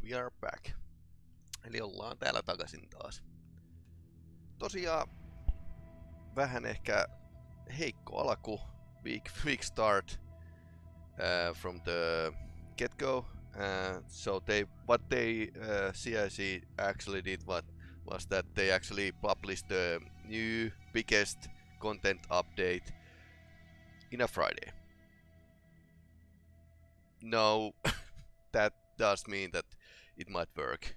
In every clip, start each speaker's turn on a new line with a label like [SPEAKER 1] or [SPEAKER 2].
[SPEAKER 1] we are back. Eli ollaan täällä takaisin taas. Tosiaan vähän ehkä heikko alku, weak start from the get-go. So what they CIC actually did was that they actually published the new biggest content update in a Friday. No, that does mean that it might work.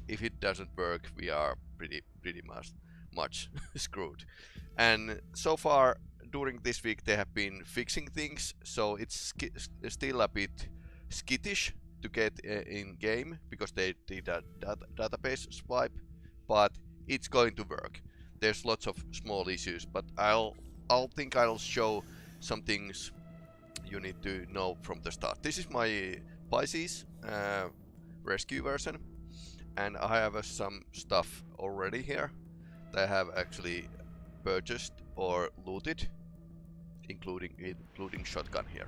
[SPEAKER 1] If it doesn't work, we are pretty much screwed. And so far during this week they have been fixing things, so it's still a bit skittish to get in game because they did a database swipe, but it's going to work. There's lots of small issues, but I'll show some things you need to know from the start. This is my Pisces rescue version, and I have some stuff already here that I have actually purchased or looted, including shotgun here.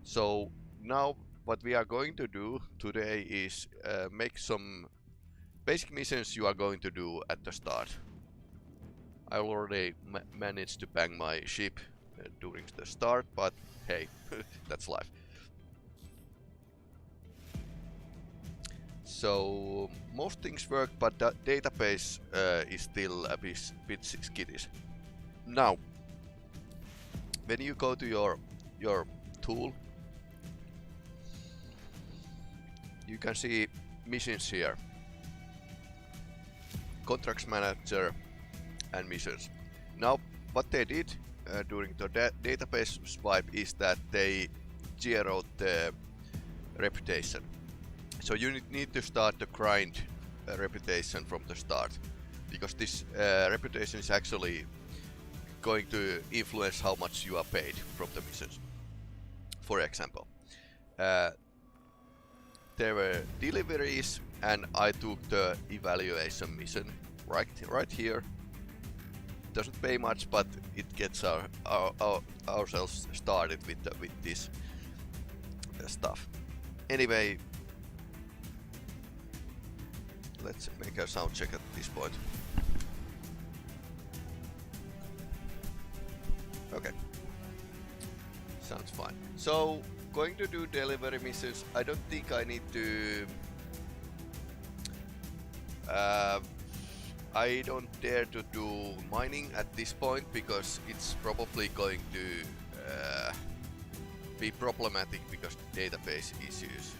[SPEAKER 1] So now what we are going to do today is make some basic missions you are going to do at the start. I already managed to bang my ship during the start, but hey, that's life. So most things work, but the database is still a bit skittish. Now, when you go to your tool, you can see missions here, contracts manager and missions. Now, what they did during the database swipe is that they zeroed the reputation. So you need to start to grind reputation from the start, because this reputation is actually going to influence how much you are paid from the missions. For example, there were deliveries, and I took the evaluation mission right here. Doesn't pay much, but it gets ourselves started with this stuff. Anyway, let's make a sound check at this point. Okay, sounds fine. So, going to do delivery missions. I don't think I need to. I don't dare to do mining at this point because it's probably going to be problematic because database issues.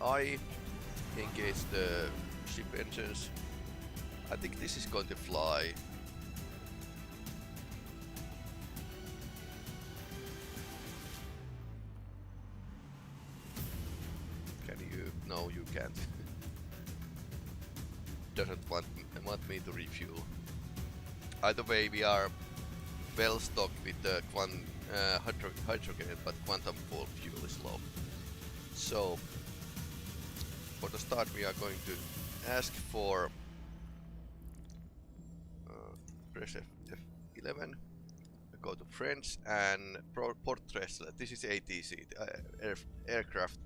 [SPEAKER 1] I engage the ship engines. I think this is going to fly. Can you? No, you can't. Doesn't want me to refuel. Either way, we are well stocked with the hydrogen, but quantum fuel fuel is low. So for the start, we are going to ask for press F11, go to friends and port tracer. This is ATC, aircraft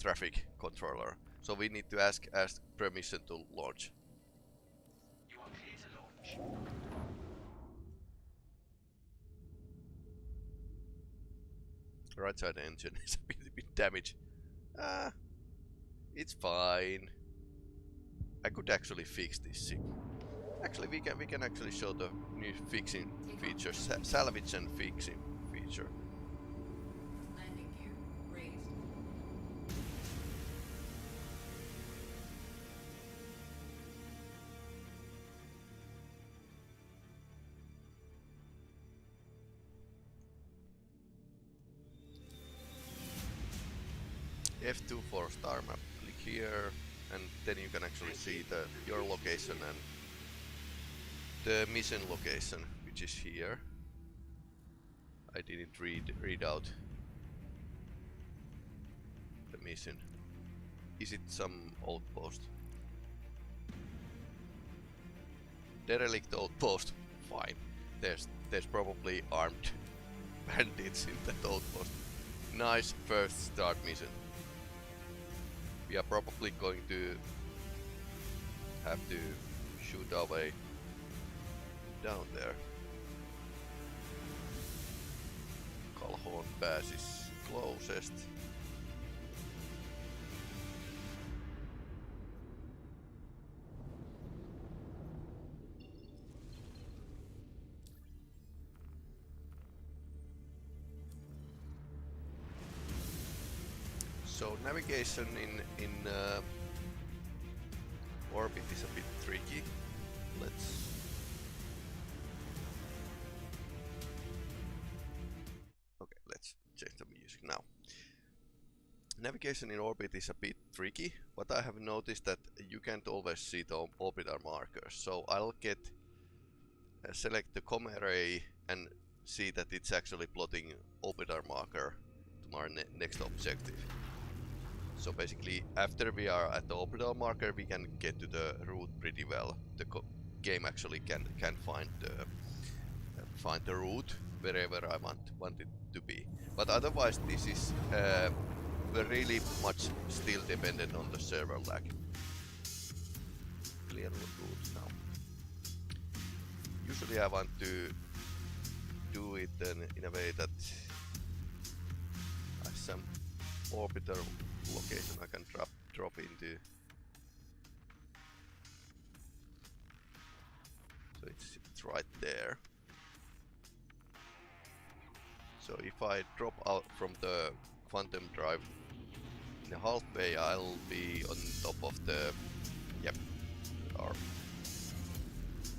[SPEAKER 1] traffic controller. So we need to ask permission to launch. You are clear to launch. Right side engine is a bit damaged. It's fine. I could actually fix this ship. Actually, we can actually show the new fixing feature, salvage and fixing feature.
[SPEAKER 2] Landing gear raised.
[SPEAKER 1] F2 for star map. Click here, and then you can actually see your location and the mission location, which is here. I didn't read out the mission. Is it some outpost? Derelict outpost. Fine. There's probably armed bandits in that outpost. Nice first start mission. We are probably going to have to shoot our way down there. Calhoun Pass is closest. So navigation in orbit is a bit tricky. Let's change the music now. Navigation in orbit is a bit tricky, but I have noticed that you can't always see the orbital markers. So I'll select the com array and see that it's actually plotting orbital marker to our next objective. So basically, after we are at the orbital marker, we can get to the route pretty well. The game actually can find the route wherever I want it to be. But otherwise, this is really much still dependent on the server lag. Clear route now. Usually, I want to do it in a way that I have some orbital location I can drop into. So it's right there. So if I drop out from the quantum drive in a halfway, I'll be on top of the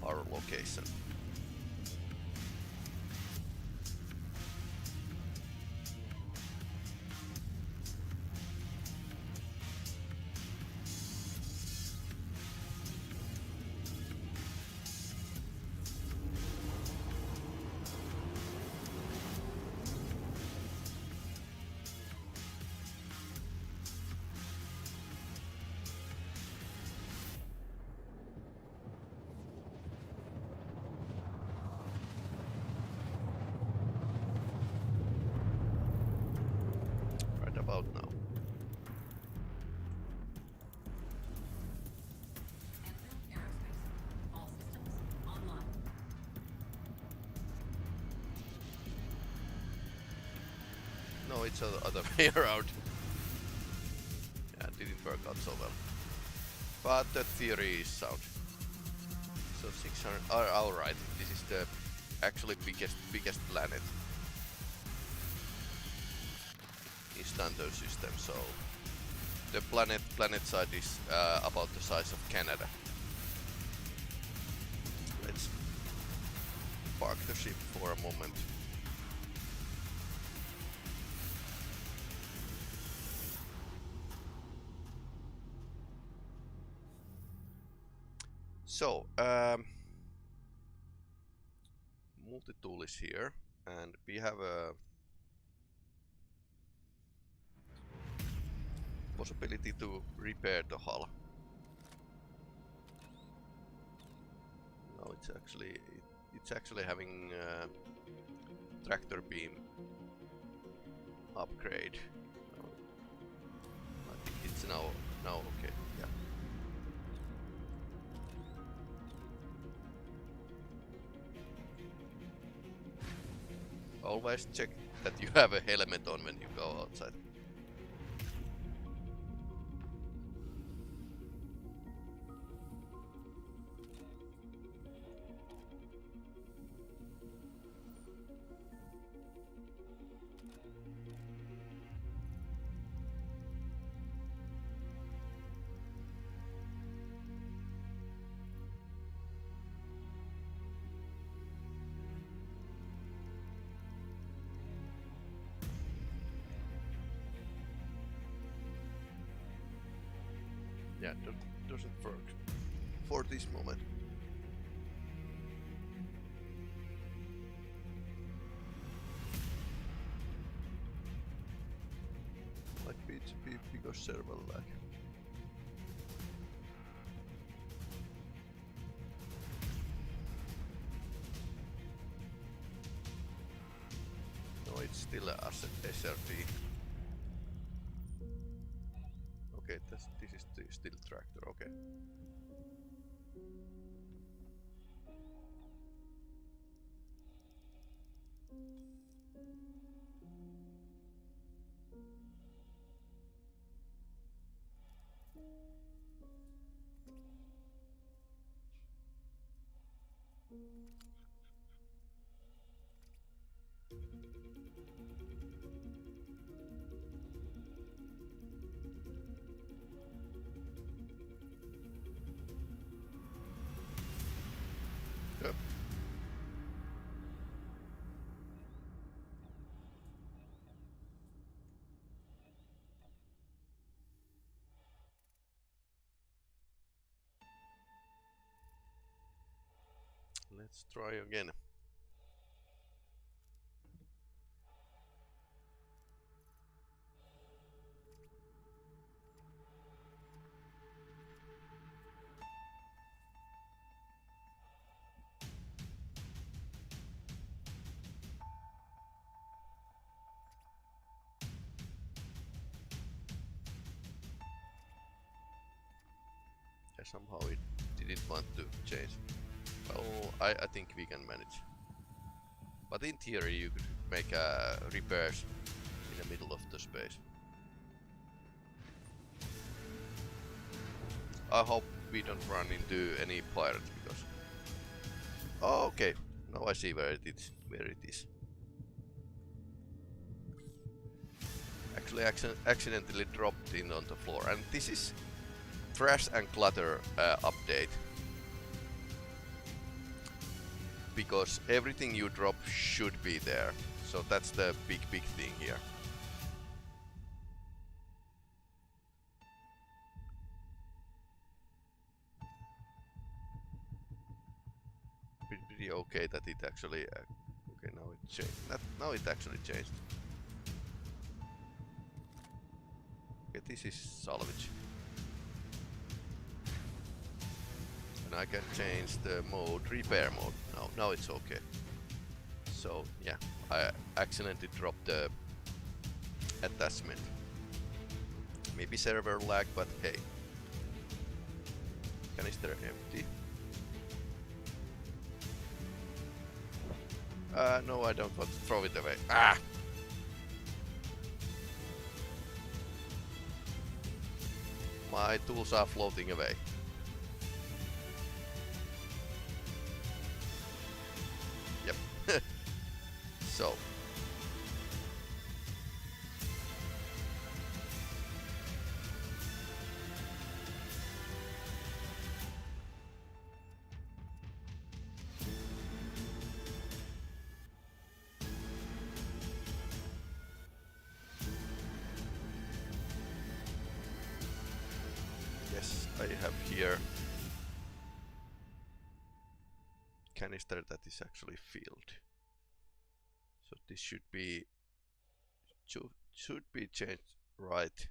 [SPEAKER 1] our location. About now.
[SPEAKER 2] All systems online.
[SPEAKER 1] No, it's the other way around. Yeah, it didn't work out so well. But the theory is sound. So 600. Alright, this is the actually biggest planet in standard system. So the planet side is about the size of Canada. Let's park the ship for a moment. So, multi-tool is here, and we have a possibility to repair the hull. No, it's actually having tractor beam upgrade. I think it's now okay. Yeah. Always check that you have a helmet on when you go outside. Yeah, doesn't work for this moment. Might be because server lag. No, it's still a SRT. Okay, that's Yep. Let's try again. Yeah, somehow it didn't want to change. Well, I think we can manage. But in theory you could make repairs in the middle of the space. I hope we don't run into any pirates because... Oh, okay. Now I see where it is. Actually accidentally dropped in on the floor. And this is trash and clutter update. Because everything you drop should be there. So that's the big thing here. Pretty okay that it actually... okay, now it changed. Now it actually changed. Okay, this is salvage. And I can change the mode, repair mode. Now it's okay. So yeah, I accidentally dropped the attachment. Maybe server lag, but hey. Canister empty. No, I don't want to throw it away. Ah! My tools are floating away. Yep. So. Yes, I have here canister that is actually filled. So this should be changed right,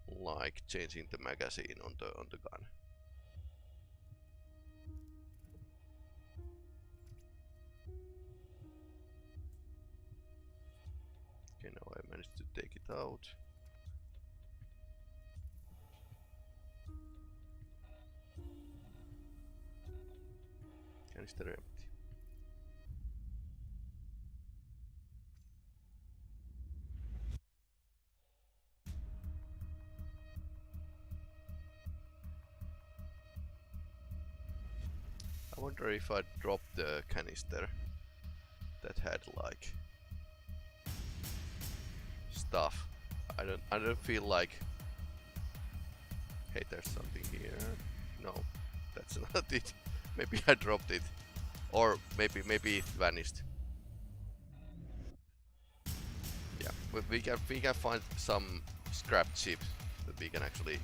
[SPEAKER 1] like changing the magazine on the gun. Okay, now I managed to take it out. Canister empty. I wonder if I dropped the canister that had like stuff. I don't feel like. Hey, there's something here. No, that's not it. Maybe I dropped it, or maybe it vanished. Yeah, but we can find some scrap chips that we can actually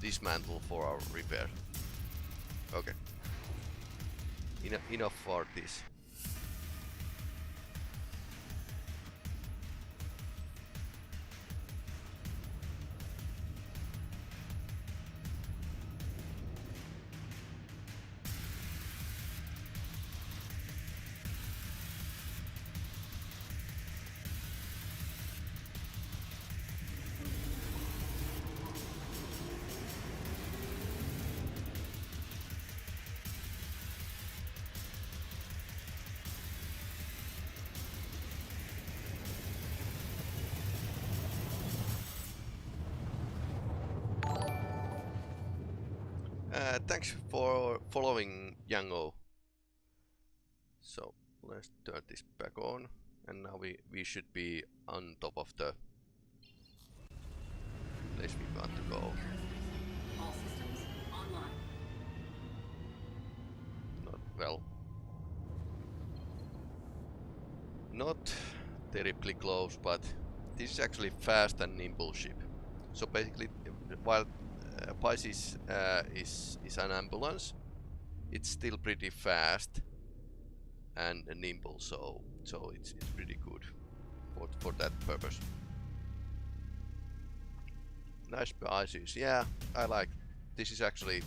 [SPEAKER 1] dismantle for our repair. Okay. Enough for this. Thanks for following Yango. So let's turn this back on, and now we should be on top of the place we want to go.
[SPEAKER 2] All systems online.
[SPEAKER 1] Not well. Not terribly close, but this is actually fast and nimble ship. So basically, while Pisces is an ambulance, it's still pretty fast and nimble, so it's pretty good for that purpose. Nice Pisces, yeah, I like. This is actually,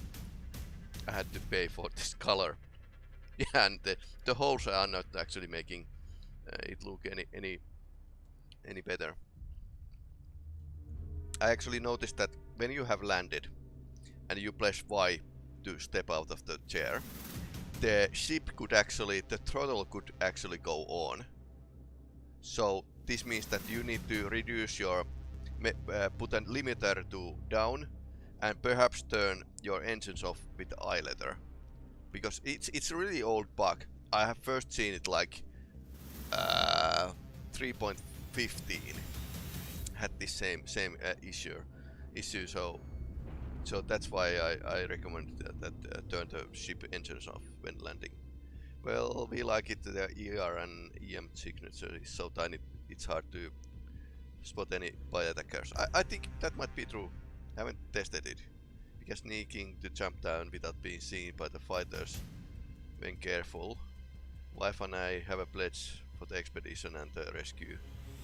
[SPEAKER 1] I had to pay for this color. Yeah, and the holes are not actually making it look any better. I actually noticed that when you have landed and you press Y to step out of the chair, the ship could actually, the throttle could actually go on. So this means that you need to reduce your, put a limiter to down, and perhaps turn your engines off with the I letter, because it's a really old bug. I have first seen it like 3.15 had this same issue. So that's why I recommend that turn the ship engines off when landing. Well, we like it. The ER and EM signature is so tiny, it's hard to spot any by attackers. I think that might be true. Haven't tested it. Because sneaking to jump down without being seen by the fighters when careful. Wife and I have a pledge for the expedition and the rescue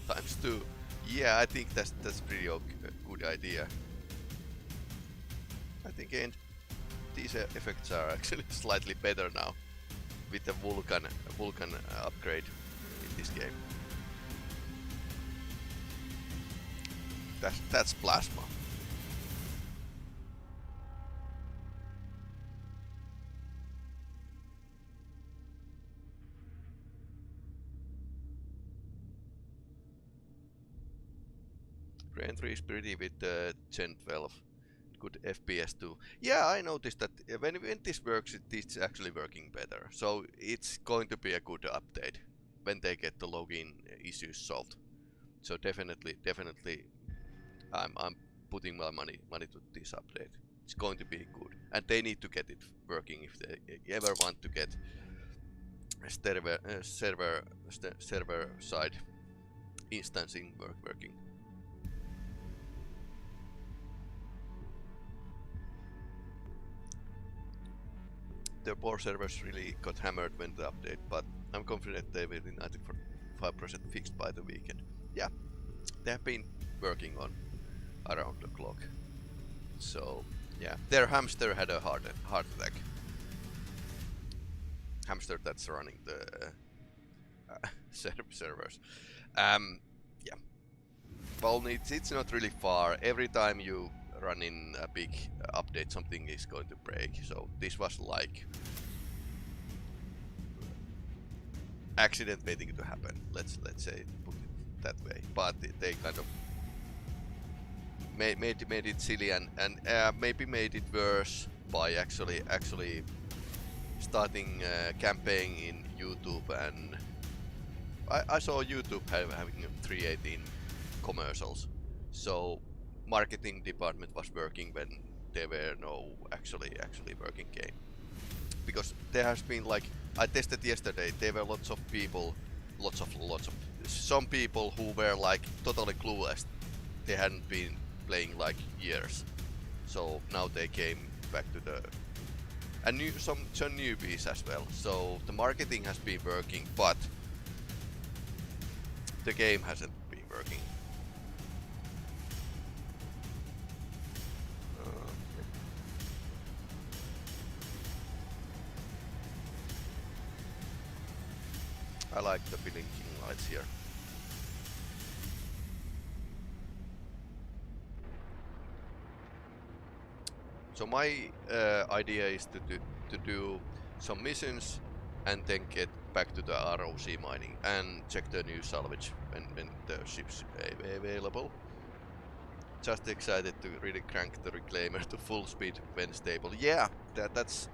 [SPEAKER 1] ×2. Yeah, I think that's pretty good idea. I think these effects are actually slightly better now with the Vulcan upgrade in this game. That's plasma. Re-entry is pretty with the Gen 12. Good FPS too. Yeah, I noticed that when this works, it's actually working better. So it's going to be a good update when they get the login issues solved. So definitely, I'm putting my money to this update. It's going to be good, and they need to get it working if they ever want to get server side instancing working. Their poor servers really got hammered when the update, but I'm confident they will be 95% fixed by the weekend. Yeah, they have been working on around the clock. So yeah, their hamster had a heart attack. Hamster that's running the servers. Yeah, well, it's not really far. Every time you run in a big update, something is going to break. So this was like accident waiting to happen. Let's say put it that way. But they kind of made it silly and maybe made it worse by actually starting campaign in YouTube, and I saw YouTube having 3.18 commercials. So marketing department was working when there were no actually working game. Because there has been, like, I tested yesterday, there were lots of people, some people who were like totally clueless. They hadn't been playing like years. So now they came back to the, and some newbies as well. So the marketing has been working, but the game hasn't been working. I like the blinking lights here. So my idea is to do some missions and then get back to the ROC mining and check the new salvage when the ship's available. just excited to really crank the reclaimer to full speed when stable. Yeah, that's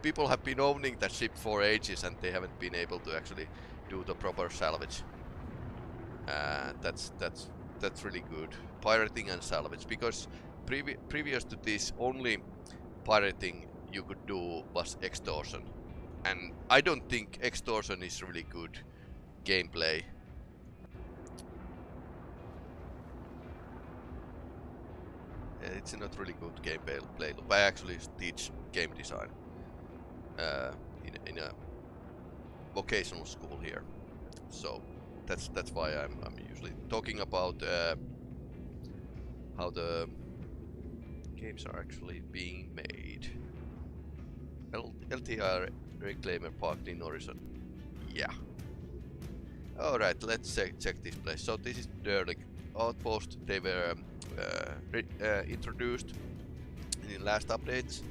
[SPEAKER 1] people have been owning that ship for ages and they haven't been able to actually do the proper salvage. That's really good. Pirating and salvage, because previous to this, only pirating you could do was extortion, and I don't think extortion is really good gameplay. It's not really good gameplay loop. I actually teach game design in a vocational school here, so that's why I'm usually talking about how the games are actually being made. LTR Reclaimer parked in Horizon. Yeah. Alright, let's check this place. So this is the outpost. They were introduced in last updates,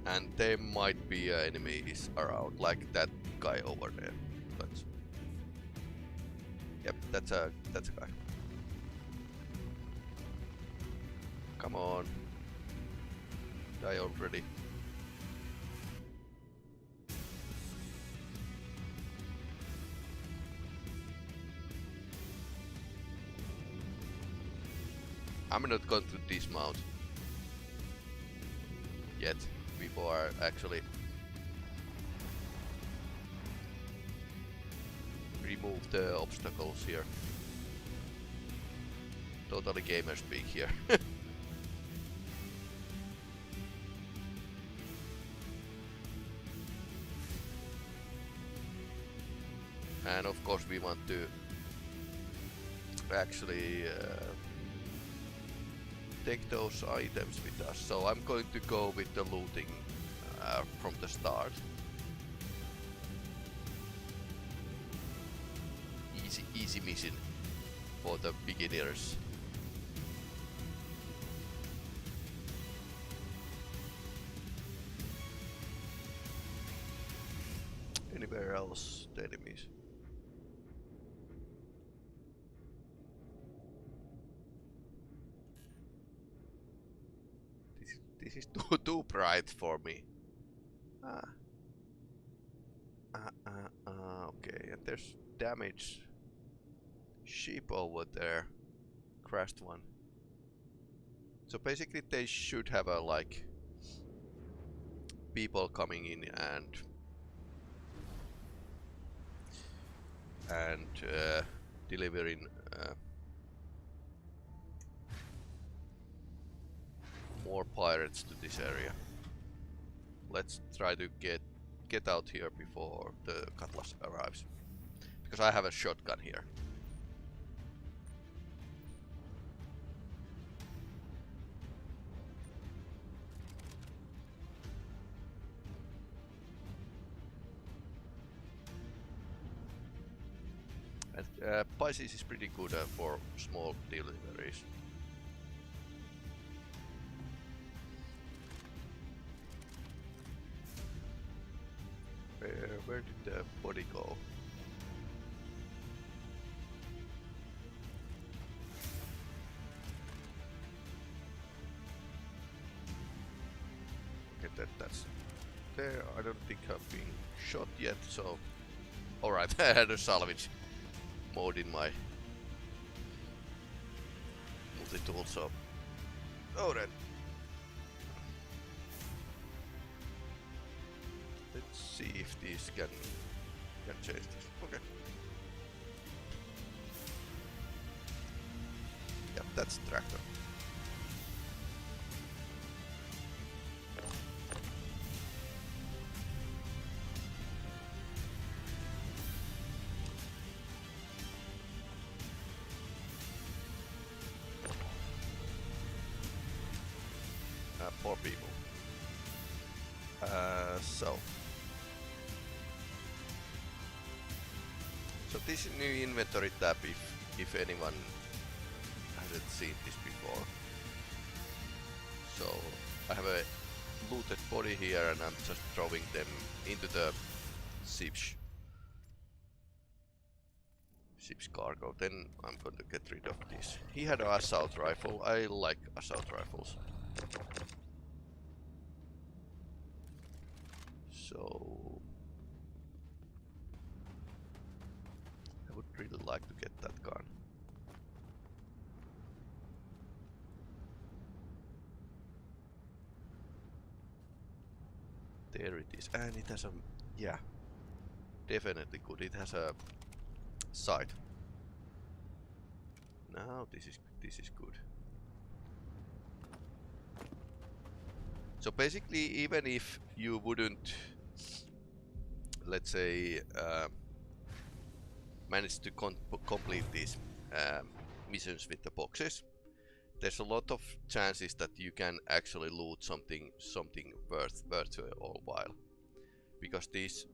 [SPEAKER 1] and there might be enemies around, like that guy over there. Yep, that's a guy. Come on. Die already. I'm not going to dismount yet before I actually remove the obstacles here. Totally gamer speak here. And of course we want to actually take those items with us. So I'm going to go with the looting from the start. Easy mission for the beginners. Anywhere else the enemies? This is too bright for me. Okay, and there's damaged ship over there. Crashed one. So basically they should have a like people coming in and delivering more pirates to this area. Let's try to get out here before the cutlass arrives, because I have a shotgun here. And Pisces is pretty good for small deliveries. Where did the body go? Okay, that's there. I don't think I've been shot yet, so alright. I had a salvage mode in my multi-tool, so alright. Let's see if these can change this. Okay. Yep, that's tractor. Four people. So this new inventory tab, if anyone hasn't seen this before. So I have a looted body here, and I'm just throwing them into the Ship's cargo. Then I'm going to get rid of this. He had an assault rifle. I like assault rifles. So I would really like to get that gun. There it is, and it has a, yeah, definitely good. It has a sight. Now this is good. So basically, even if you wouldn't, let's say, manage to complete these missions with the boxes, there's a lot of chances that you can actually loot something worth all while, because these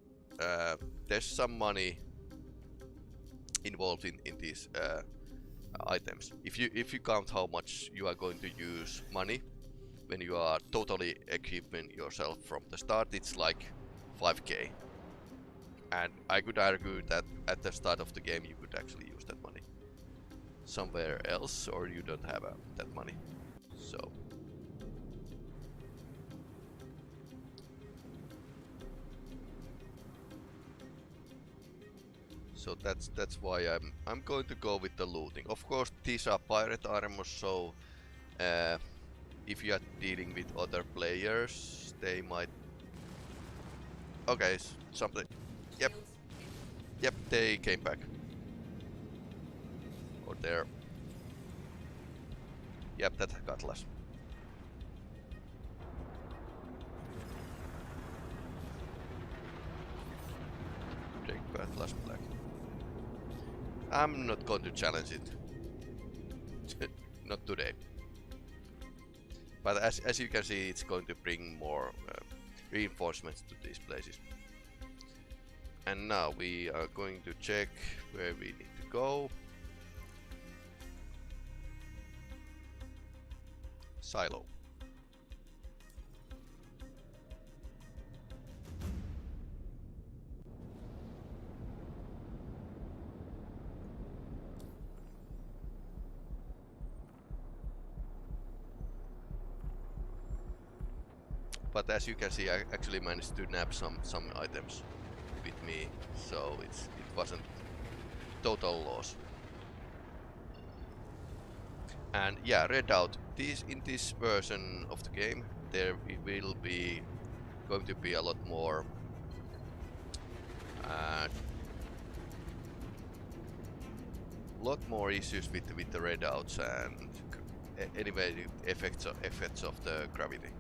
[SPEAKER 1] there's some money involved in these items. If you count how much you are going to use money when you are totally equipping yourself from the start, it's like 5k. And I could argue that at the start of the game you could actually use that money somewhere else, or you don't have that money. So that's why I'm going to go with the looting. Of course, these are pirate armors, so if you are dealing with other players, they might. Okay, something. Yep, they came back. Or there. Yep, that cutlass. Take cutlass black. I'm not going to challenge it. Not today. But as you can see, it's going to bring more reinforcements to these places. And now we are going to check where we need to go. Silo. But as you can see, I actually managed to nab some items with me, so it wasn't total loss. And yeah, Redout. In this version of the game, there will be going to be a lot more issues with the Redouts and anyway effects of the gravity.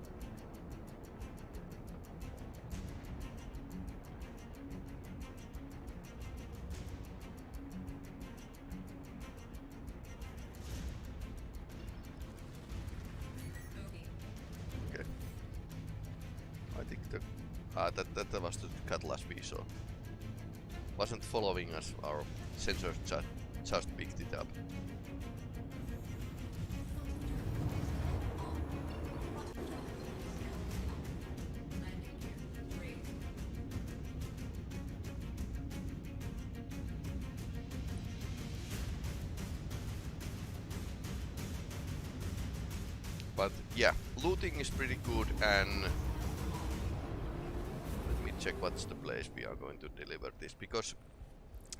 [SPEAKER 1] I think that was the cutlass we saw. Wasn't following us, our sensors just picked it up. But yeah, looting is pretty good, and let me check what's the place we are going to deliver this, because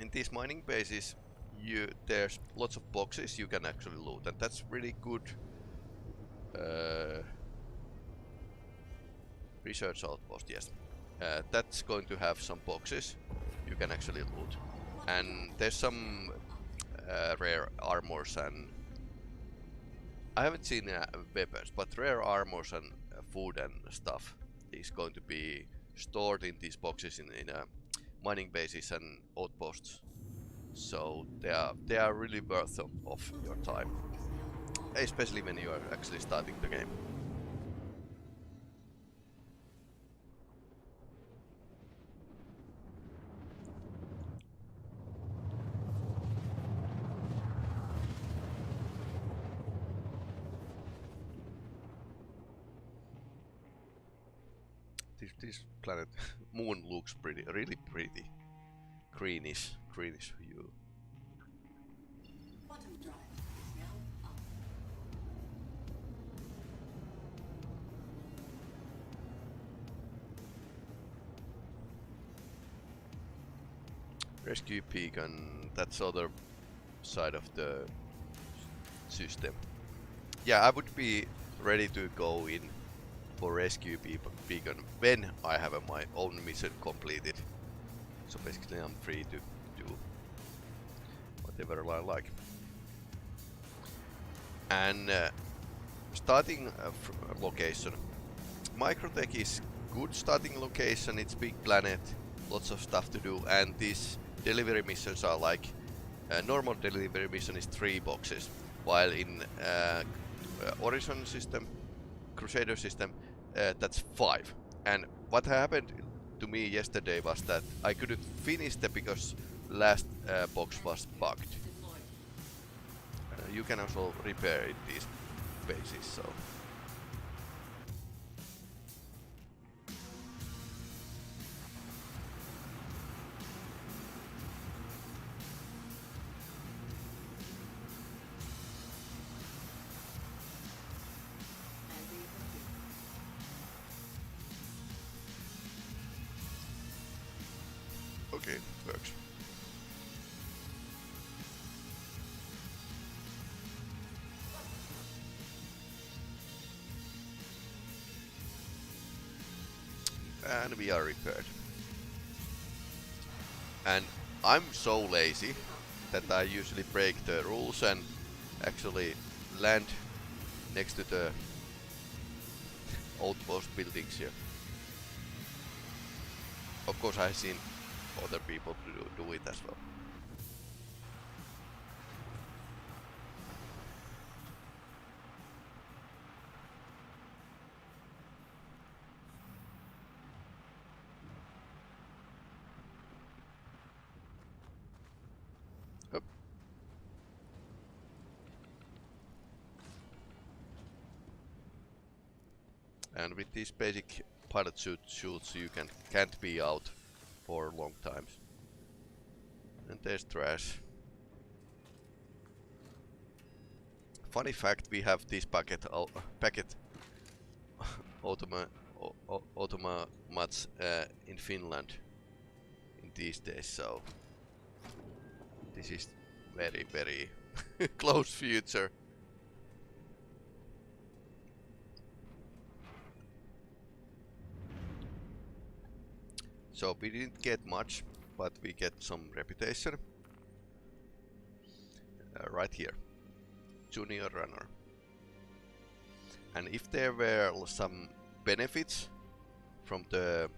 [SPEAKER 1] in these mining bases there's lots of boxes you can actually loot, and that's really good. Research outpost, yes. That's going to have some boxes you can actually loot, and there's some rare armors, and I haven't seen weapons, but rare armors and food and stuff is going to be stored in these boxes in mining bases and outposts. So they are really worth of your time, especially when you are actually starting the game. This planet moon looks really pretty, greenish hue.
[SPEAKER 2] drive is now up.
[SPEAKER 1] Rescue beacon, that's other side of the system. Yeah, I would be ready to go in for rescue beacon when I have my own mission completed. So basically I'm free to do whatever I like. And starting location. Microtech is good starting location, it's big planet, lots of stuff to do, and these delivery missions are like normal delivery mission is 3 boxes, while in Horizon system, Crusader system, that's 5. And what happened to me yesterday was that I couldn't finish them because last box was bugged.
[SPEAKER 2] Deployed.
[SPEAKER 1] You can also repair in these bases, so.
[SPEAKER 2] And we complete.
[SPEAKER 1] Okay, works. And we are repaired. And I'm so lazy that I usually break the rules and actually land next to the outpost buildings here. Of course I've seen other people do it as well. Up. And with these basic pilot suits you can't be out for long times. And there's trash. Funny fact, we have these packet automats in Finland in these days, so this is very close future. So we didn't get much, but we get some reputation right here. Junior runner. And if there were some benefits from the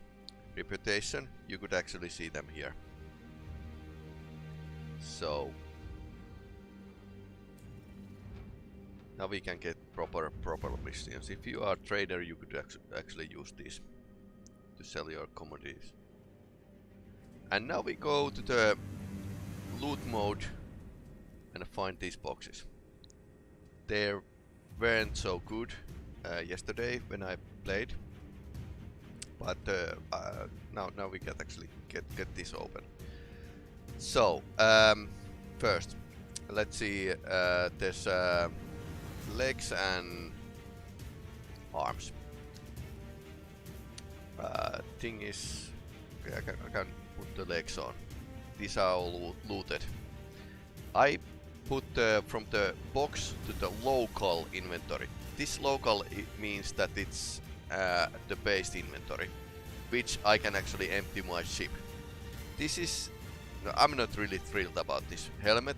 [SPEAKER 1] reputation, you could actually see them here. So now we can get proper missions. If you are a trader, you could actually use these to sell your commodities. And now we go to the loot mode and find these boxes. They weren't so good yesterday when I played, but now we can actually get this open. So first, let's see. There's legs and arms. Thing is, okay, I can put the legs on. These are all looted. I put from the box to the local inventory. This local means that it's the base inventory, which I can actually empty my ship. This is, I'm not really thrilled about this helmet,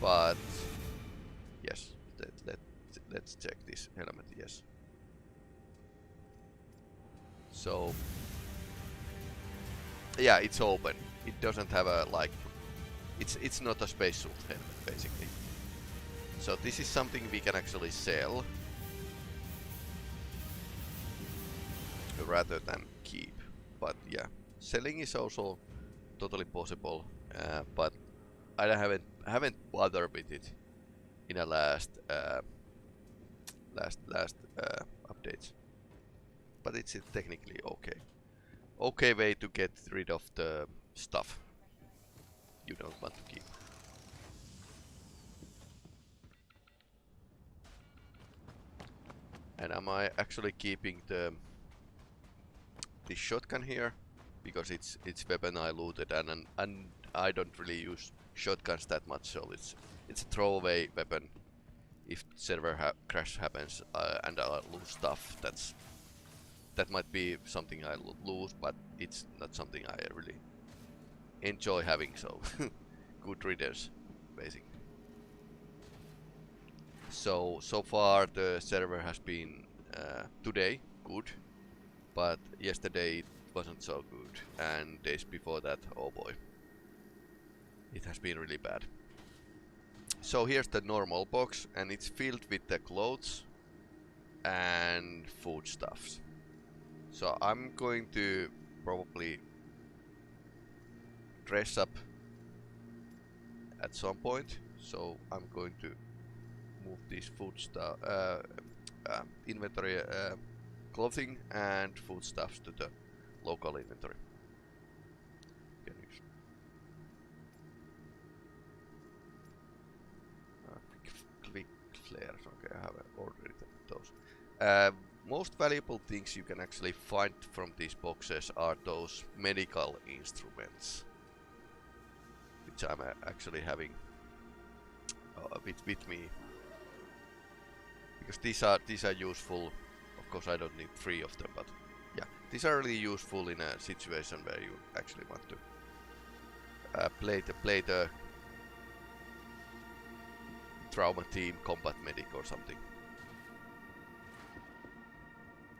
[SPEAKER 1] but yes, let's check this helmet. Yes. So yeah, it's open. It doesn't have a like. It's not a spacesuit helmet basically. So this is something we can actually sell rather than keep. But yeah, selling is also totally possible. But I haven't bothered with it in the last updates. But it's technically okay. Okay way to get rid of the stuff you don't want to keep. And am I actually keeping the shotgun here? Because it's weapon I looted, and I don't really use shotguns that much, so it's a throwaway weapon. If server crash happens and I lose stuff, that might be something I lose, but it's not something I really enjoy having. So good riddance, basically. So far the server has been today good, but yesterday it wasn't so good, and days before that, oh boy, it has been really bad. So here's the normal box, and it's filled with the clothes and foodstuffs. So I'm going to probably dress up at some point. So I'm going to move these foodstuff, inventory, clothing and foodstuffs to the local inventory. Quick flares. Okay, I have ordered those. Most valuable things you can actually find from these boxes are those medical instruments, which I'm actually having with me, because these are useful. Of course, I don't need 3 of them, but yeah, these are really useful in a situation where you actually want to play the trauma team, combat medic or something.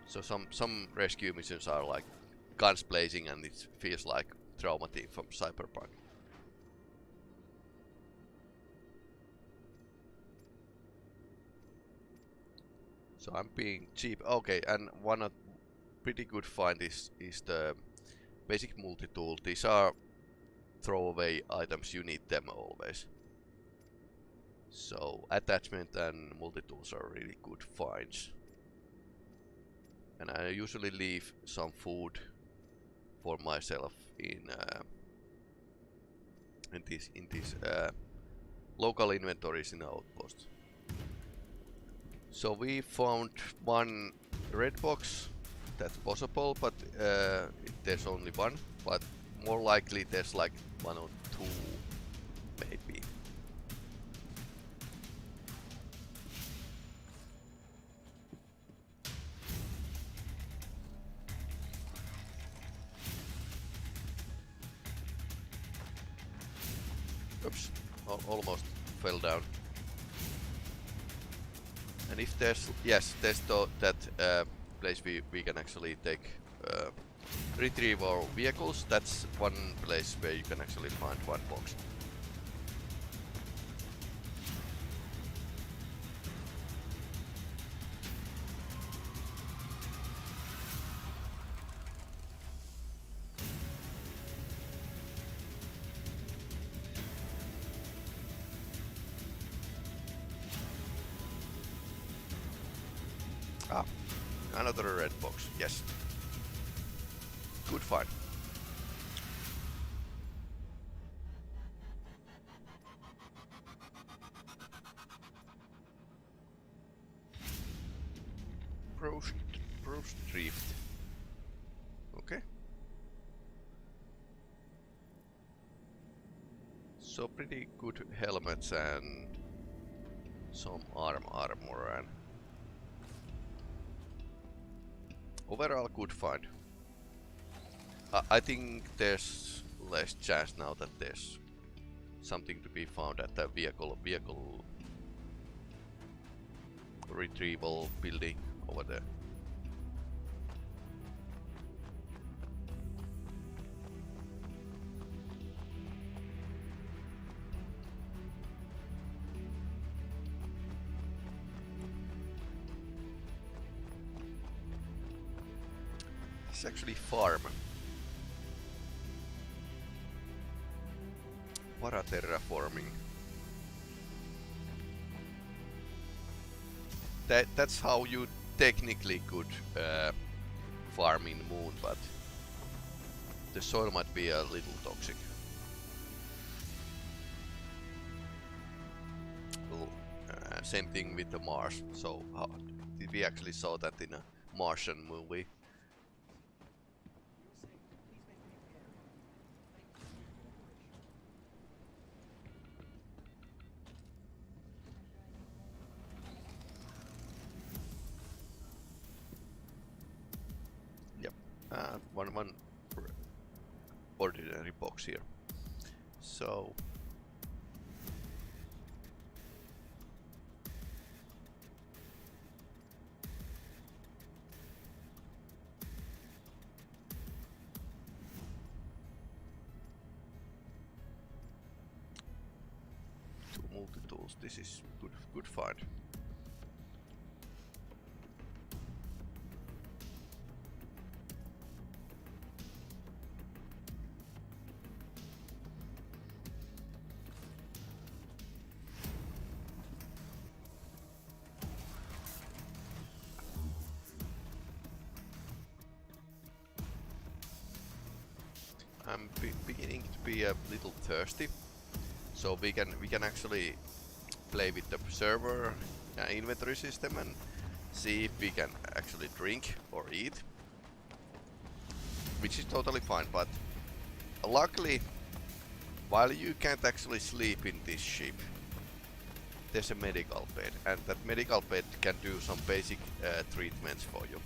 [SPEAKER 1] So some rescue missions are like guns blazing, and it feels like trauma team from Cyberpunk. So I'm being cheap. Okay, and one pretty good find is the basic multi-tool. These are throwaway items, you need them always. So attachment and multi-tools are really good finds. And I usually leave some food for myself in these local inventories in outposts. So we found one red box. That's possible, but there's only one. But more likely there's like 1 or 2, maybe. Oops, almost fell down. And if there's, yes, there's that place we can actually take retrieve our vehicles. That's one place where you can actually find one box. Ah, another red box, yes. Good find. Pro Drift. Okay. So pretty good helmets and some armor and overall good find. I think there's less chance now that there's something to be found at the vehicle retrieval building over there. It's actually farm. Terraforming. That's how you technically could farm in Moon, but the soil might be a little toxic. Same thing with the Mars. So did we actually saw that in a Martian movie. Yep, one ordinary box here. So two multi-tools, this is good find. I'm beginning to be a little thirsty, so we can actually play with the server inventory system and see if we can actually drink or eat, which is totally fine. But luckily, while you can't actually sleep in this ship, there's a medical bed, and that medical bed can do some basic treatments for you.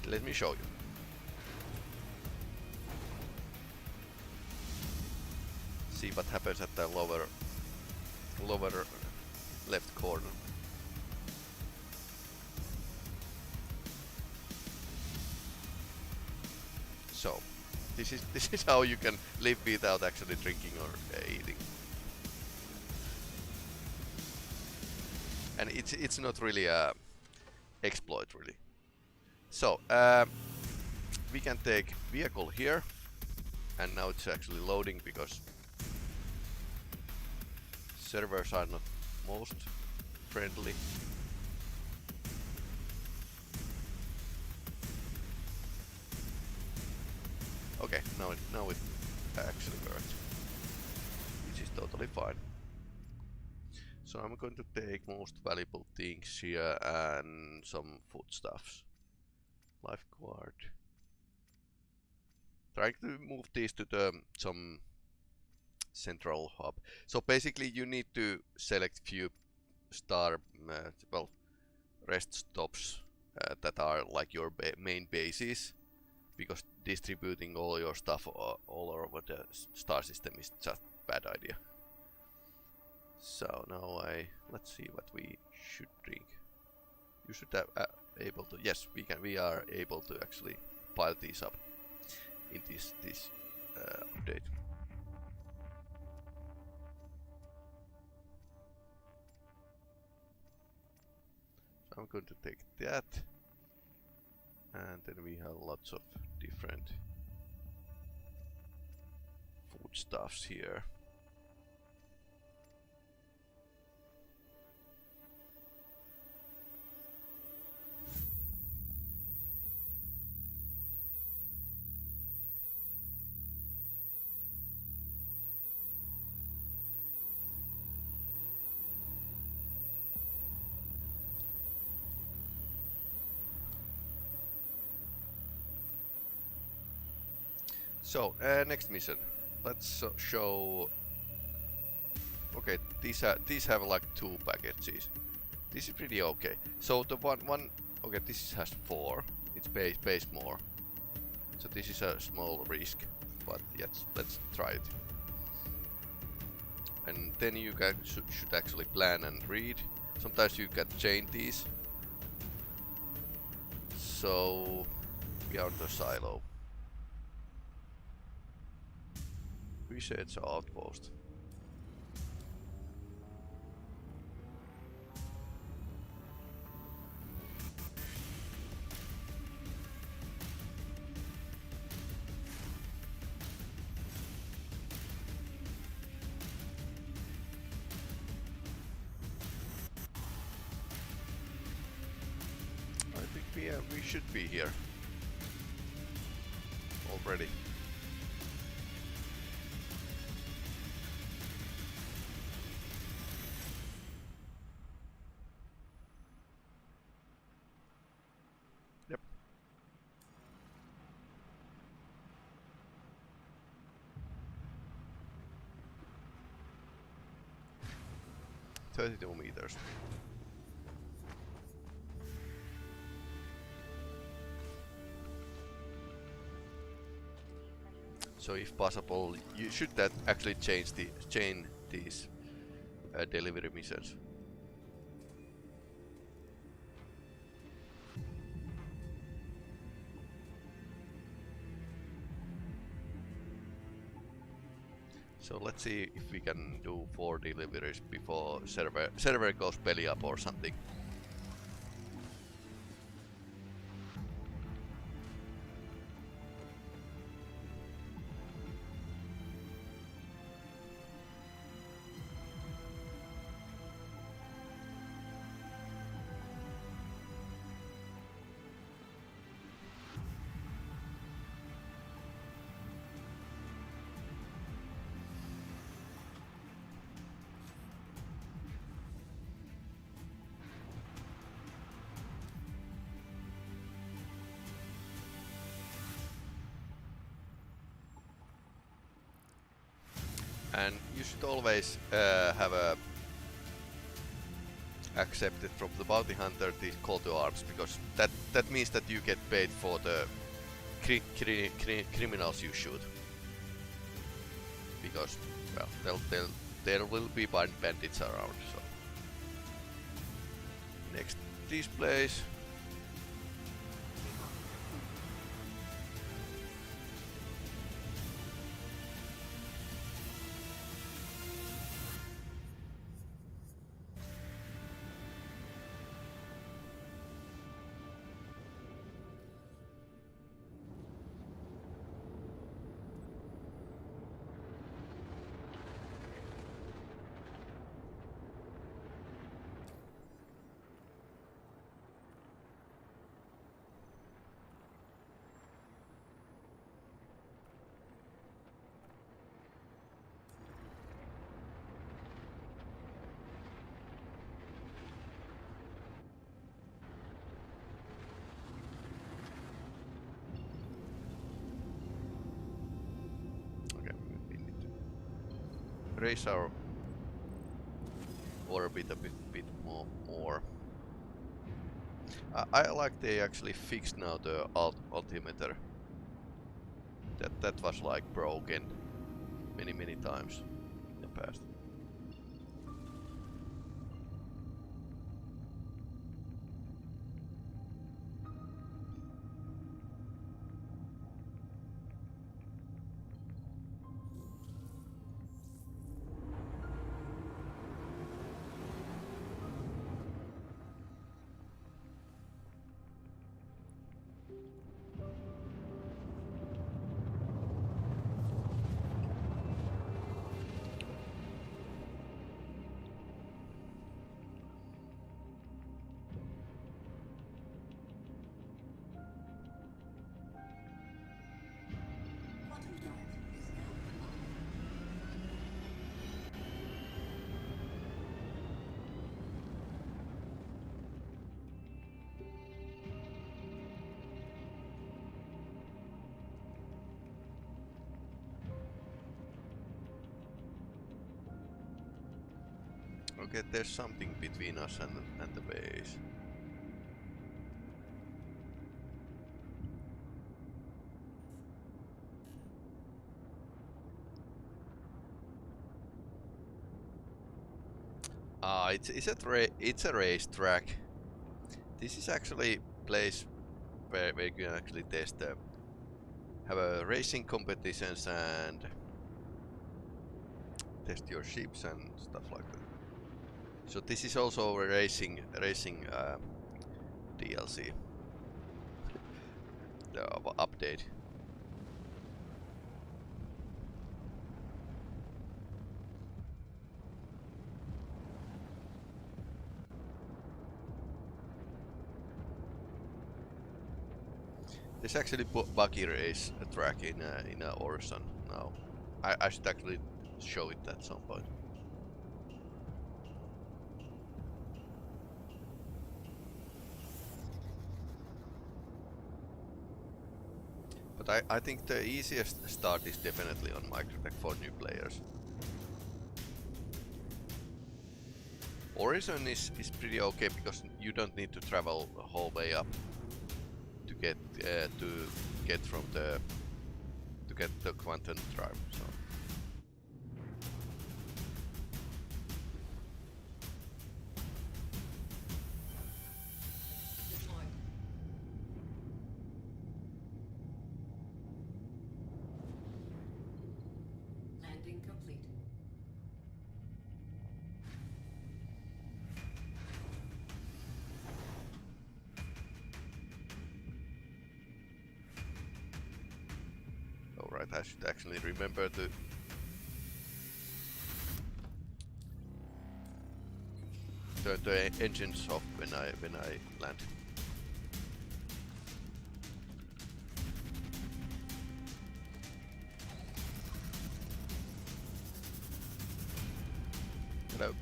[SPEAKER 1] Let me show you. See what happens at the lower left corner. So this is how you can live without actually drinking or eating. And it's not really a exploit really. So we can take vehicle here, and now it's actually loading because servers are not most friendly. Okay, now it actually worked, which is totally fine. So I'm going to take most valuable things here and some foodstuffs. Lifeguard. Trying to move these to the some central hub. So basically you need to select few rest stops that are like your main bases, because distributing all your stuff all over the star system is just a bad idea. So now let's see what we should drink. You should have able to, yes, we are able to actually pile these up in this update. So I'm going to take that, and then we have lots of different foodstuffs here. So next mission, let's show. Okay, these have like 2 packages. This is pretty okay. So the one okay, this has 4. It's pays more. So this is a small risk, but yes, let's try it. And then you should actually plan and read. Sometimes you can chain these. So we are on the silo. Research outpost. I think we should be here already. 32 meters. So if possible, you should actually change these delivery missions. So let's see if we can do 4 deliveries before server goes belly up or something. And you should always have accepted from the bounty hunter the call to arms, because that means that you get paid for the criminals you shoot. Because well, there will be bandits around. So next displays. Raise our orbit a bit more. I like they actually fixed now the altimeter. That was like broken many times in the past. Okay, there's something between us and the base. It's a racetrack. This is actually place where you can actually test have a racing competitions and test your ships and stuff like that. So this is also a racing DLC, the update. There's actually buggy race track in Orson now. I should actually show it at some point. But I think the easiest start is definitely on Microtech for new players. Horizon is pretty okay because you don't need to travel the whole way up to get from the to get the quantum drive. So
[SPEAKER 2] Deployed. Landing complete.
[SPEAKER 1] alright, I should actually remember to turn the engines off when I land. Hello.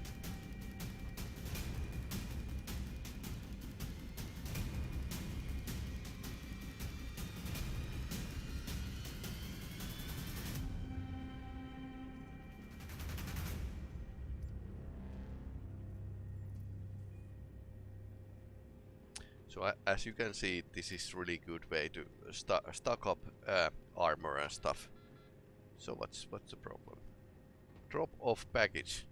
[SPEAKER 1] So as you can see, this is really good way to stock up armor and stuff. So what's the problem? Drop off package.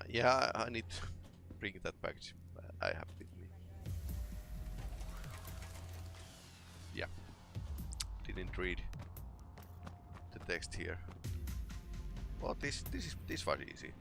[SPEAKER 1] Yeah, I need to bring that package. I have with me. Yeah, didn't read the text here. Well, this was easy.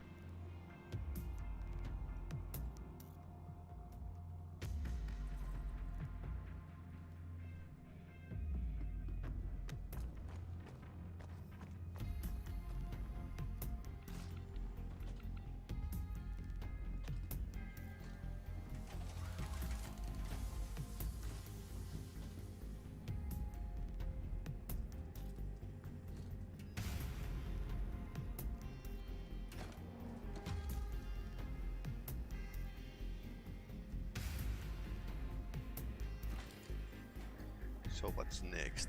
[SPEAKER 1] So what's next?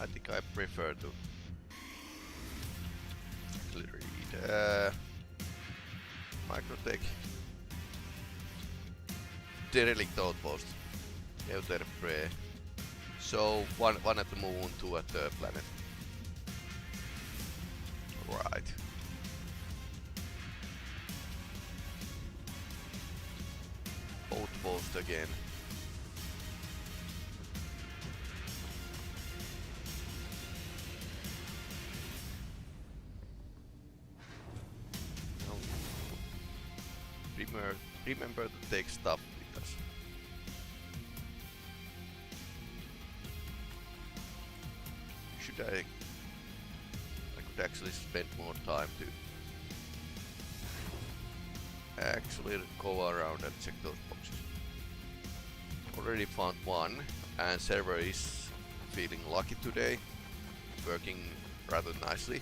[SPEAKER 1] I think I prefer to actually read Microtech. Derelict Outpost. Euterpre. So one at the moon, two at the planet. Right. Outpost again. No. Remember to take stuff with us. Should I could actually spend more time to actually go around and check those boxes. Already found one, and server is feeling lucky today, working rather nicely.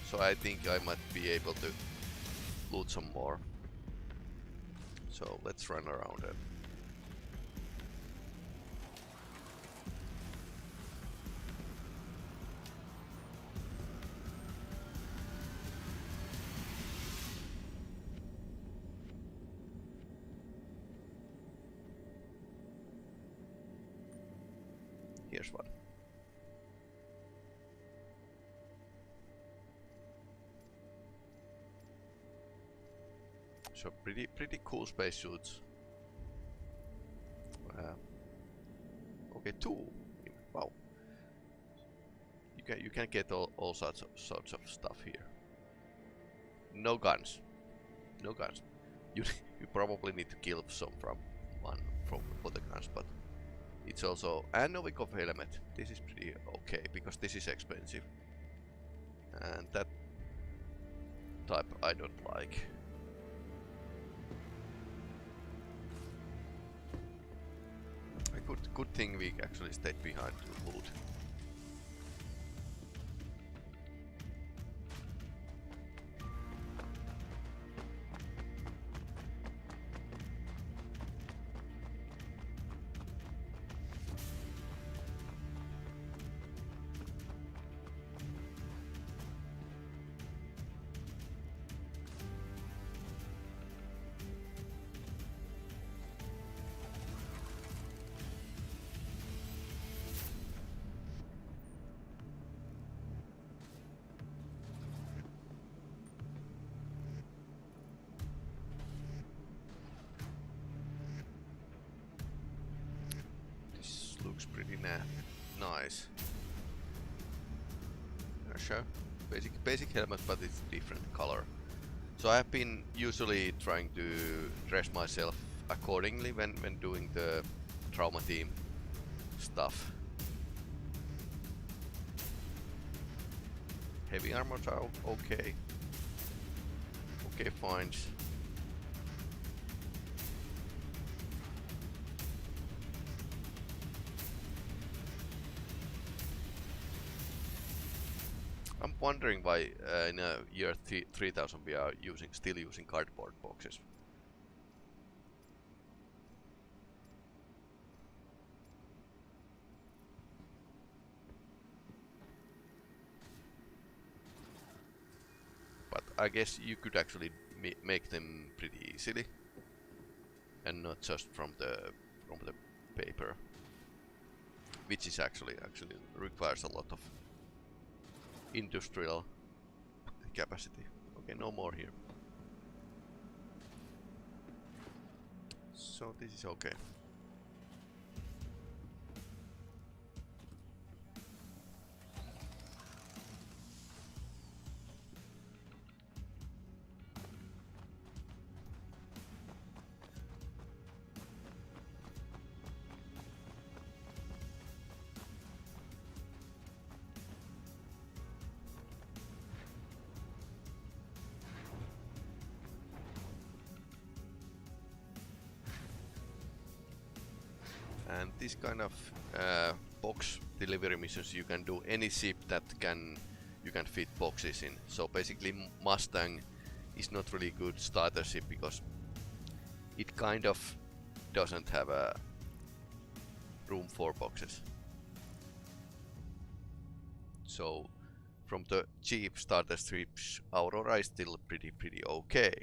[SPEAKER 1] So I think I might be able to loot some more. So let's run around it. Here's one. So pretty cool spacesuits. Okay, two. Wow. You can get all sorts of stuff here. No guns. No guns. You you probably need to kill some for the guns, but it's also and Novikov helmet. This is pretty okay because this is expensive, and that type I don't like. A good thing we actually stayed behind to loot. pretty nice. Sure, basic helmet, but it's different color. So I've been usually trying to dress myself accordingly when doing the trauma team stuff. Heavy armors are okay. Okay, fine. I'm wondering why in year 3000 we are still using cardboard boxes. But I guess you could actually make them pretty easily, and not just from the paper, which is actually requires a lot of industrial capacity. Okay, no more here. So this is okay. And this kind of box delivery missions, you can do any ship that you can fit boxes in. So basically Mustang is not really good starter ship because it kind of doesn't have a room for boxes. So from the cheap starter ships, Aurora is still pretty okay.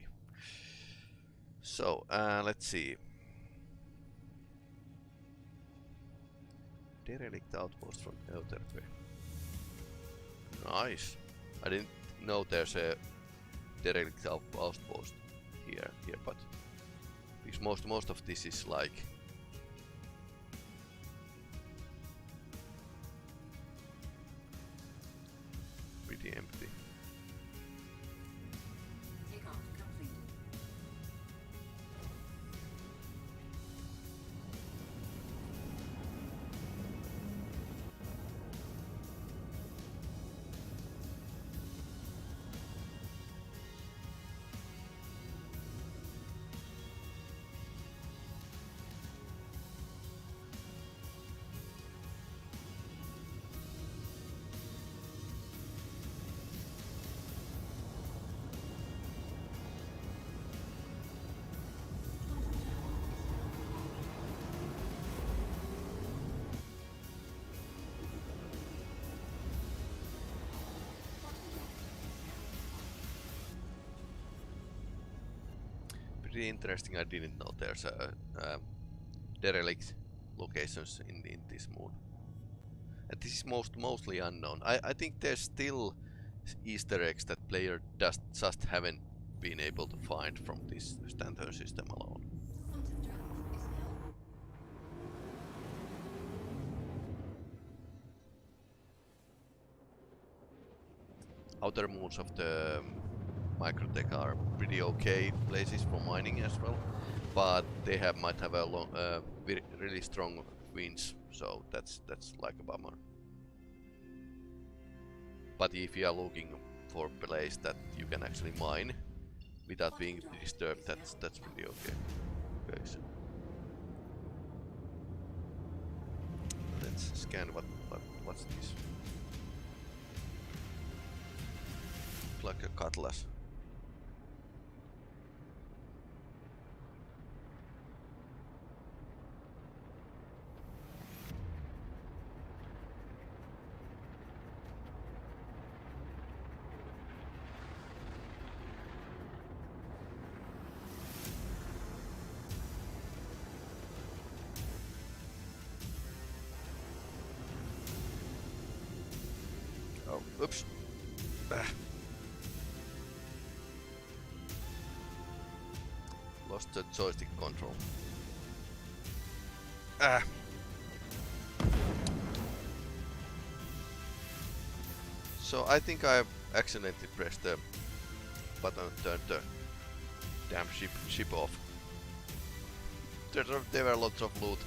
[SPEAKER 1] So let's see. Derelict outpost from Euterpe. Nice. I didn't know there's a derelict outpost here, but because most of this is like pretty empty.
[SPEAKER 2] Takeoff complete.
[SPEAKER 1] Pretty interesting. I didn't know there's a derelict locations in this moon. And this is mostly unknown. I think there's still Easter eggs that player just haven't been able to find from this standard system alone.
[SPEAKER 2] Quantum jump is now.
[SPEAKER 1] Outer moons of the Microtech are pretty okay places for mining as well, but they might have a really strong winds, so that's like a bummer. But if you are looking for a place that you can actually mine without being disturbed, that's pretty okay. Okay, so let's scan what's this. Like a cutlass. Oh, oops. Lost the joystick control. So I think I've accidentally pressed the button and turned the damn ship off. There were lots of loot.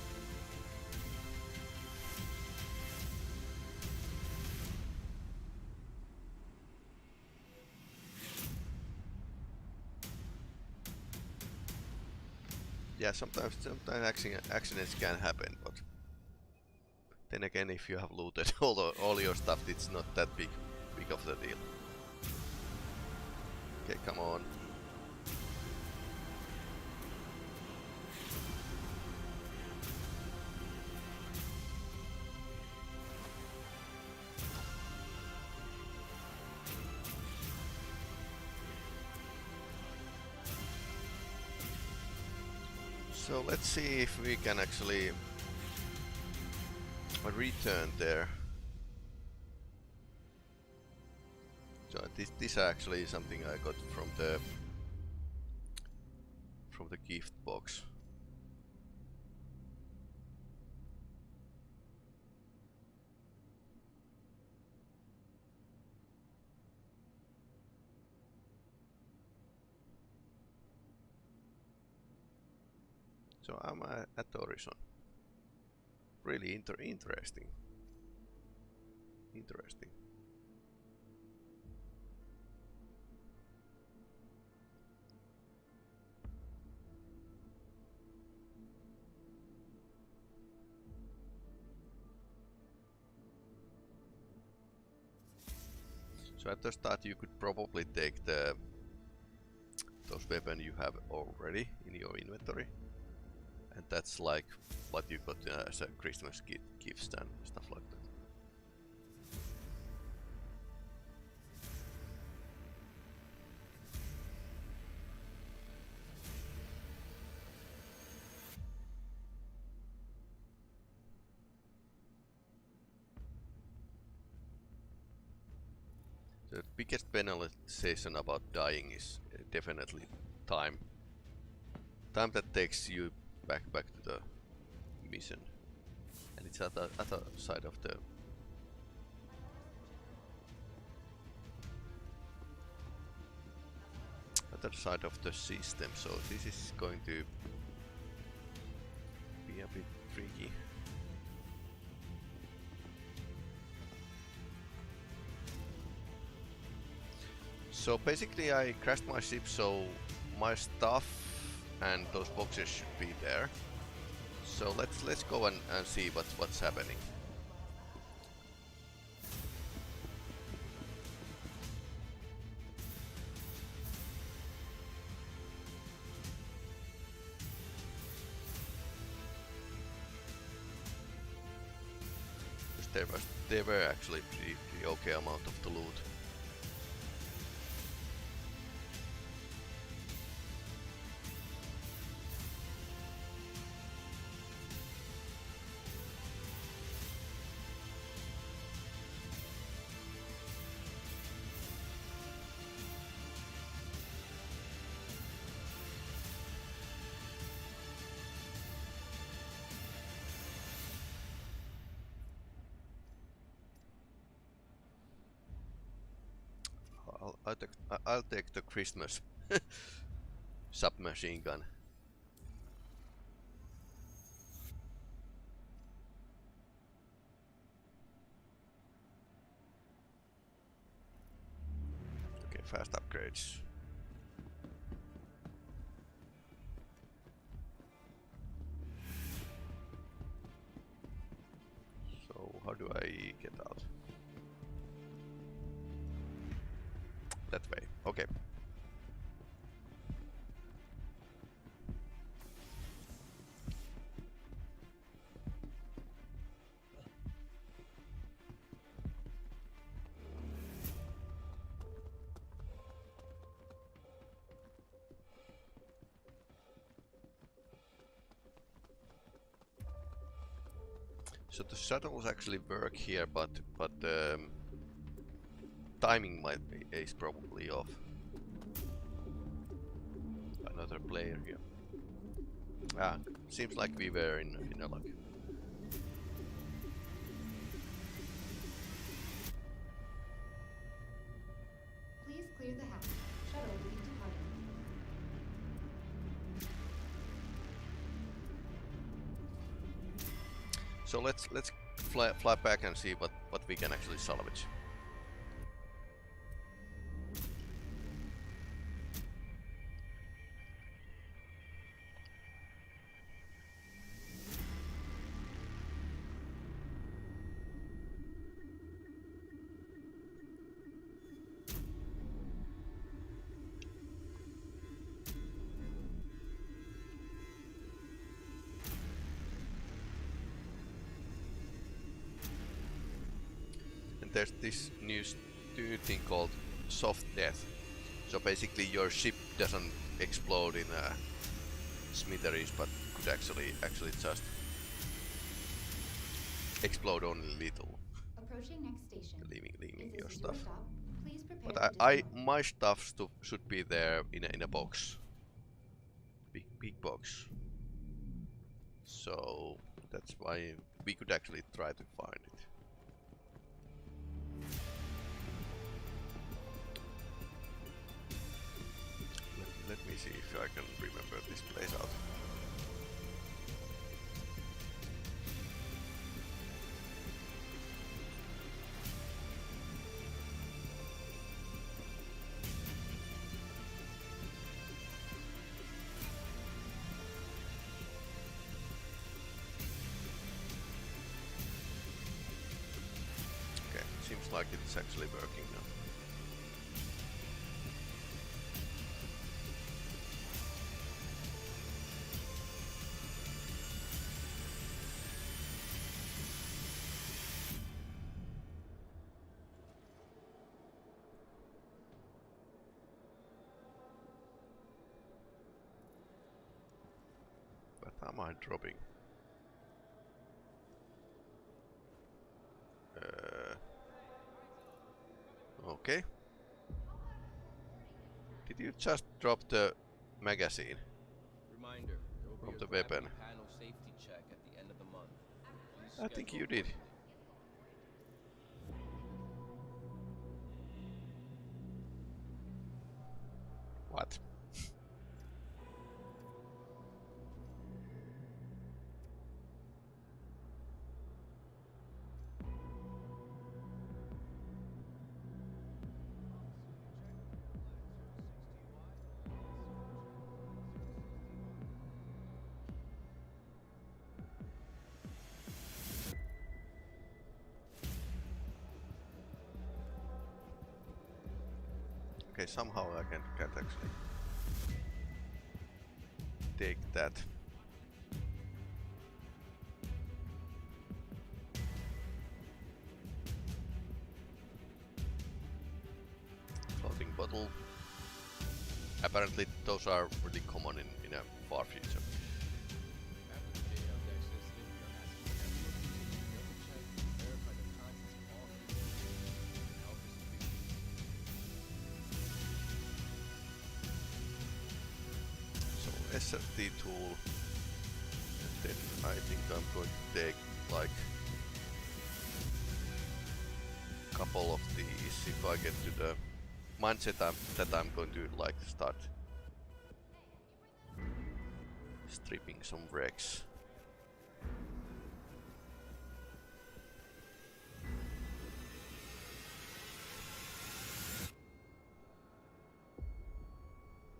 [SPEAKER 1] Yeah, sometimes accidents can happen, but then again, if you have looted all your stuff, it's not that big of the deal. Okay, come on. So let's see if we can actually return there. So this actually is something I got from the gift box. So I'm at Horizon. Really interesting. Interesting. So at the start you could probably take those weapons you have already in your inventory. And that's like what you got as a Christmas gift and stuff like that. The biggest penalization about dying is definitely time. Time that takes you back to the mission, and it's at the other side of the system. So this is going to be a bit tricky. So basically I crashed my ship, so my stuff and those boxes should be there. So let's go and see what's happening. Because there were actually pretty okay amount of the loot. I'll take the Christmas submachine gun. Okay, fast upgrades. So how do I get out? That way. Okay. So the shuttles actually work here, but timing is probably off. Another player here. Ah, seems like we were in a luck.
[SPEAKER 2] Clear the hatch. Shuttle will be departing.
[SPEAKER 1] So let's fly back and see what we can actually salvage. There's this new thing called soft death. So basically your ship doesn't explode in smithereens, but could actually just explode only little,
[SPEAKER 2] Approaching next station.
[SPEAKER 1] leaving
[SPEAKER 2] If
[SPEAKER 1] your
[SPEAKER 2] this is your
[SPEAKER 1] stuff.
[SPEAKER 2] stop, please prepare
[SPEAKER 1] But
[SPEAKER 2] to disembark.
[SPEAKER 1] my stuff should be there in a box, big box. So that's why we could actually try to find it. Let me see if I can remember this place out. Okay, seems like it's actually working now. But am I dropping? Okay. Did you just drop the magazine
[SPEAKER 3] Reminder, there will
[SPEAKER 1] from
[SPEAKER 3] be
[SPEAKER 1] the
[SPEAKER 3] a
[SPEAKER 1] weapon?
[SPEAKER 3] gravity panel safety check at the end of the month. Please
[SPEAKER 1] I think
[SPEAKER 3] schedule
[SPEAKER 1] you did.
[SPEAKER 3] accordingly.
[SPEAKER 1] What? Okay, somehow I can't actually take that. Floating bottle. Apparently those are really common in a far future.
[SPEAKER 3] After the data update system, we are asking everyone to double check and verify the contents of all things. Help is appreciated.
[SPEAKER 1] So SFT tool. And then I think I'm going to take like couple of these if I get to the mindset that I'm going to like start stripping some wrecks.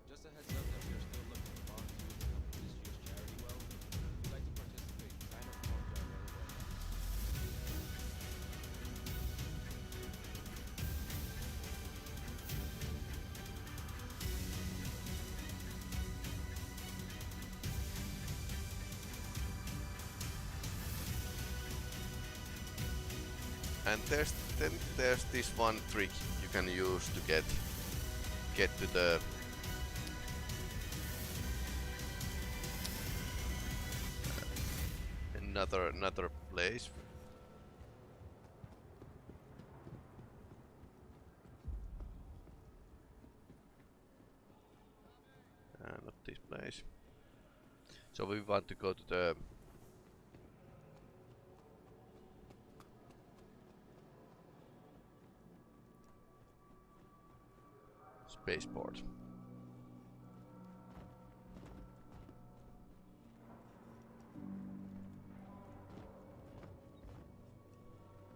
[SPEAKER 3] Just a heads up that we are still looking for volunteers to help this year's charity well. If you'd like to participate, sign up forms are available at the
[SPEAKER 1] And there's this one trick you can use to get to the another place. Not this place. So we want to go to the spaceport.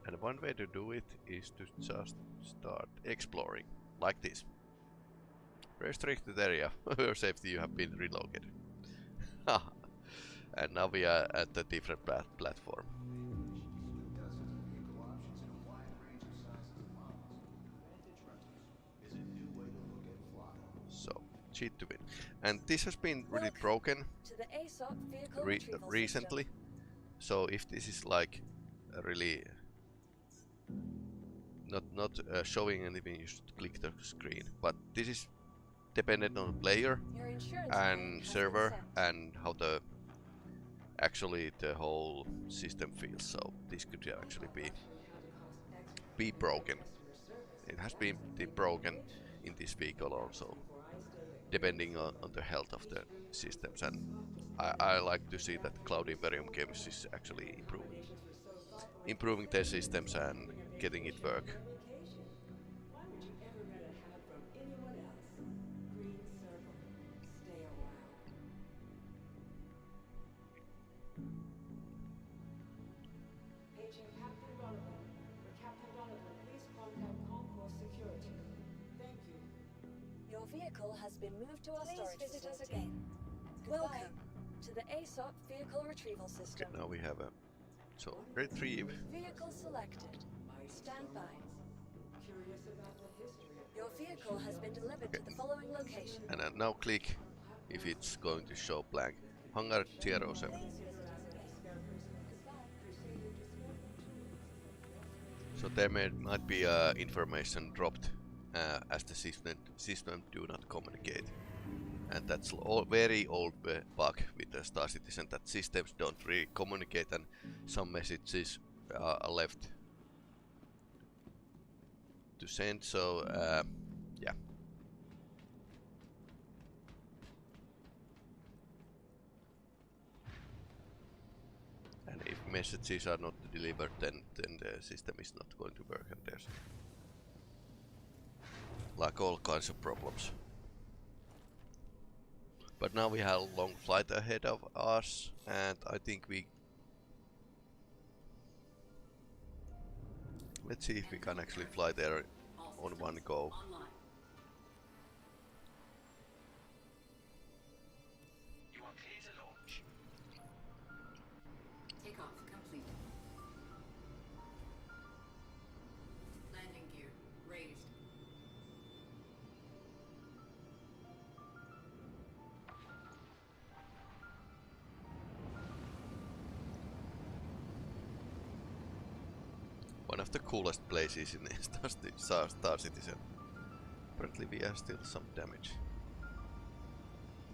[SPEAKER 1] And one way to do it is to just start exploring, like this. Restricted area, where safety you have been relocated. And now we are at a different platform. So, cheat to win. And this has been really broken
[SPEAKER 4] to the ASOP vehicle retrieval
[SPEAKER 1] recently.
[SPEAKER 4] system.
[SPEAKER 1] So if this is like really not showing anything, you should click the screen. But this is dependent on player
[SPEAKER 4] Your insurance
[SPEAKER 1] and
[SPEAKER 4] claim has
[SPEAKER 1] server
[SPEAKER 4] been sent.
[SPEAKER 1] and how the actually the whole system feels. So this could actually be broken. It has been broken in this week alone, so depending on the health of the systems, and I like to see that Cloud Imperium Games is actually improving their systems and getting it work.
[SPEAKER 5] Why would you ever rent a hat from anyone else? Green Circle. Stay a while. Paging Captain Donovan. For Captain Donovan, please contact Concourse Security. Thank you.
[SPEAKER 4] Your vehicle has been moved to our
[SPEAKER 5] Please
[SPEAKER 4] storage
[SPEAKER 5] visit us
[SPEAKER 4] facility.
[SPEAKER 5] again.
[SPEAKER 4] Welcome to the ASOP vehicle retrieval
[SPEAKER 1] Okay,
[SPEAKER 4] system.
[SPEAKER 1] now we have a so retrieve.
[SPEAKER 4] Vehicle selected. Stand by.
[SPEAKER 5] Curious about the history of
[SPEAKER 4] Your vehicle has been delivered to the following location.
[SPEAKER 1] And now click if it's going to show blank. Hangar Tier 07.
[SPEAKER 4] Please visit us again. Goodbye.
[SPEAKER 1] So there might be information dropped as the system do not communicate. And that's very old bug with the Star Citizen, that systems don't really communicate and some messages are left to send. So yeah. And if messages are not delivered, then the system is not going to work, and there's like all kinds of problems. But now we have a long flight ahead of us, and I think let's see if we can actually fly there on one go.
[SPEAKER 6] You are clear to launch. Takeoff complete. Landing gear raised.
[SPEAKER 1] One of the coolest places in Star Citizen. Apparently we are still some damage.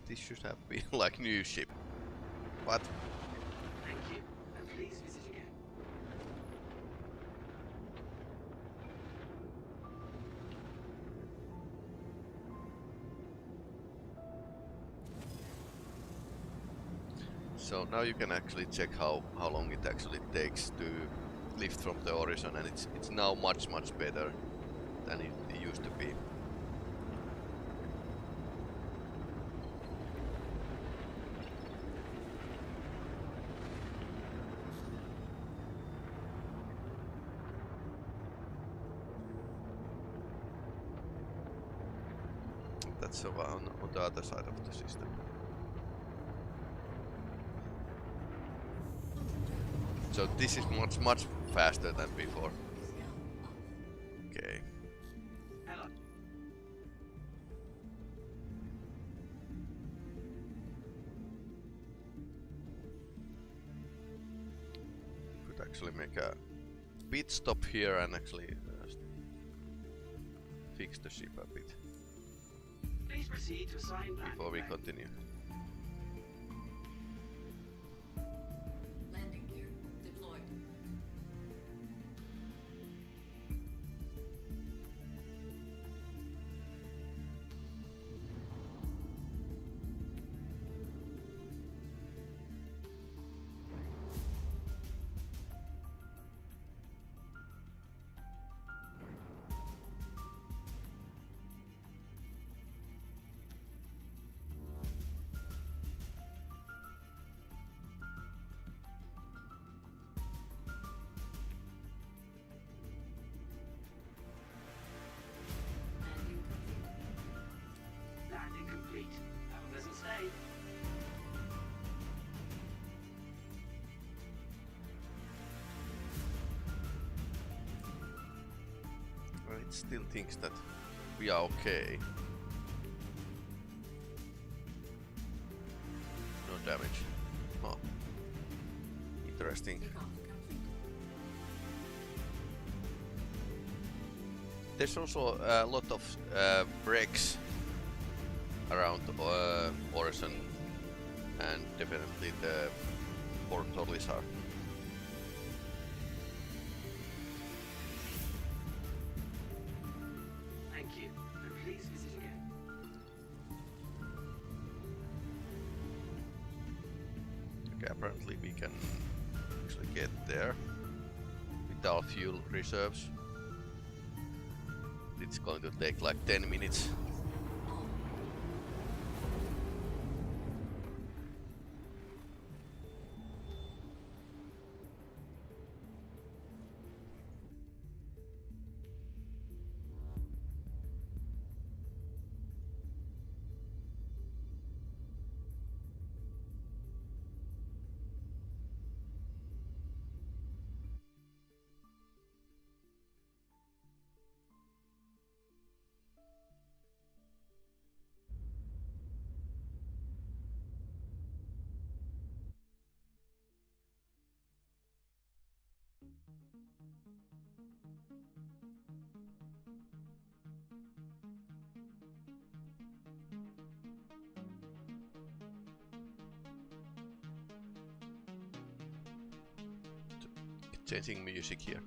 [SPEAKER 1] This should have been like new ship. What?
[SPEAKER 6] Thank you, and please visit again.
[SPEAKER 1] So now you can actually check how long it actually takes to lift from the horizon, and it's now much better than it used to be. That's on the other side of the system. So this is much faster than before. Okay.
[SPEAKER 6] Hello.
[SPEAKER 1] Could actually make a pit stop here and actually fix the ship a bit
[SPEAKER 6] Please proceed to assigned landing
[SPEAKER 1] before we
[SPEAKER 6] bay.
[SPEAKER 1] continue.
[SPEAKER 6] Landing gear deployed.
[SPEAKER 1] still thinks that we are okay. No damage. Huh. Interesting. There's also a lot of wrecks around Orison, and definitely the Port Olisar.
[SPEAKER 6] Thank you, and please visit again.
[SPEAKER 1] Okay, apparently we can actually get there with our fuel reserves. It's going to take like 10 minutes. Changing music here.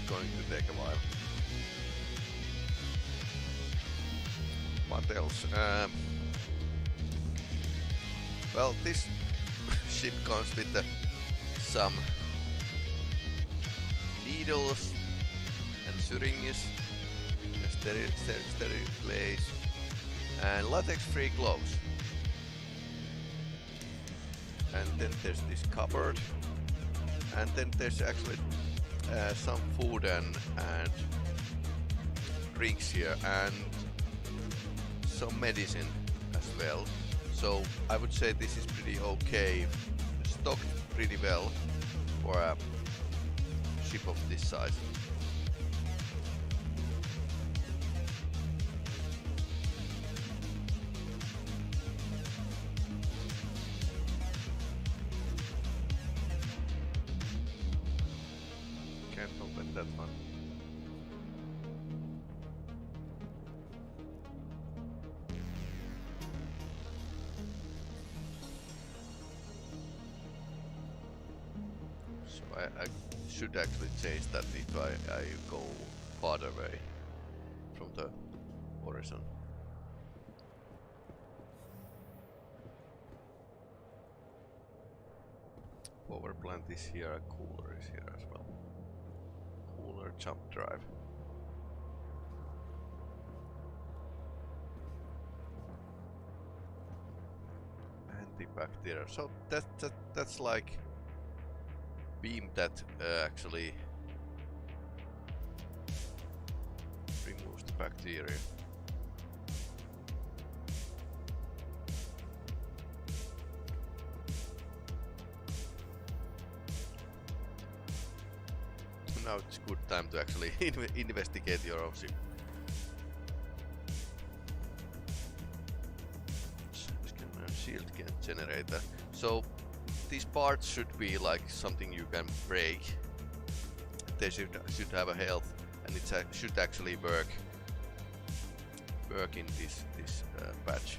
[SPEAKER 1] Going to take a while. What else? Well, this ship comes with some needles and syringes, sterile glaze, and latex-free gloves. And then there's this cupboard, and then there's actually some food and drinks here, and some medicine as well. So I would say this is pretty okay, stocked pretty well for a ship of this size. Can't open that one. So I should actually change that if I go farther away from the horizon. Power plant is here, a cooler is here as well. Cooler jump drive. Antibacterial. So that's like beam that actually removes the bacteria. Now it's good time to actually investigate your own ship. Shield generator. So these parts should be like something you can break. They should have a health, and it should actually work in this patch.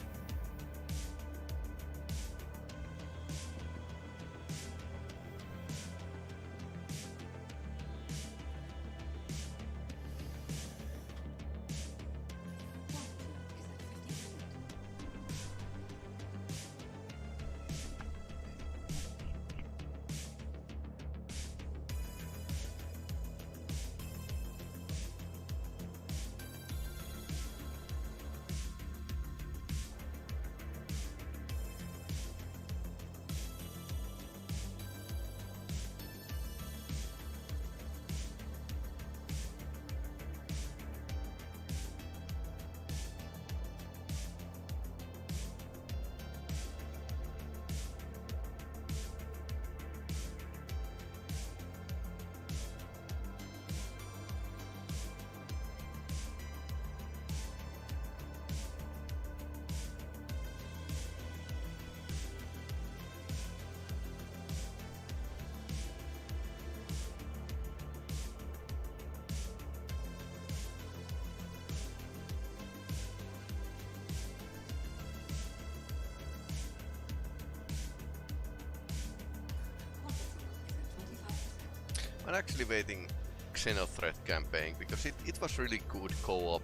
[SPEAKER 1] I'm actually waiting Xenothreat campaign because it was really good co-op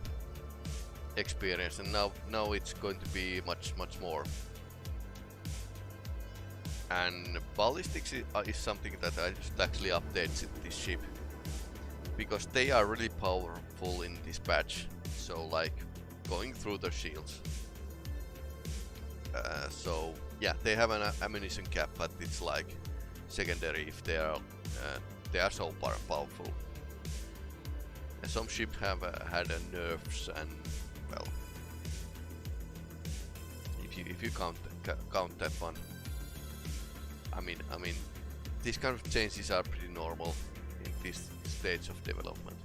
[SPEAKER 1] experience, and now it's going to be much more. And ballistics is something that I just actually update this ship because they are really powerful in this patch. So like going through the shields. So yeah, they have an ammunition cap, but it's like secondary if they are so powerful. And some ships have had nerfs, and well, if you count that one, I mean, these kind of changes are pretty normal in this stage of development.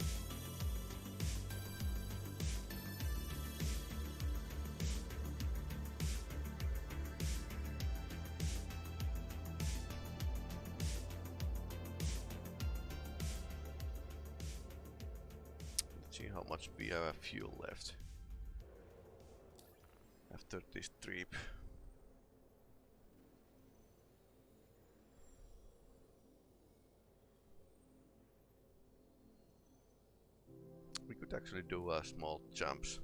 [SPEAKER 1] Let's see how much we have fuel left after this trip. We could actually do small jumps.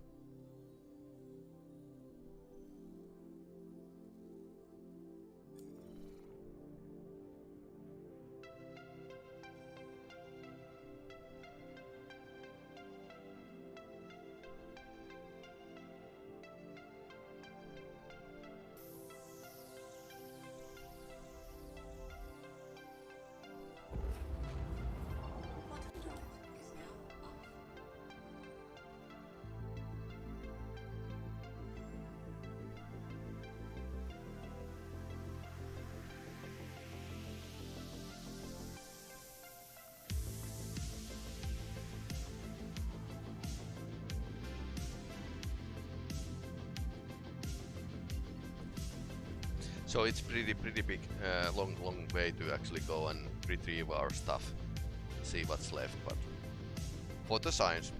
[SPEAKER 1] So it's pretty big, long way to actually go and retrieve our stuff, see what's left, but for the science.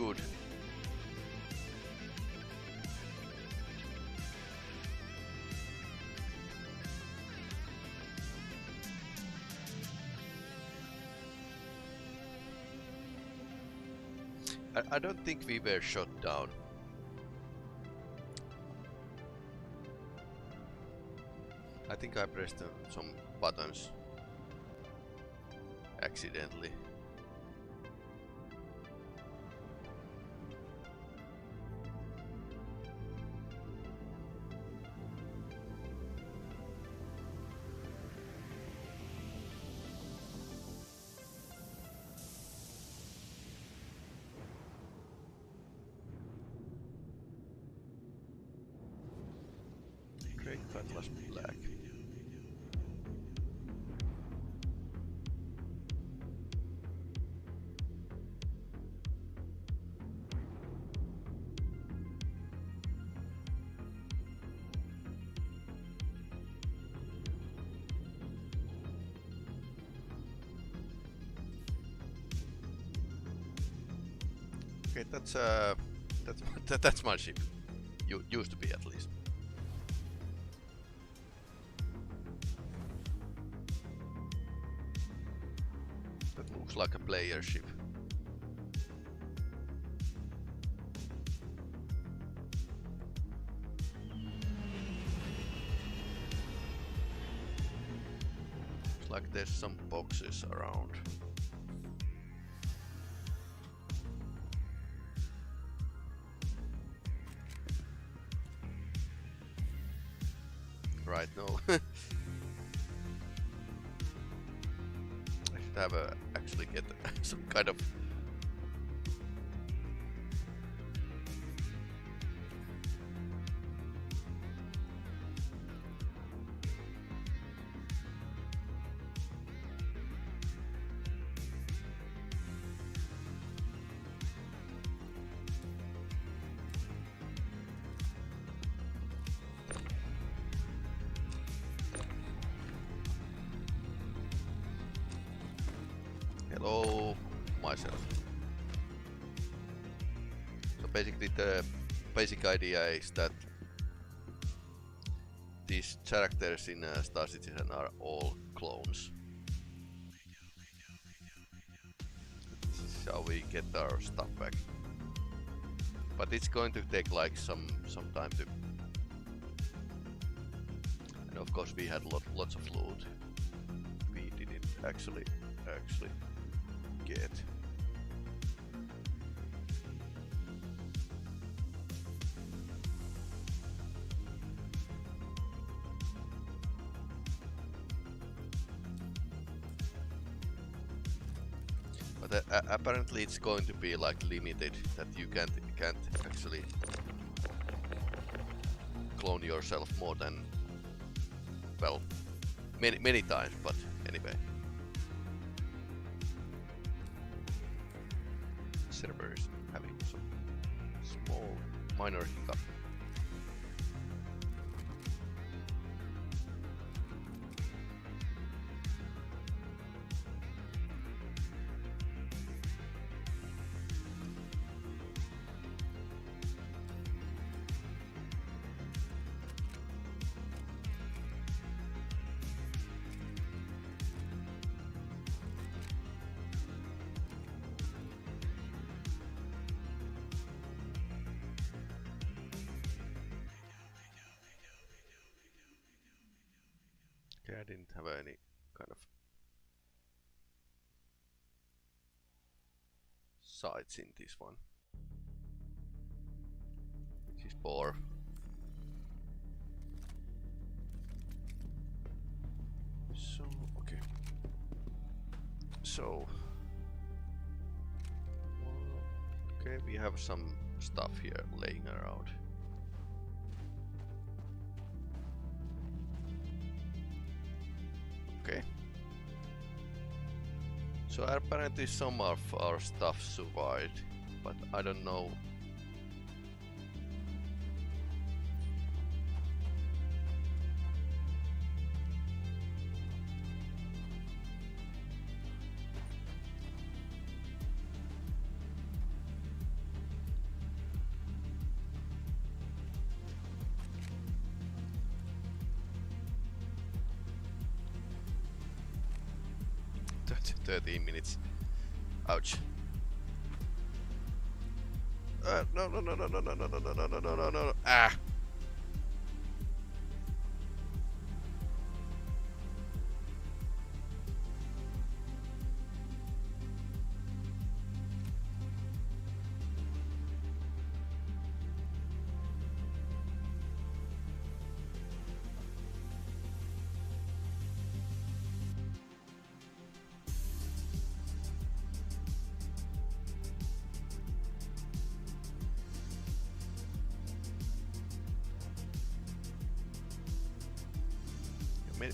[SPEAKER 1] good. I don't think we were shot down. I think I pressed some buttons accidentally. Great Cutlass Black. Okay, that's my ship. Used to be at least. That looks like a player ship. Looks like there's some boxes around. Right, no. I should have actually get some kind of hello myself. So basically the basic idea is that these characters in Star Citizen are all clones. This is how we get our stuff back. But it's going to take like some time to. And of course we had lots of loot. We didn't actually get. But apparently it's going to be like limited, that you can't actually clone yourself more than, well, many times, but anyway. Server is having some small minor hiccup. Okay, I didn't have any kind of sights in this one, which is poor. So, okay. So, okay, we have some stuff here laying around. Okay. So apparently some of our stuff survived, but I don't know. 13 minutes. Ouch. No. Ah!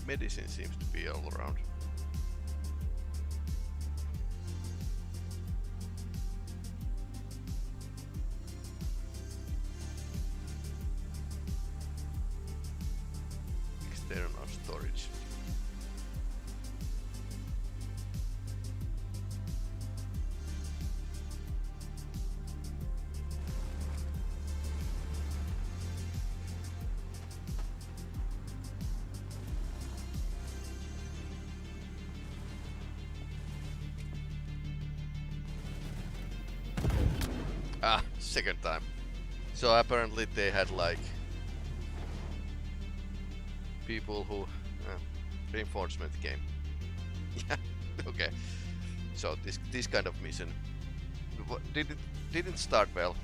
[SPEAKER 1] Medicine seems to be all around. External storage. Ah, second time. So apparently they had like people who reinforcement game. Yeah, okay. So this kind of mission didn't start well.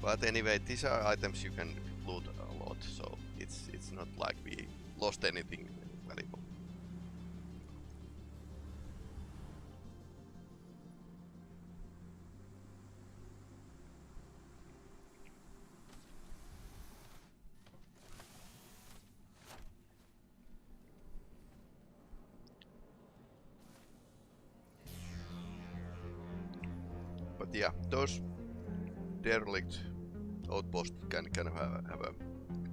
[SPEAKER 1] But anyway, these are items you can loot a lot, so it's not like we lost anything valuable. But yeah, those derelict outposts can have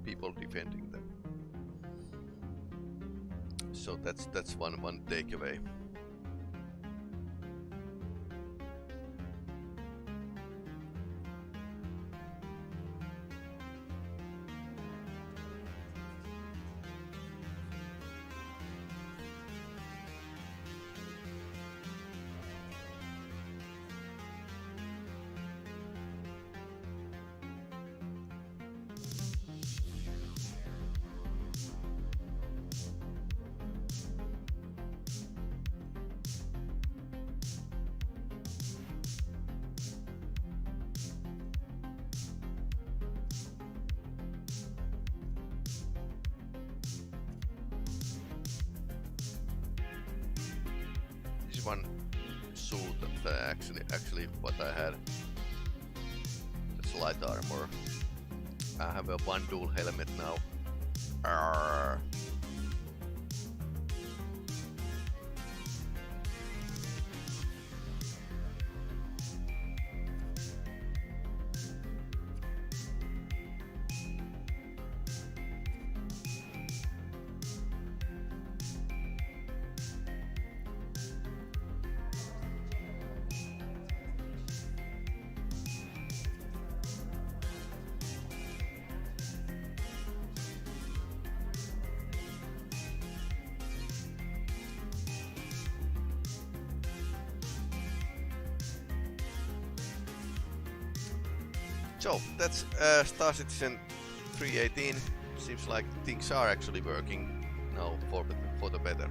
[SPEAKER 1] people defending them. So that's one takeaway. One suit that actually what I had. That's light armor. I have a one dual helmet now. Arrgh. So that's Star Citizen 3.18. Seems like things are actually working now for the better.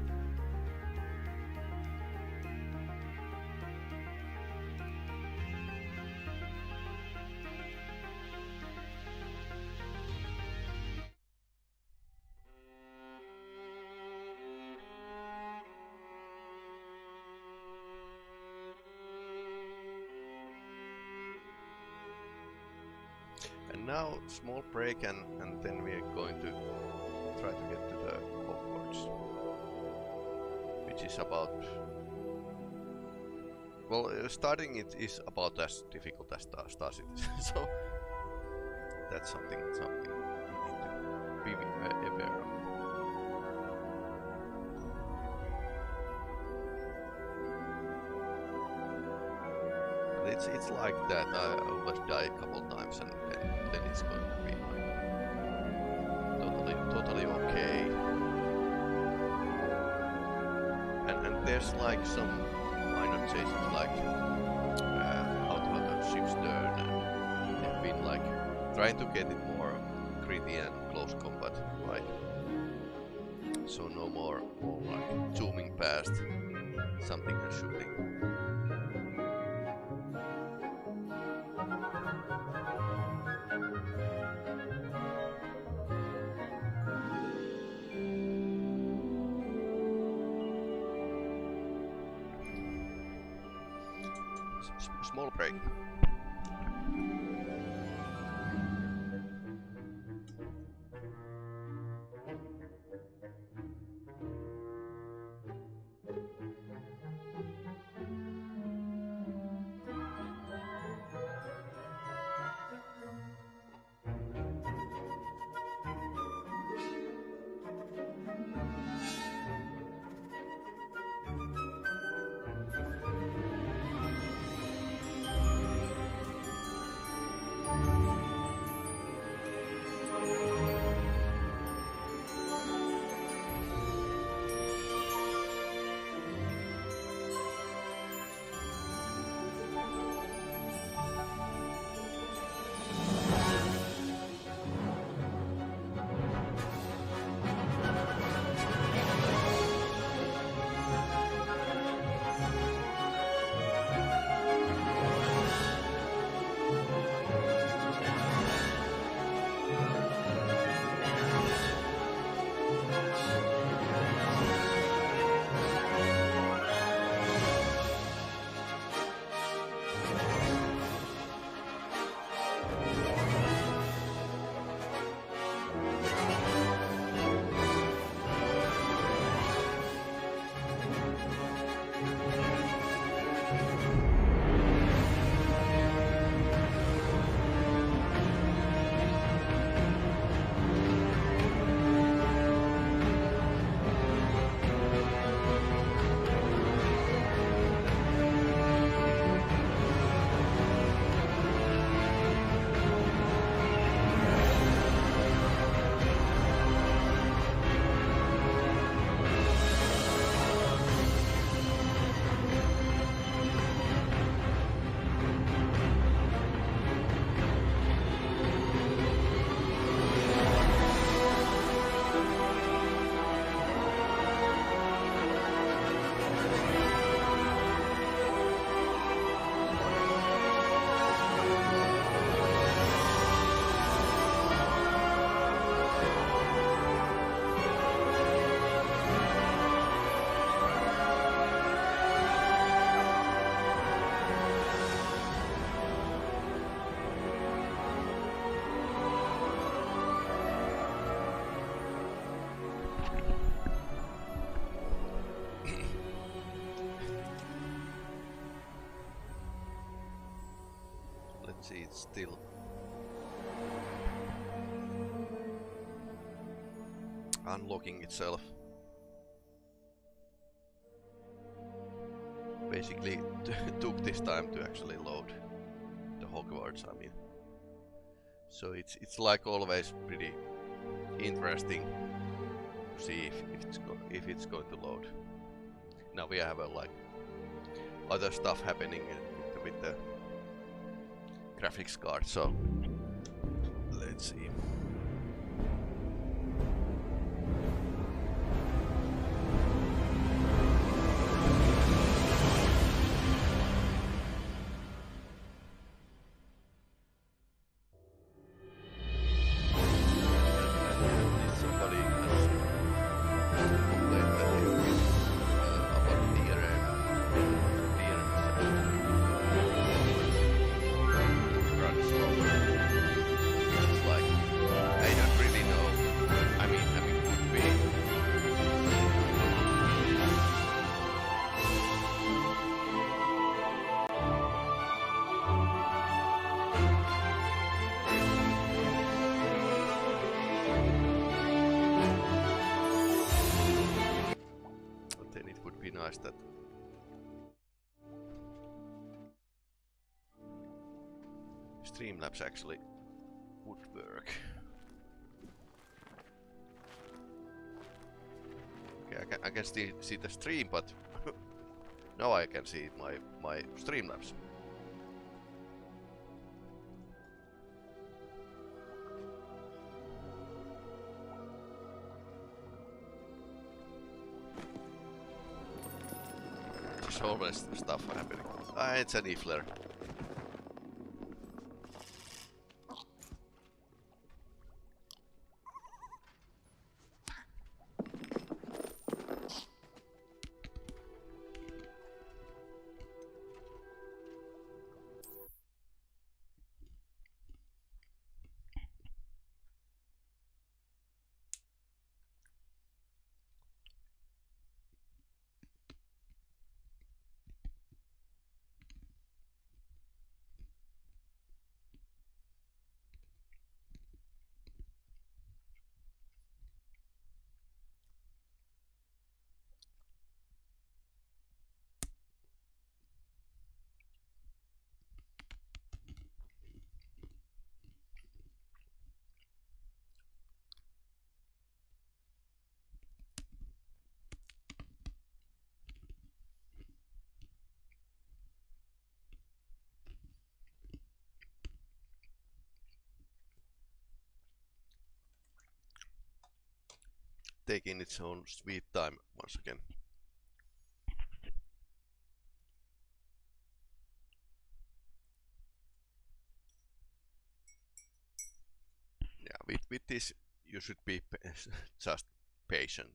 [SPEAKER 1] And now small break and then we are going to try to get to the Hogwarts, which is about, well, starting it is about as difficult as Star Citizen, so that's something we need to be aware of. It's like that. I always die a couple times and then it's going to be totally totally okay. And there's like some minor changes, like how the ships turn, and they've been like trying to get it more gritty and close combat, like so no more like zooming past something and shooting. Small break. See, it's still unlocking itself. Basically took this time to actually load the Hogwarts, I mean. So it's like always pretty interesting to see if it's going to load. Now we have like other stuff happening with the graphics card, so let's see. Somebody has complained that about runs slower. It's like I don't really know. I mean could be. But then it would be nice that Streamlabs actually would work. Okay, I can still see the stream, but now I can see my Streamlabs. There's always stuff happening. Ah, it's an Ifler. Taking its own sweet time once again. Yeah, with this you should be just patient.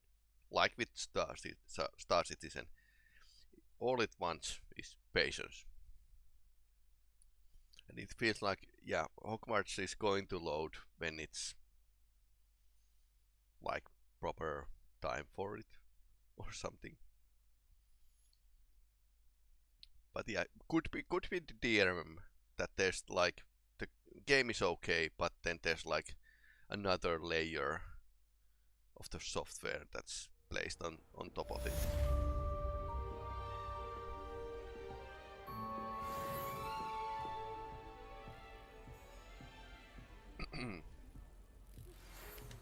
[SPEAKER 1] Like with Star Citizen, all it wants is patience. And it feels like, yeah, Hogwarts is going to load when it's like proper time for it or something. But yeah, could be the DRM that there's like the game is okay, but then there's like another layer of the software that's placed on top of it.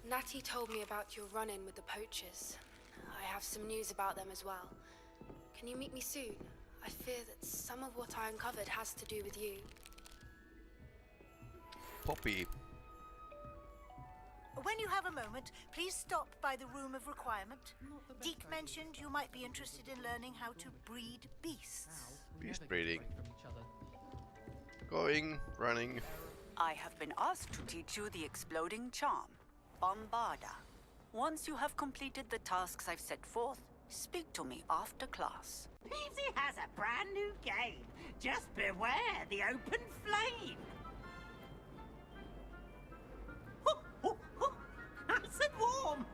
[SPEAKER 7] Natty told me about your run-in with the poachers. I have some news about them as well. Can you meet me soon? I fear that some of what I uncovered has to do with you.
[SPEAKER 1] Poppy.
[SPEAKER 8] When you have a moment, please stop by the Room of Requirement. Deke mentioned you might be interested in learning how to breed beasts.
[SPEAKER 1] Beast breeding. Going, running.
[SPEAKER 9] I have been asked to teach you the exploding charm, Bombarda. Once you have completed the tasks I've set forth, speak to me after class.
[SPEAKER 10] Peavesy has a brand new game. Just beware the open flame. Nice and warm.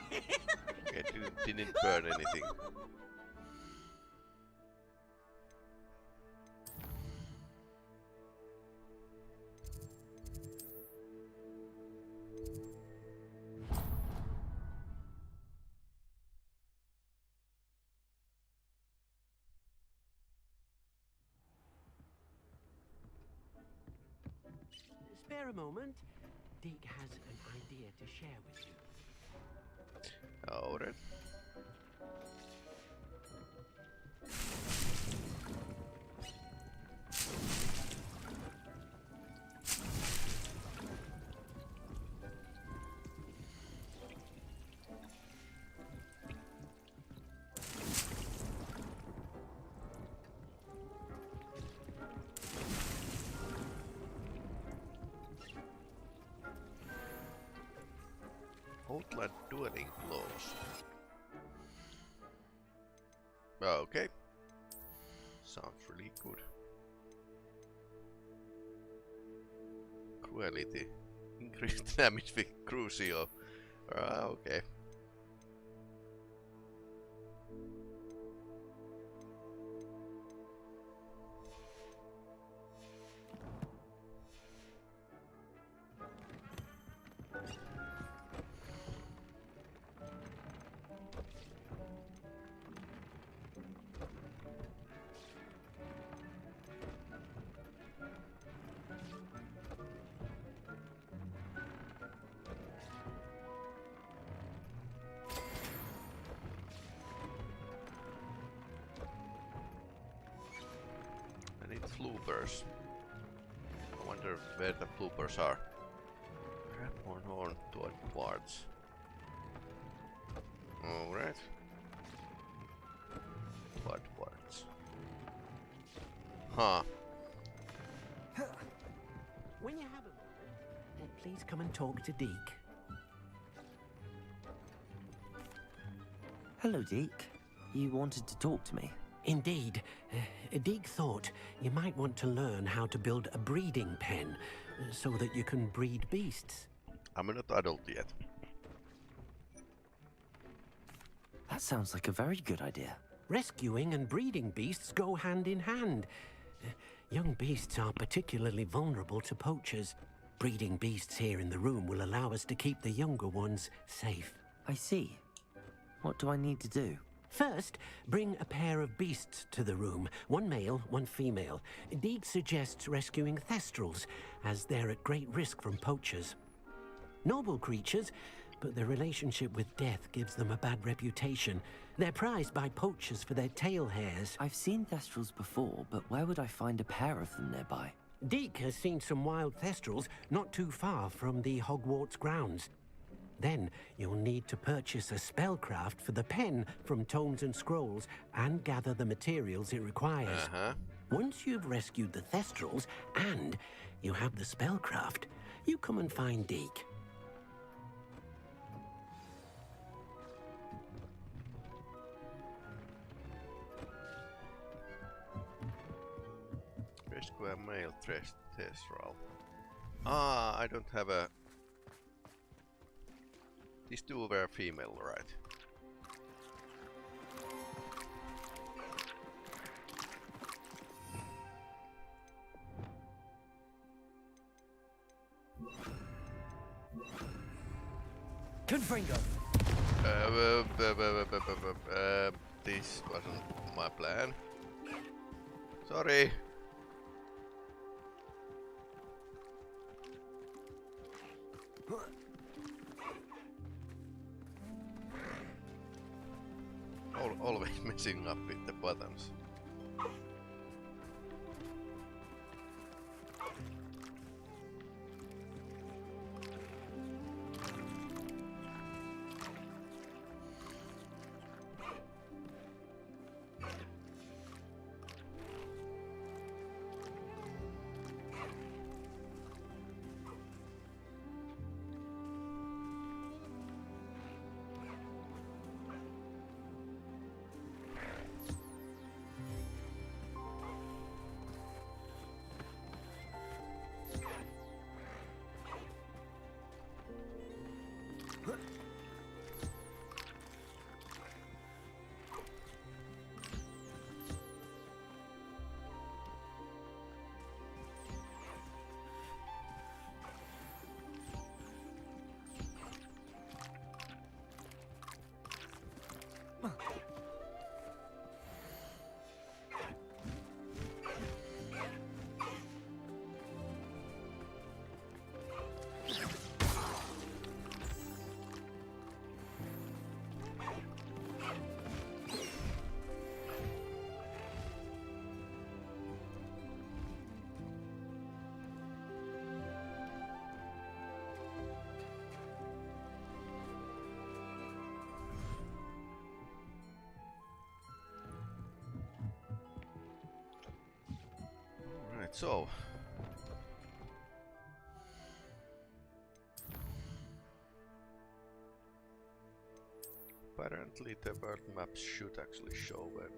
[SPEAKER 1] Okay, didn't burn anything.
[SPEAKER 6] Spare a moment. Deke has an idea to share with you.
[SPEAKER 1] Alright. Outland dueling blows. Okay. Sounds really good. Cruelty. Increased damage with Crucio. Okay. need floopers. I wonder where the floopers are. Crap on horn to Hogwarts. Alright. Hogwarts. Huh.
[SPEAKER 6] When you have a moment, please come and talk to Deke.
[SPEAKER 11] Hello, Deke. You wanted to talk to me?
[SPEAKER 6] Indeed. Deke thought you might want to learn how to build a breeding pen so that you can breed beasts.
[SPEAKER 1] I'm not adult yet.
[SPEAKER 11] That sounds like a very good idea.
[SPEAKER 6] Rescuing and breeding beasts go hand in hand. Young beasts are particularly vulnerable to poachers. Breeding beasts here in the room will allow us to keep the younger ones safe.
[SPEAKER 11] I see. What do I need to do?
[SPEAKER 6] First, bring a pair of beasts to the room. One male, one female. Deke suggests rescuing thestrals, as they're at great risk from poachers. Noble creatures, but their relationship with death gives them a bad reputation. They're prized by poachers for their tail hairs.
[SPEAKER 11] I've seen thestrals before, but where would I find a pair of them nearby?
[SPEAKER 6] Deke has seen some wild thestrals not too far from the Hogwarts grounds. Then you'll need to purchase a spellcraft for the pen from Tomes and Scrolls and gather the materials it requires. Once you've rescued the thestrals and you have the spellcraft, you come and find Deke.
[SPEAKER 1] Rescue a male thestral. Ah, I don't have a... These two were female, right?
[SPEAKER 11] Confringo!
[SPEAKER 1] This wasn't my plan. Sorry. Always messing up with the buttons. Alright, so... Apparently the world maps should actually show where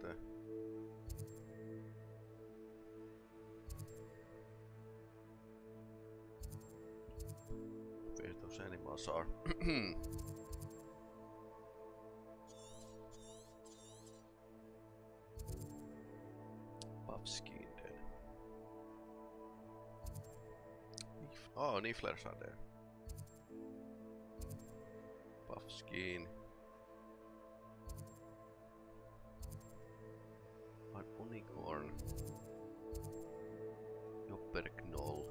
[SPEAKER 1] those animals are. Buff-skinned. Oh, Nifflers are there. Buff-skin. An unicorn. Jopperknoll.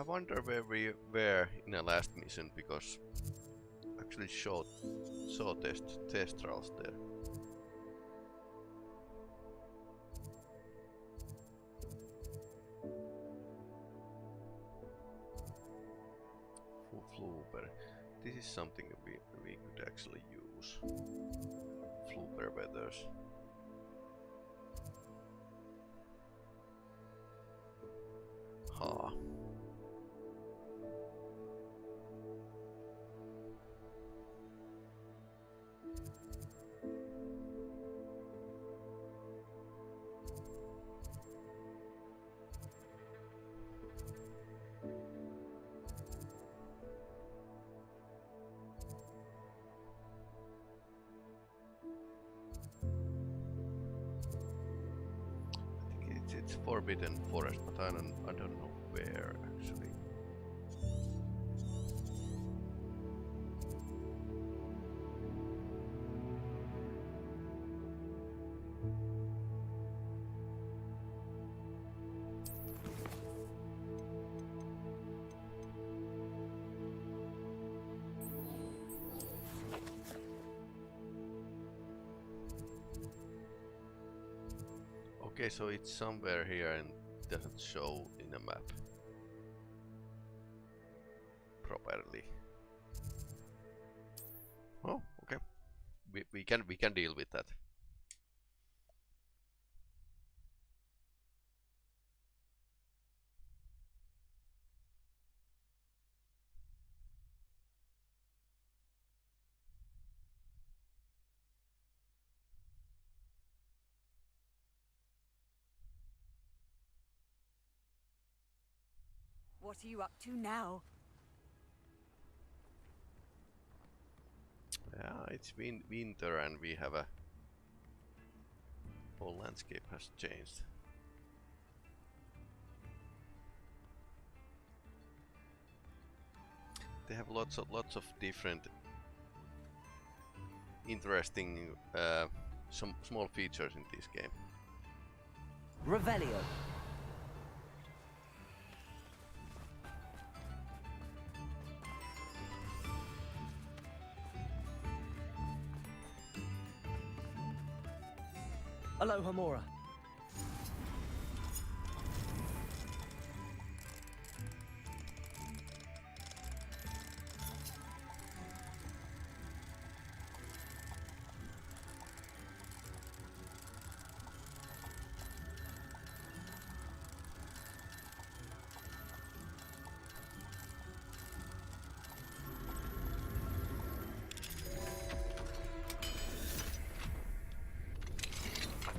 [SPEAKER 1] I wonder where we were in the last mission, because actually saw test trials there. Flooper. This is something we could actually use. Flooper weathers. Ha. It's Forbidden Forest, but I don't know where actually. Okay, so it's somewhere here and it doesn't show in the map properly. Oh, okay. We can deal with that.
[SPEAKER 9] What are you up to now?
[SPEAKER 1] Yeah, it's winter and we have a whole landscape has changed. They have lots of different interesting some small features in this game.
[SPEAKER 11] Revelio. Aloha Mora.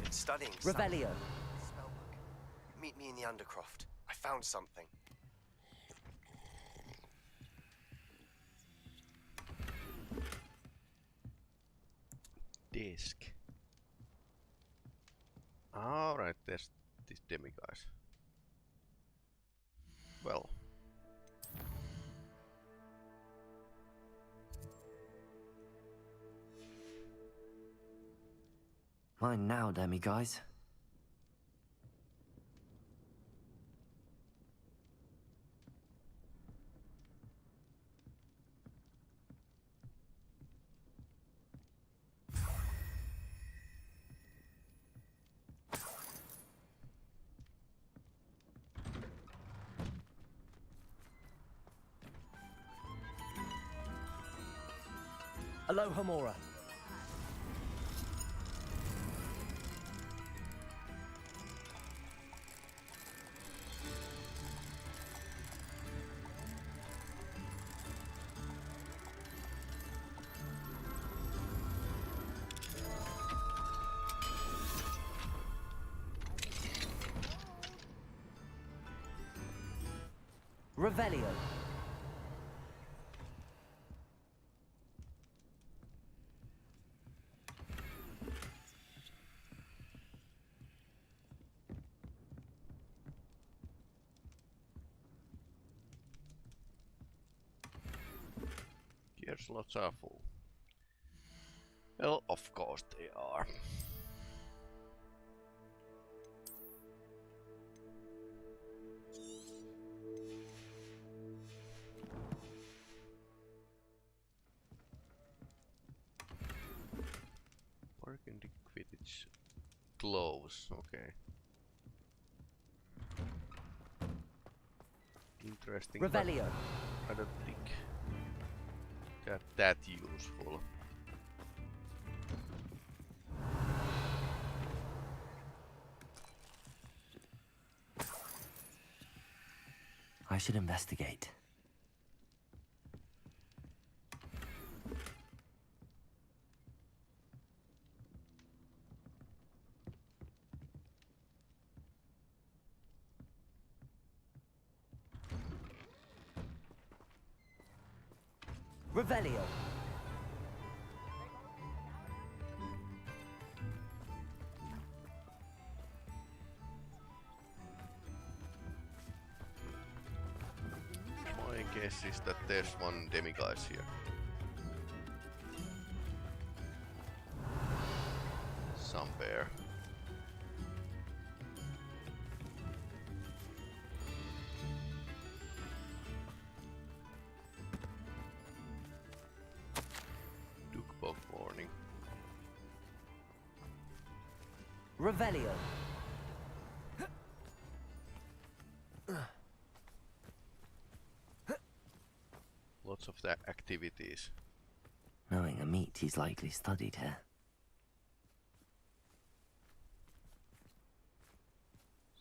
[SPEAKER 12] Studying
[SPEAKER 11] Revelio.
[SPEAKER 12] Spellbook. Meet me in the Undercroft. I found something.
[SPEAKER 1] Disc. Alright, there's these demiguys. Well.
[SPEAKER 11] Mine now, demi guys. Aloha Mora. Revelio.
[SPEAKER 1] Gear slots are full. Well, of course they are. Quidditch gloves, okay. Interesting,
[SPEAKER 11] Revelio.
[SPEAKER 1] but I don't think they're that useful.
[SPEAKER 11] I should investigate. Revelio.
[SPEAKER 1] My guess is that there's one demiguise here. Somewhere. Duke warning.
[SPEAKER 11] Revelio.
[SPEAKER 1] Lots of the activities.
[SPEAKER 11] Knowing a meat, he's likely studied here.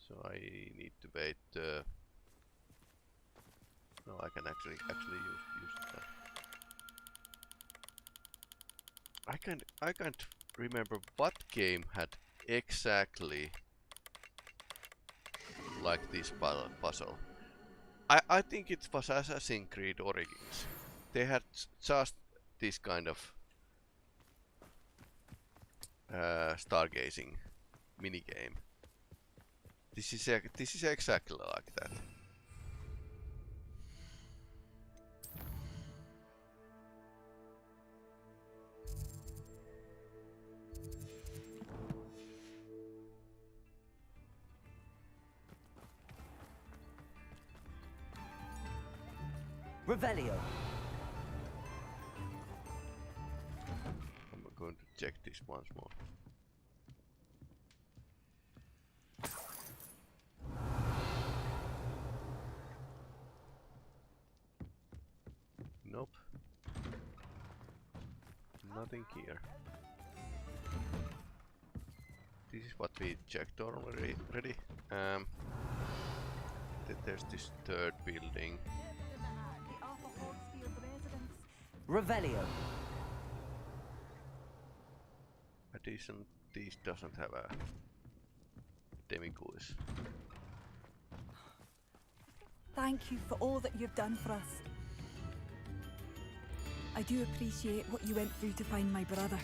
[SPEAKER 1] So I need to wait. No, I can actually use that. I can't remember what game had exactly like this puzzle. I think it was Assassin's Creed Origins. They had just this kind of stargazing minigame. This is exactly like that.
[SPEAKER 11] Revelio.
[SPEAKER 1] I'm going to check this once more. Nope. Nothing here. This is what we checked already. There's this third building.
[SPEAKER 11] Revelio.
[SPEAKER 1] Addition, this doesn't have a demiguise.
[SPEAKER 13] Thank you for all that you've done for us. I do appreciate what you went through to find my brother.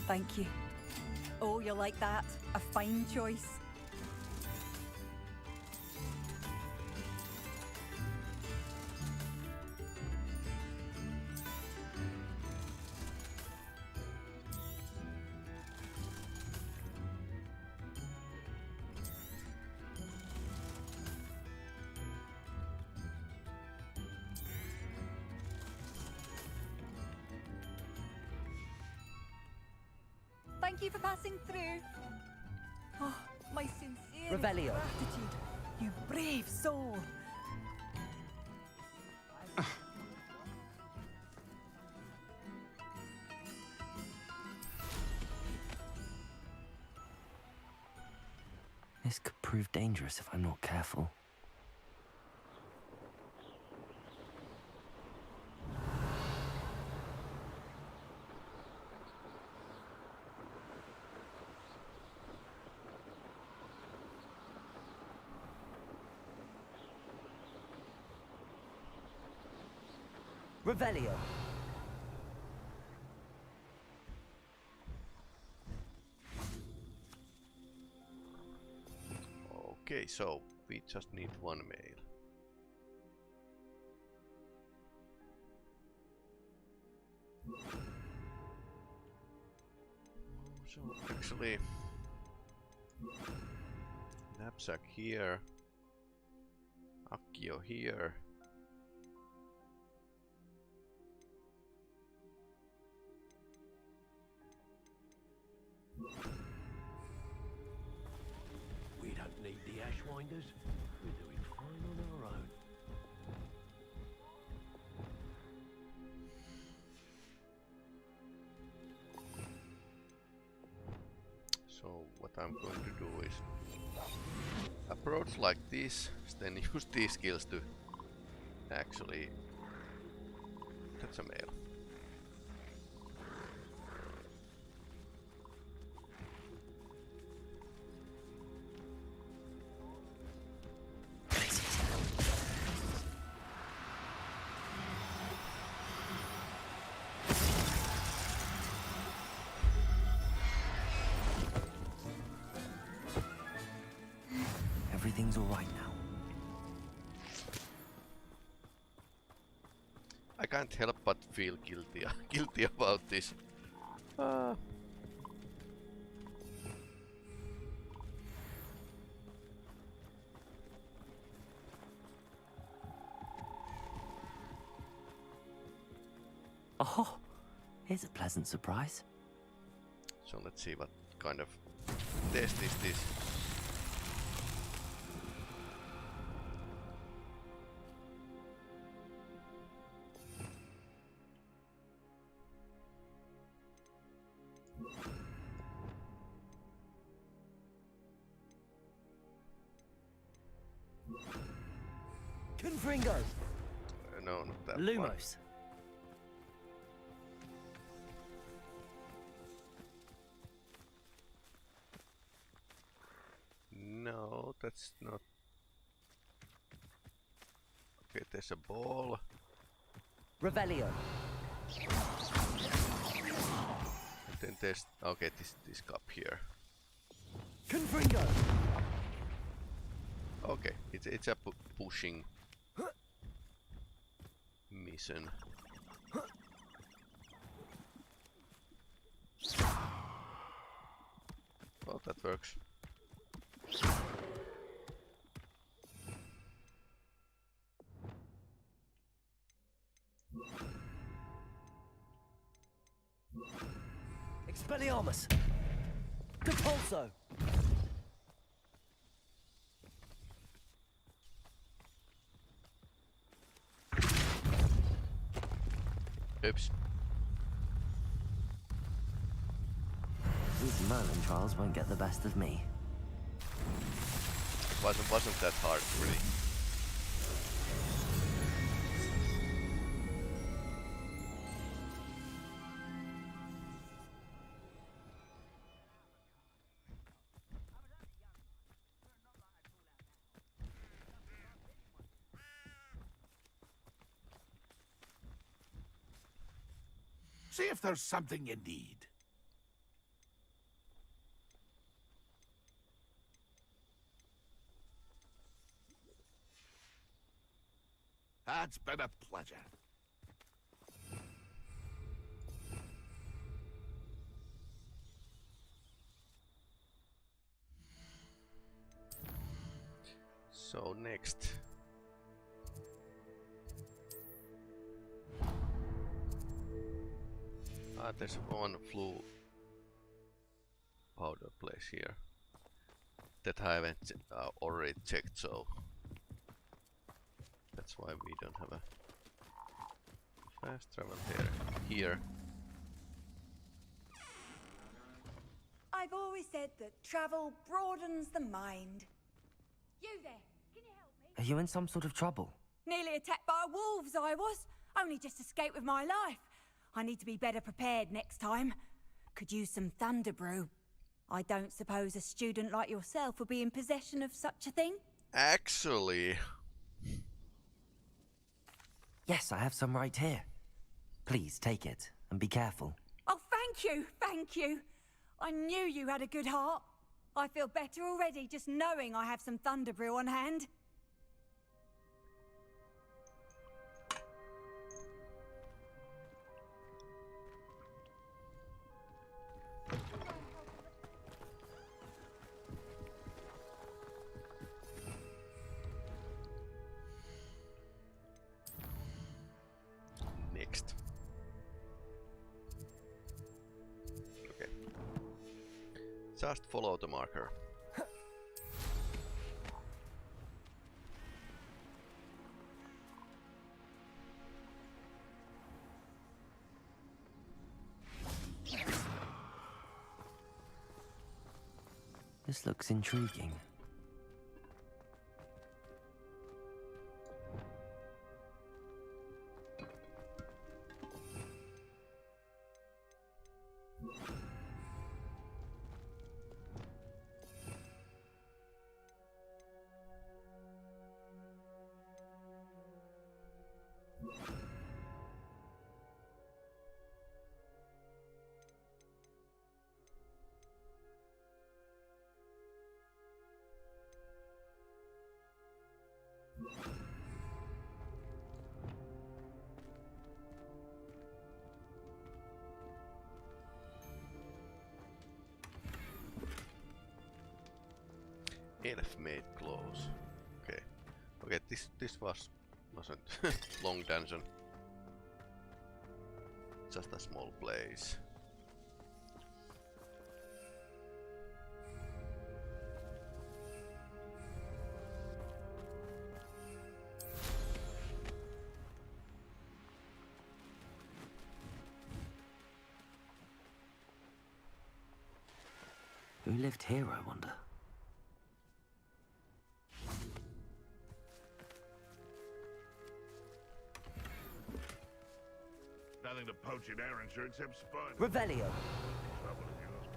[SPEAKER 13] Thank you. Oh, you like that? A fine choice. Thank you for passing through. Oh, my sincere
[SPEAKER 11] Revelio.
[SPEAKER 13] gratitude. You brave soul.
[SPEAKER 11] This could prove dangerous if I'm not careful. Revelio.
[SPEAKER 1] Okay, so we just need one mail. So actually, knapsack here, Accio here.
[SPEAKER 6] We don't need the Ashwinders. We're doing fine on our own.
[SPEAKER 1] So what I'm going to do is approach like this, then use these skills to actually... That's a male.
[SPEAKER 11] Everything's all right now.
[SPEAKER 1] I can't help but feel guilty about this.
[SPEAKER 11] Oh, here's a pleasant surprise.
[SPEAKER 1] So let's see what kind of test is this.
[SPEAKER 11] Confringo!
[SPEAKER 1] No, not that one.
[SPEAKER 11] Lumos.
[SPEAKER 1] No, that's not. Okay, there's a ball.
[SPEAKER 11] Revelio.
[SPEAKER 1] And then there's okay, this cup here.
[SPEAKER 11] Confringo.
[SPEAKER 1] Okay, it's a pushing mission. Well, that works.
[SPEAKER 11] Expelliarmus. Compulso.
[SPEAKER 1] Oops.
[SPEAKER 11] These Merlin trials won't get the best of me.
[SPEAKER 1] It wasn't that hard, really.
[SPEAKER 14] See if there's something you need. It's been a pleasure.
[SPEAKER 1] So next. There's one flu powder place here that I haven't already checked, so that's why we don't have a fast travel here.
[SPEAKER 13] I've always said that travel broadens the mind. You there, can you help me?
[SPEAKER 11] Are you in some sort of trouble?
[SPEAKER 13] Nearly attacked by wolves, I was. Only just escaped with my life. I need to be better prepared next time. Could use some thunder brew. I don't suppose a student like yourself would be in possession of such a thing?
[SPEAKER 1] Actually...
[SPEAKER 11] Yes, I have some right here. Please take it and be careful.
[SPEAKER 13] Oh, thank you, thank you. I knew you had a good heart. I feel better already just knowing I have some thunder brew on hand.
[SPEAKER 1] Next. Okay. Just follow the marker.
[SPEAKER 11] This looks intriguing.
[SPEAKER 1] Elf-made clothes. Okay. Okay, this wasn't long dungeon. Just a small place.
[SPEAKER 11] Who lived here, I wonder?
[SPEAKER 14] Nothing to poach in Arranger except spiders.
[SPEAKER 11] Revelio.
[SPEAKER 14] Trouble if you ask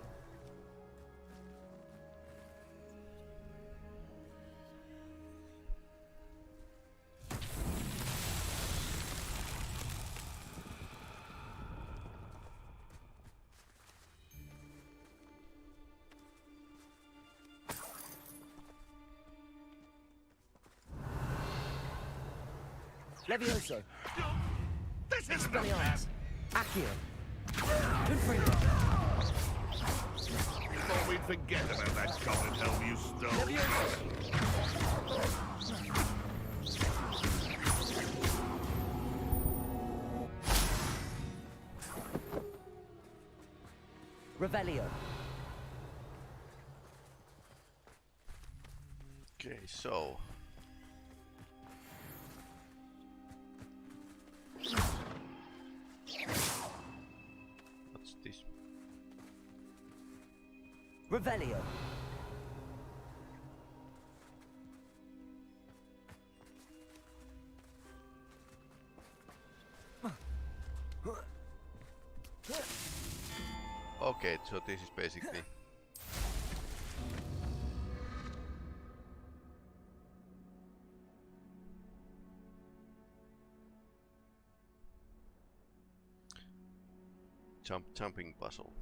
[SPEAKER 14] me.
[SPEAKER 11] Levioso.
[SPEAKER 14] This isn't a
[SPEAKER 11] Expelliarmus. Accio.
[SPEAKER 14] You thought we'd forget about that goblin helm you stole?
[SPEAKER 11] Revelio.
[SPEAKER 1] Okay, so what's this?
[SPEAKER 11] Revelio.
[SPEAKER 1] Okay, so this is basically jumping puzzle.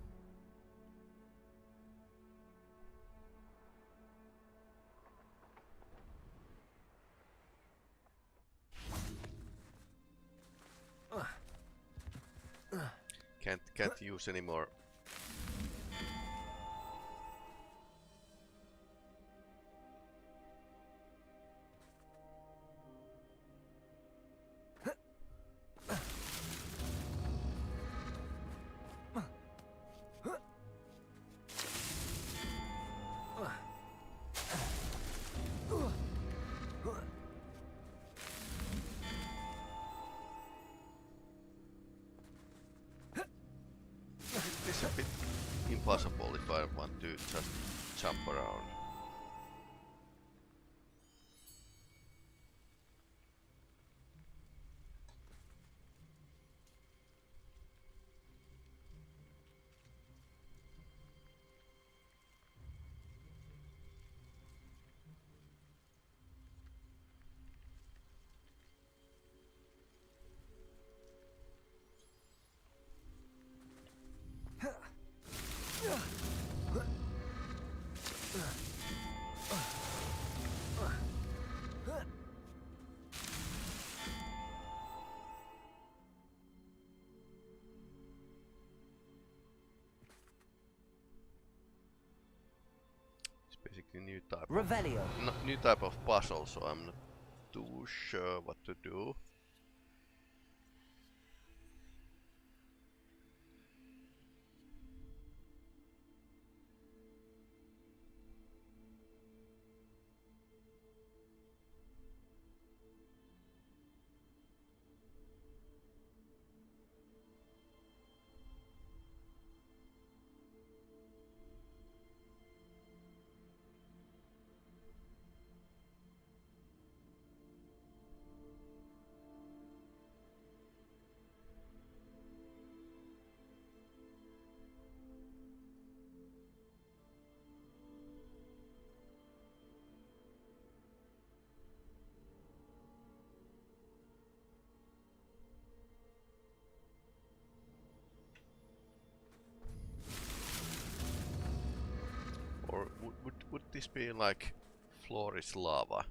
[SPEAKER 1] Can't use any more. It's a bit impossible if I want to just jump around. Basically new type
[SPEAKER 11] Revelio.
[SPEAKER 1] New type of puzzle, so I'm not too sure what to do. Or would this be like floor is lava?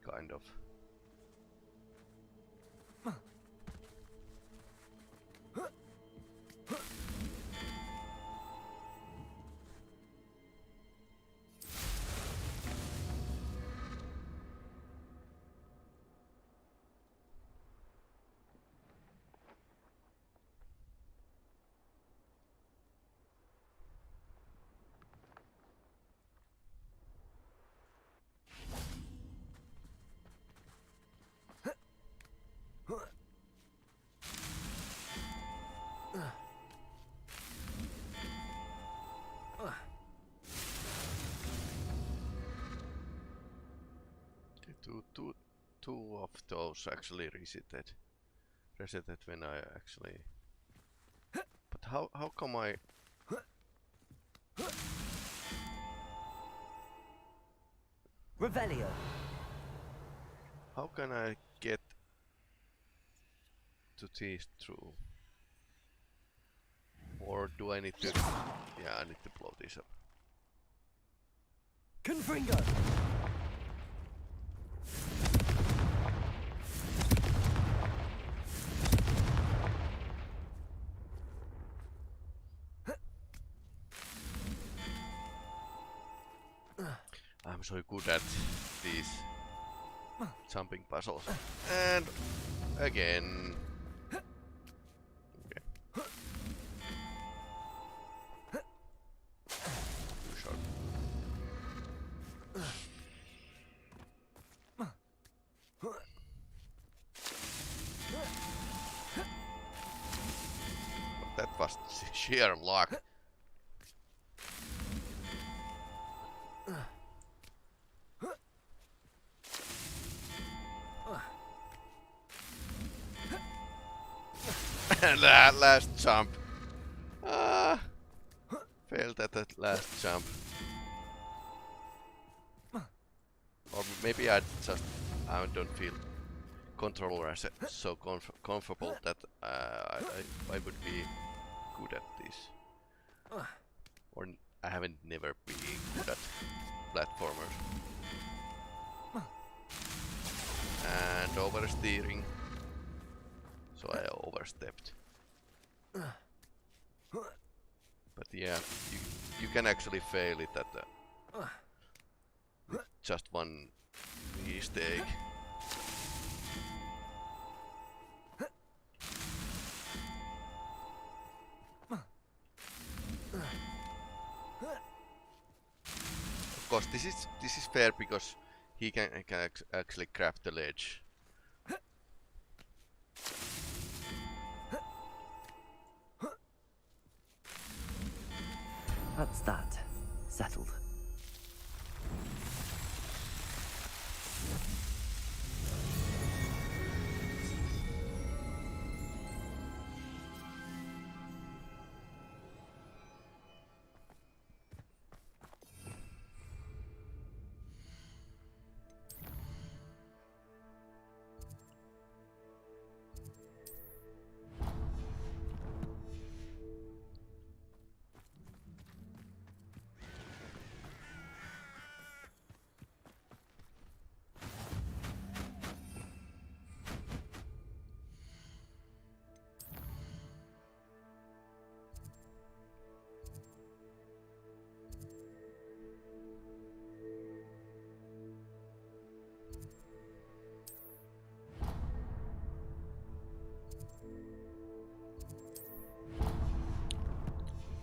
[SPEAKER 1] Kind of. Two of those actually resetted when I actually. But how come I?
[SPEAKER 11] Revelio.
[SPEAKER 1] How can I get to these through? Or do I need to? Yeah, I need to blow this up.
[SPEAKER 11] Confringo.
[SPEAKER 1] I'm so good at these jumping puzzles. And again. Okay. Too short. But that was sheer luck. And that last jump. Failed at that last jump. Or maybe I don't feel controller as so comfortable that I would be good at this. Or I haven't never been good at platformers. And oversteering. So I overstepped. But yeah, you can actually fail it at with just one mistake. Of course, this is fair because he can actually grab the ledge.
[SPEAKER 11] That's that. Settled.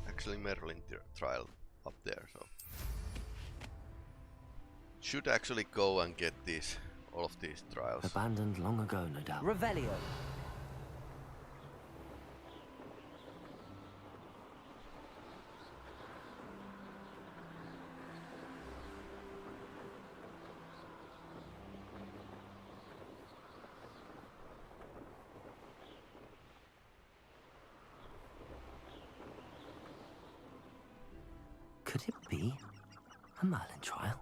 [SPEAKER 1] Actually Merlin trial up there, so should actually go and get all of these trials.
[SPEAKER 11] Abandoned long ago, no doubt. Revelio. Could it be a Merlin trial?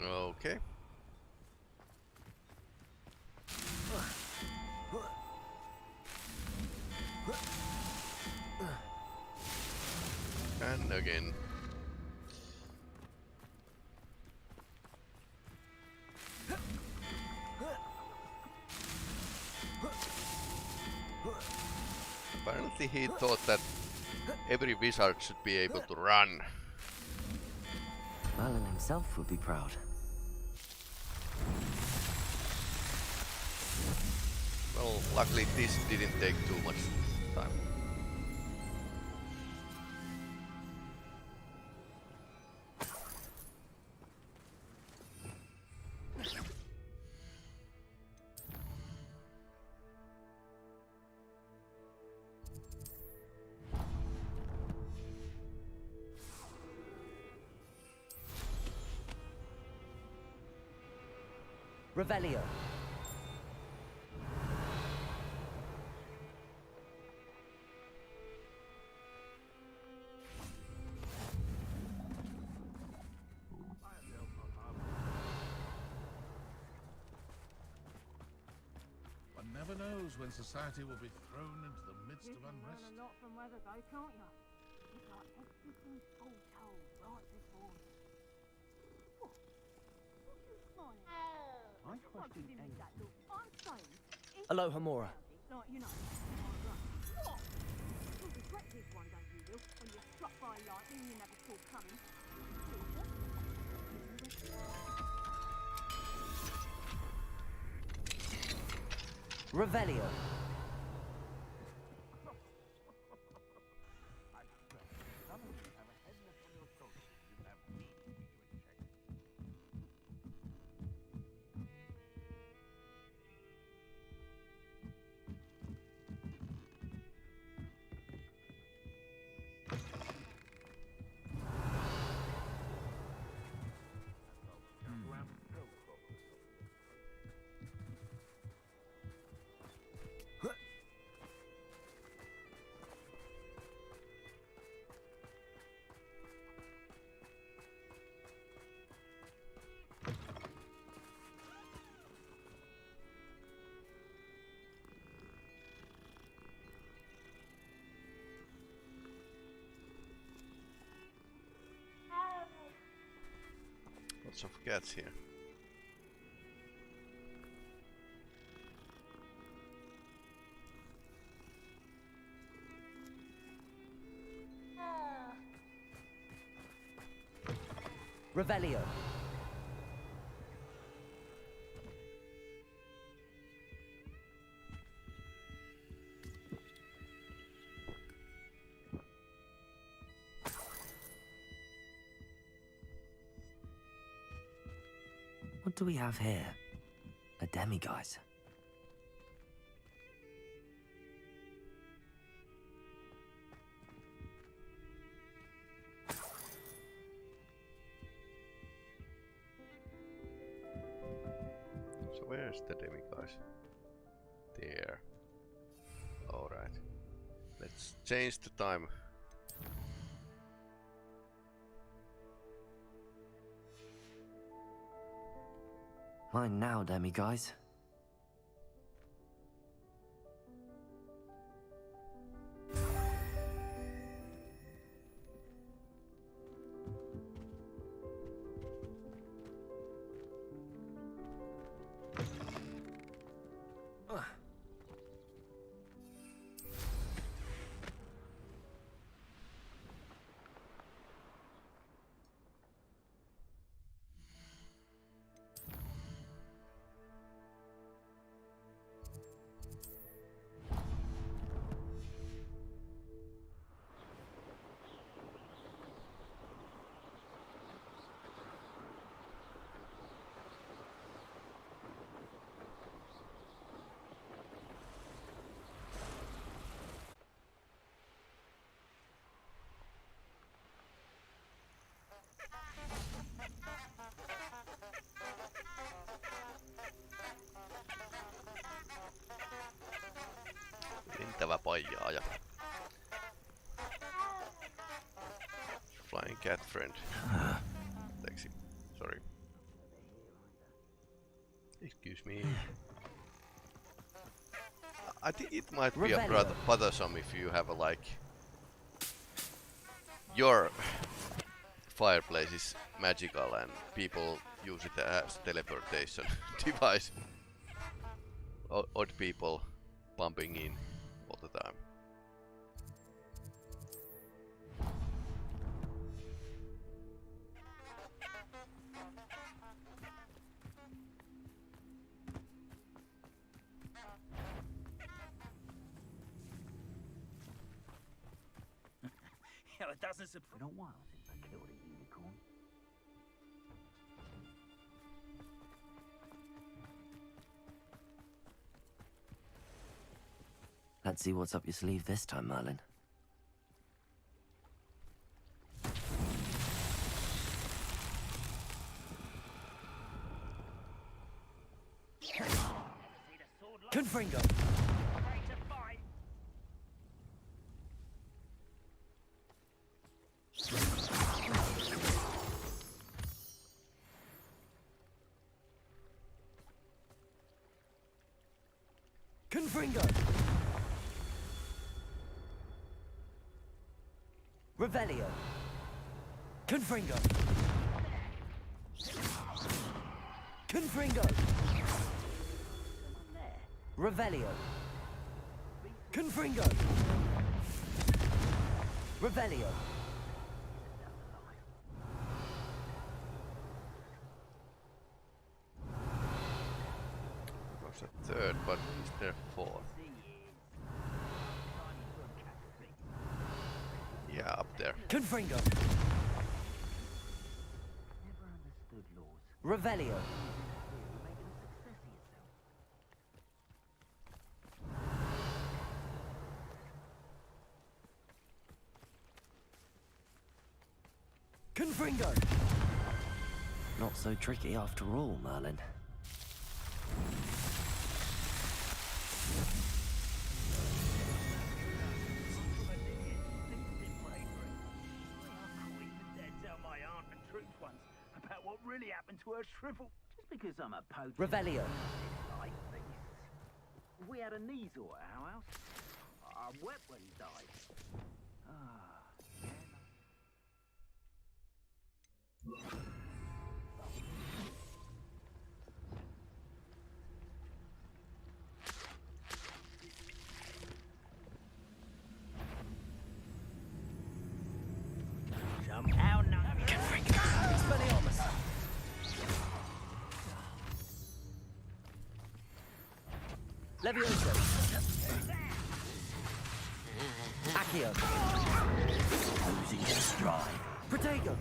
[SPEAKER 1] Okay. And again. Apparently he thought that every wizard should be able to run.
[SPEAKER 11] Merlin himself would be proud.
[SPEAKER 1] Well, luckily this didn't take too much time.
[SPEAKER 15] Revelio.
[SPEAKER 14] One never knows when society will be thrown into the midst of unrest.
[SPEAKER 13] a lot from weather though, can't you? It's like everything's all told right before you. What? What are you smiling at?
[SPEAKER 15] I
[SPEAKER 13] What
[SPEAKER 15] question
[SPEAKER 13] giving me
[SPEAKER 15] ENG.
[SPEAKER 13] that look? I'm saying, it's
[SPEAKER 15] Aloha Mora.
[SPEAKER 13] like, you know, what? You'll regret this one, don't you, Will? When you're struck by lightning you never saw coming.
[SPEAKER 15] Revelio.
[SPEAKER 1] Lots of cats here.
[SPEAKER 15] Revelio.
[SPEAKER 11] What do we have here? A demiguise.
[SPEAKER 1] So where's the demiguise? There. Alright. Let's change the time.
[SPEAKER 11] Mine now, demiguise.
[SPEAKER 1] Lentävä paijaaja. Flying cat friend. Taxi. Sorry. Excuse me. I think it might be a bothersome if you have a like your fireplace is magical and people use it as teleportation device. Odd people bumping in all the time.
[SPEAKER 10] It doesn't surprise. Been a while since I killed a unicorn.
[SPEAKER 11] Let's see what's up your sleeve this time, Merlin. Confringo! Confringo! Revelio! Confringo! Confringo! Revelio! Confringo! Revelio!
[SPEAKER 1] Was a third, but is there fourth? Yeah, up there.
[SPEAKER 11] Confringo! Revelio! Confringo! Not so tricky after all, Merlin.
[SPEAKER 10] About what really happened to her shrivel. Just because I'm a poacher.
[SPEAKER 11] Revelio.
[SPEAKER 10] Like this. We had a Neasor at our house. I'm wet when he died. Somehow none of you
[SPEAKER 11] Expelliarmus! Levioso! Accio!
[SPEAKER 10] losing your stride.
[SPEAKER 11] Protego!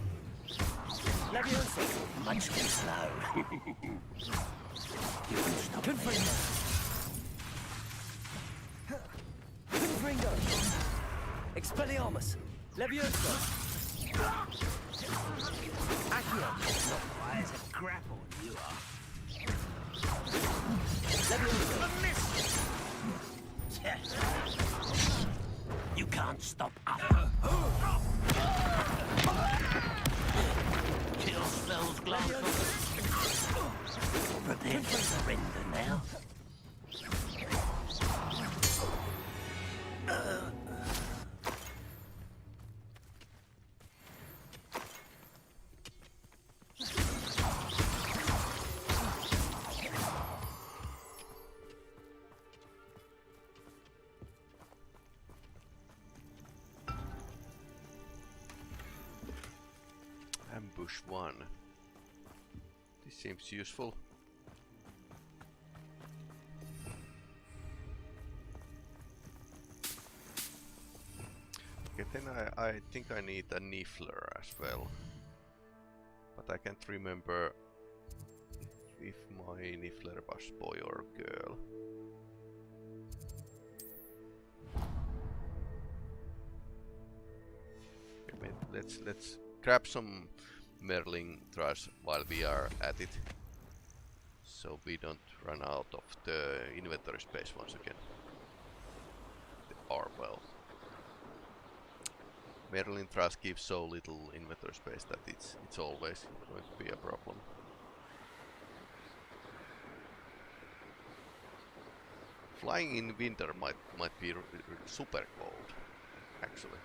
[SPEAKER 11] Levioso!
[SPEAKER 10] Munchkin slow. You can stop
[SPEAKER 11] Confringo! Confringo! Expelliarmus! Levioso! Accio!
[SPEAKER 10] Not quite as a grapple you are.
[SPEAKER 11] Levioso!
[SPEAKER 10] You can't stop us. Kill spells glance. Prepare to surrender now.
[SPEAKER 1] Ambush 1. This seems useful. Okay, then I think I need a Niffler as well. But I can't remember if my Niffler was boy or girl. Okay, wait, let's grab some Merlin trash while we are at it, so we don't run out of the inventory space once again. Or well, Merlin trash gives so little inventory space that it's always going to be a problem. Flying in winter might be super cold, actually.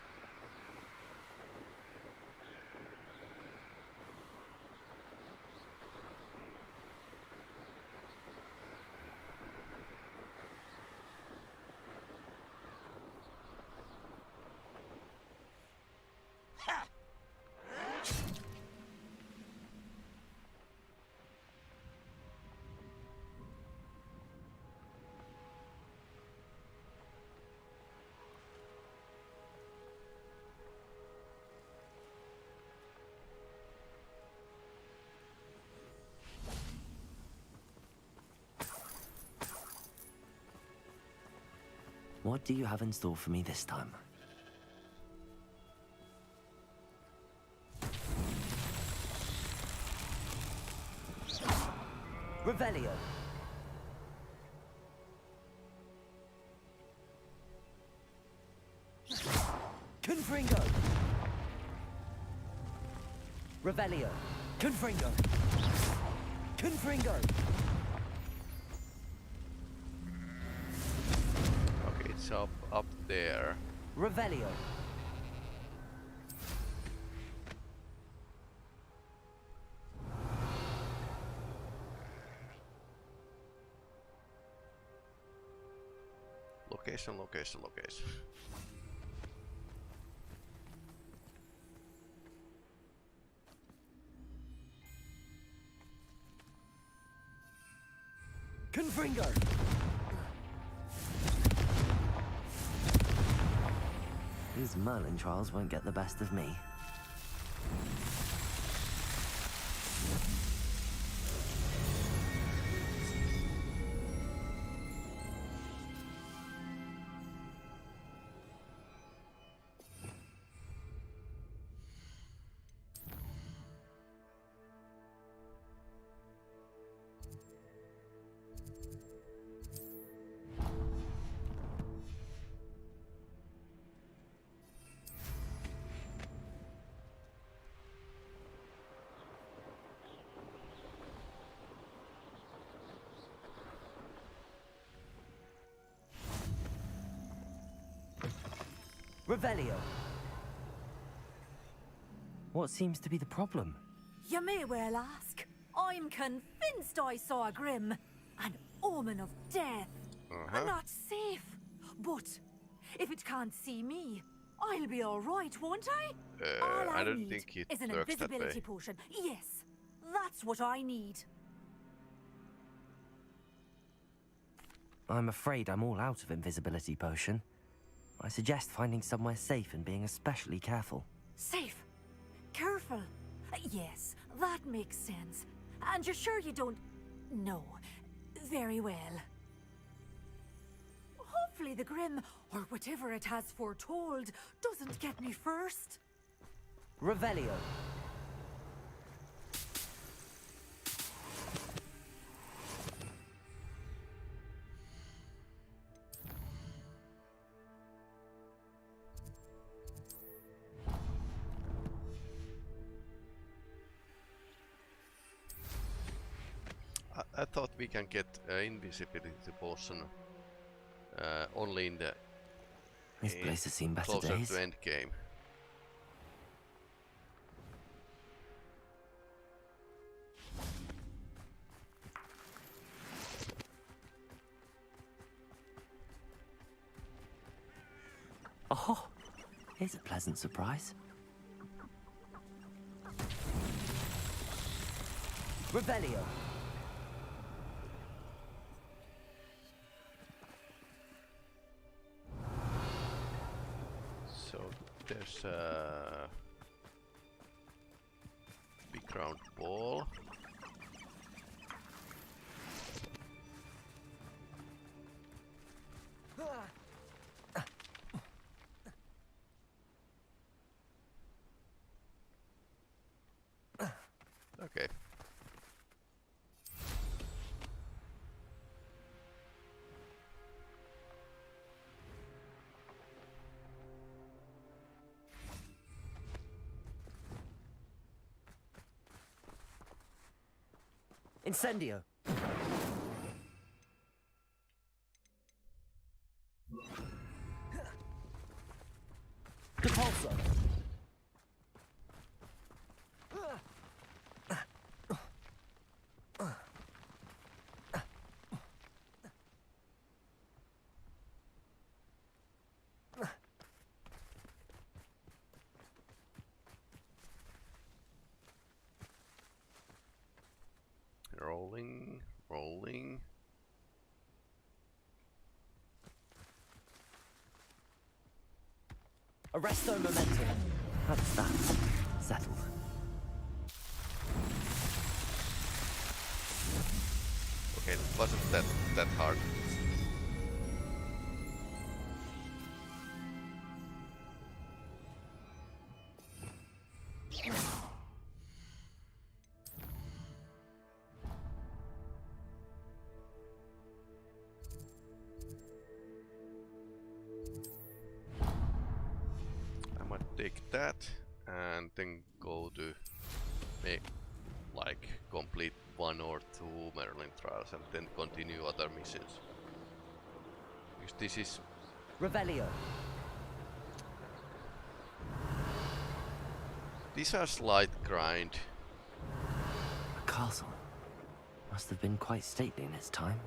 [SPEAKER 11] What do you have in store for me this time?
[SPEAKER 15] Revelio. Confringo. Revelio. Confringo. Confringo.
[SPEAKER 1] Okay, it's up there.
[SPEAKER 15] Revelio.
[SPEAKER 1] Location.
[SPEAKER 15] Confringo.
[SPEAKER 11] These Merlin trials won't get the best of me.
[SPEAKER 15] Revelio.
[SPEAKER 11] What seems to be the problem?
[SPEAKER 16] You may well ask. I'm convinced I saw a Grim, an omen of death. I'm not safe. But if it can't see me, I'll be all right, won't I? All
[SPEAKER 1] I don't
[SPEAKER 16] need
[SPEAKER 1] think it
[SPEAKER 16] is an
[SPEAKER 1] works that
[SPEAKER 16] invisibility
[SPEAKER 1] way.
[SPEAKER 16] potion. Yes, that's what I need.
[SPEAKER 11] I'm afraid I'm all out of invisibility potion. I suggest finding somewhere safe and being especially careful.
[SPEAKER 16] Safe. Careful. Yes, that makes sense. And you're sure you don't... No. Very well. Hopefully the Grim, or whatever it has foretold, doesn't get me first.
[SPEAKER 15] Revelio.
[SPEAKER 1] I thought we can get invisibility potion only in the
[SPEAKER 11] This place has seen better
[SPEAKER 1] closer
[SPEAKER 11] days.
[SPEAKER 1] to end game.
[SPEAKER 11] Oh, here's a pleasant surprise.
[SPEAKER 15] Revelio.
[SPEAKER 1] So there's a big round ball. Okay.
[SPEAKER 15] Incendio.
[SPEAKER 1] Rolling, rolling.
[SPEAKER 15] Arresto momentum.
[SPEAKER 11] That's that. Settled.
[SPEAKER 1] Okay, it wasn't that hard. I might take that and then go to make like complete 1 or 2 Merlin trials and then continue other missions. Because this is
[SPEAKER 15] Revelio.
[SPEAKER 1] these are slight grind.
[SPEAKER 11] A castle. Must have been quite stately in its time.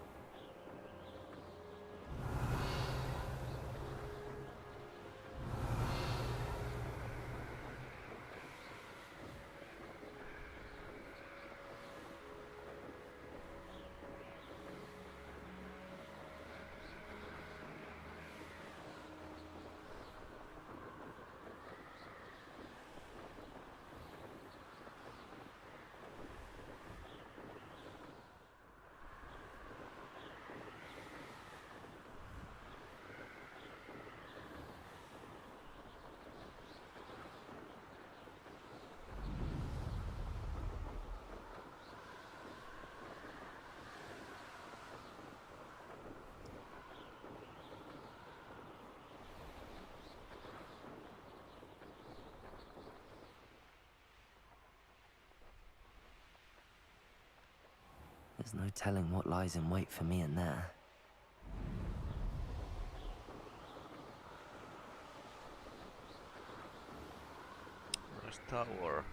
[SPEAKER 11] There's no telling what lies in wait for me in there.
[SPEAKER 1] Nice tower.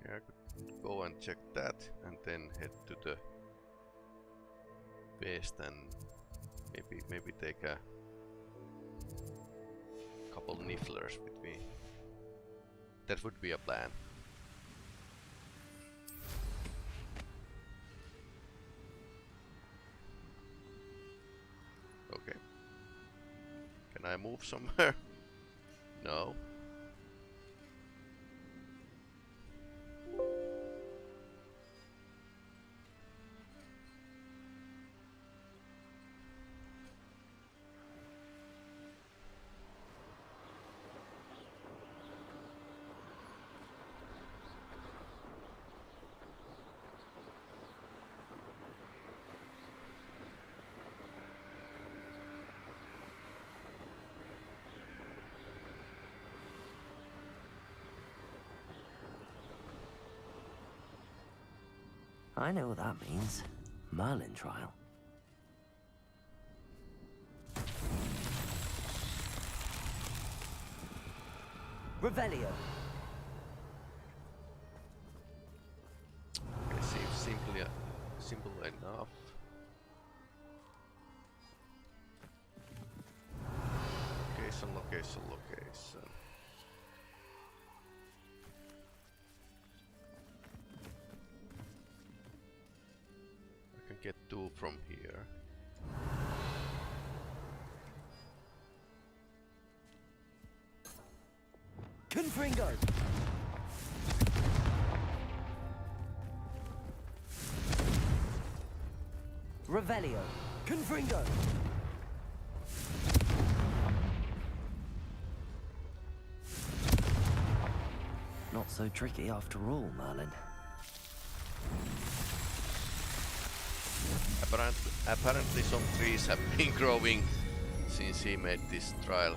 [SPEAKER 1] Okay, I could go and check that and then head to the west and maybe take a couple nifflers with me. That would be a plan. Okay. Can I move somewhere? No.
[SPEAKER 11] I know what that means. Merlin trial.
[SPEAKER 15] Revelio.
[SPEAKER 1] Okay, seems simple enough. Location. get to from here.
[SPEAKER 15] Confringo! Revelio! Confringo!
[SPEAKER 11] Not so tricky after all, Merlin.
[SPEAKER 1] Apparently some trees have been growing since he made this trial.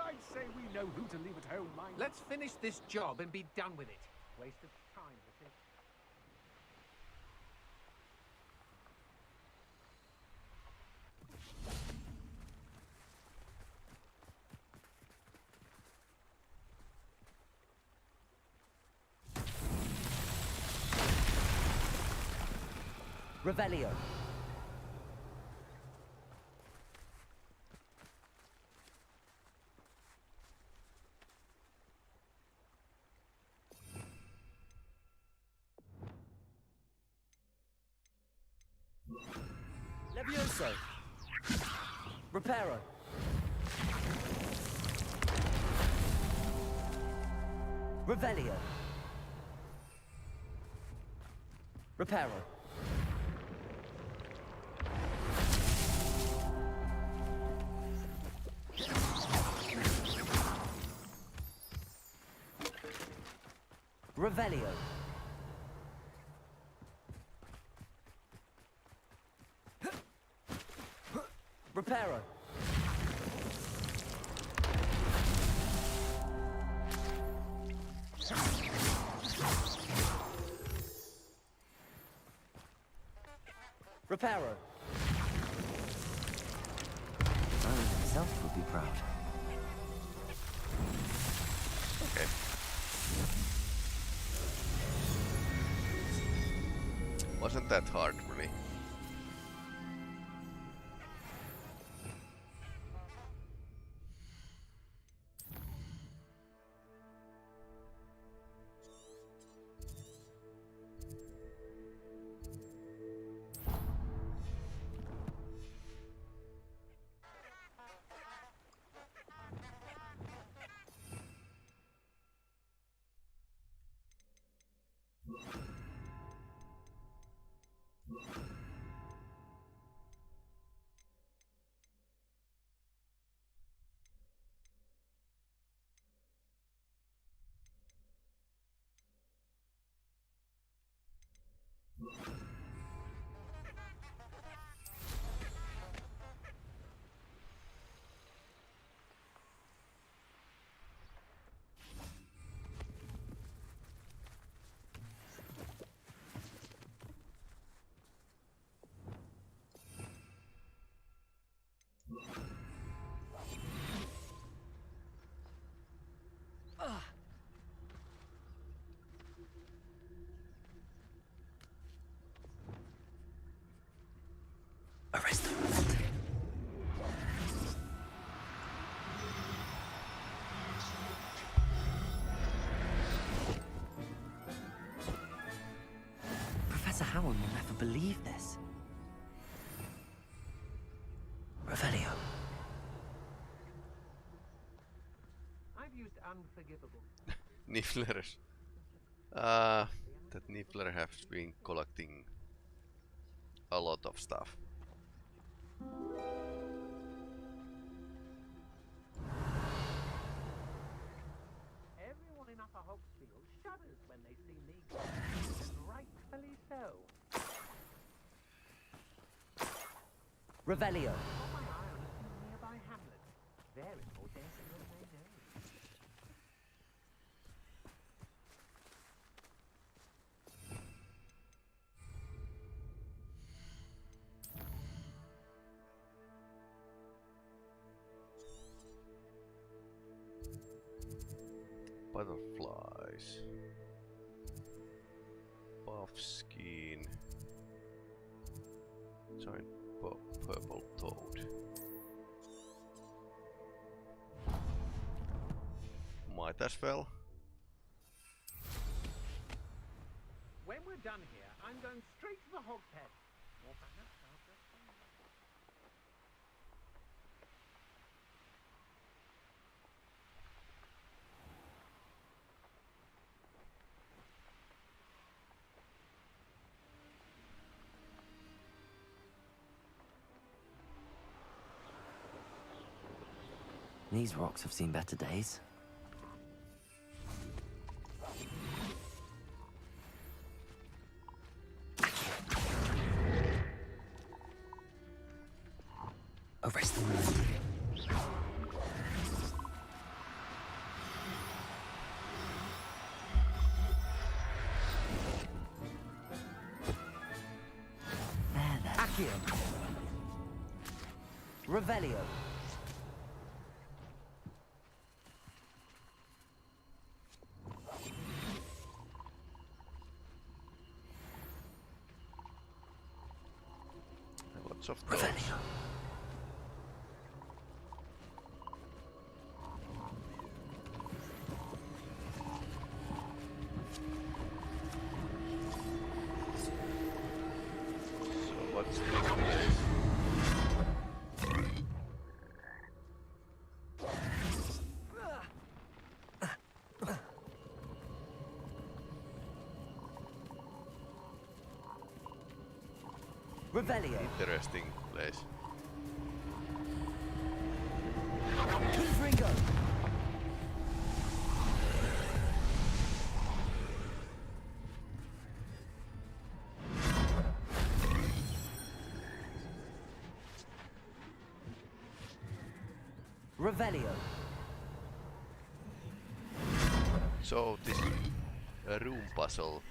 [SPEAKER 17] I'd say we know who to leave at home, mind. Let's finish this job and be done with it. Waste of time, this is.
[SPEAKER 15] Revelio! Levioso! Reparo! Revelio! Reparo! Revelio! Reparo! Reparo!
[SPEAKER 11] Merlin himself would be proud.
[SPEAKER 1] Okay. Wasn't that hard, really.
[SPEAKER 11] Arrest them. Professor Howard will never believe this. Revelio.
[SPEAKER 17] I've used unforgivable.
[SPEAKER 1] Nifflers. That Niffler has been collecting a lot of stuff.
[SPEAKER 17] Everyone in Upper Hogsfield shudders when they see me go and Rightfully so.
[SPEAKER 15] Revelio.
[SPEAKER 17] Got my eye on a few nearby hamlets. They're in more danger than they know.
[SPEAKER 1] Butterflies. Buff skin. Giant purple toad. Might as well.
[SPEAKER 17] When we're done here, I'm going straight to the hog pen. Or perhaps I'll just
[SPEAKER 11] These rocks have seen better days. Arrest them.
[SPEAKER 15] Accio. Revelio.
[SPEAKER 1] Lots of those. So what's next place?
[SPEAKER 15] Revelio.
[SPEAKER 1] Interesting place.
[SPEAKER 15] Ringo. Revelio.
[SPEAKER 1] So this room puzzle.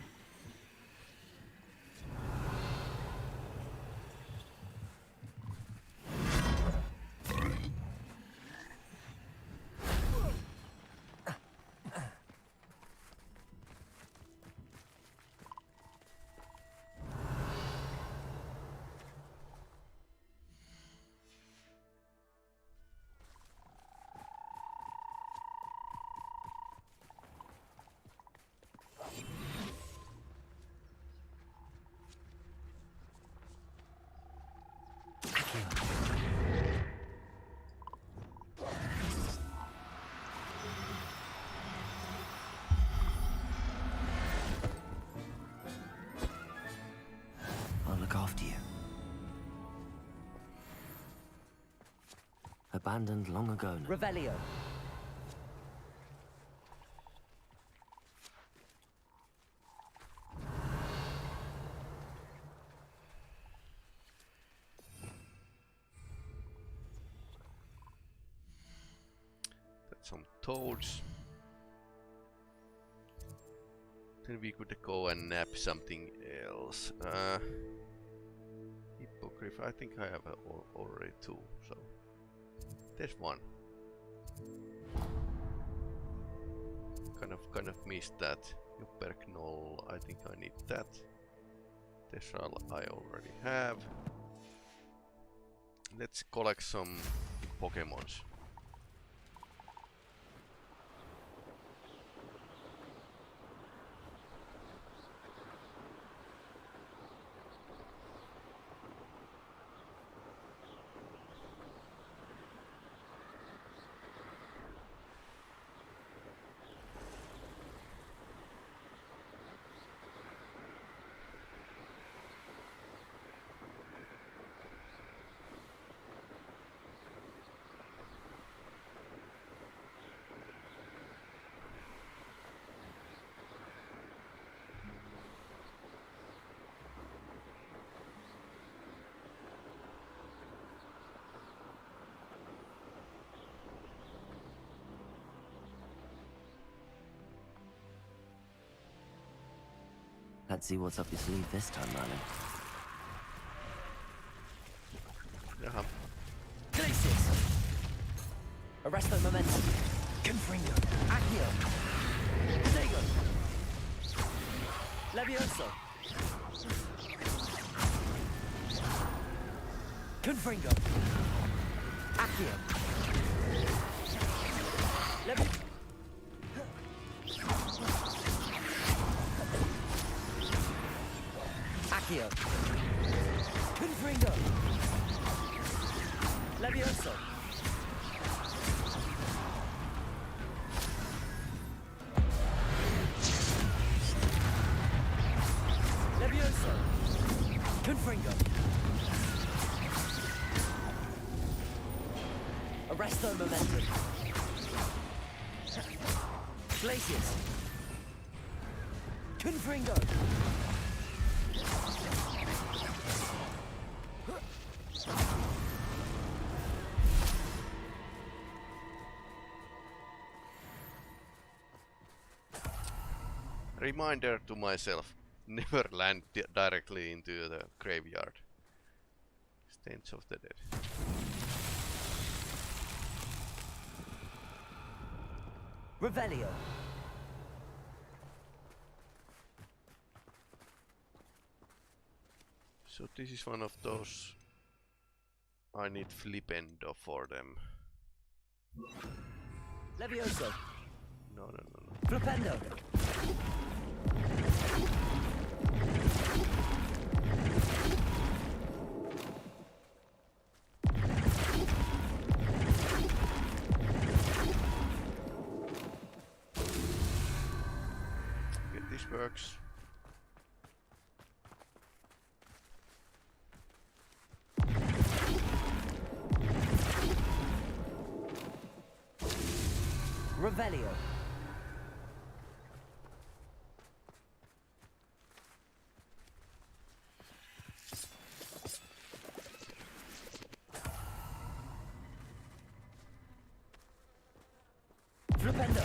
[SPEAKER 11] I'll look after you. Abandoned long ago now.
[SPEAKER 15] Revelio.
[SPEAKER 1] That's some toads. Then we could go and nap something else. Hippogriff, I think I have already two, so there's one. Kind of missed that. Jupperknoll, I think I need that. Tessal I already have. Let's collect some Pokemons.
[SPEAKER 11] Let's see what's up your sleeve this time, Merlin.
[SPEAKER 1] Jaha.
[SPEAKER 15] Glacius! Arresto momentum. Confringo. Accio. Potato. Levioso. Confringo. Accio. Accio. Confringo. Levioso. Levioso. Confringo. Arresto momentum. Glacius. Confringo.
[SPEAKER 1] Reminder to myself, never land directly into the graveyard. Stench of the Dead.
[SPEAKER 15] Revelio.
[SPEAKER 1] So this is one of those. I need Flipendo for them.
[SPEAKER 15] Levioso.
[SPEAKER 1] No.
[SPEAKER 15] Flipendo.
[SPEAKER 1] Okay, this works.
[SPEAKER 15] Revelio. Flipendo.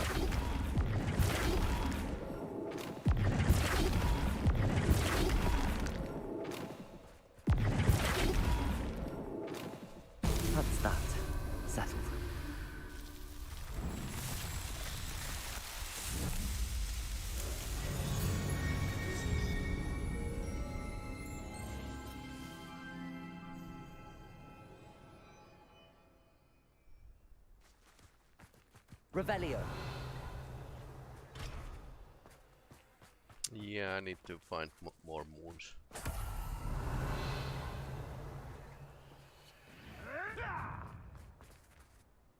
[SPEAKER 11] That's that. Settled.
[SPEAKER 15] Revelio.
[SPEAKER 1] Yeah, I need to find more moons.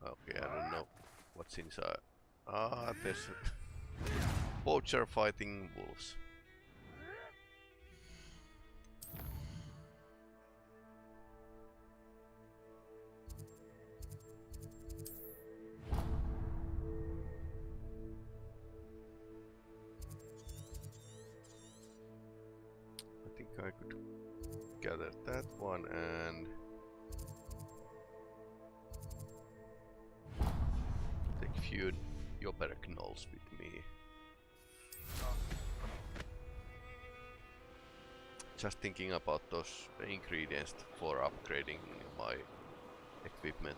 [SPEAKER 1] Okay, I don't know what's inside. Ah, there's poacher fighting wolves. I think I could gather that one and take few Yopper knolls with me. Just thinking about those ingredients for upgrading my equipment.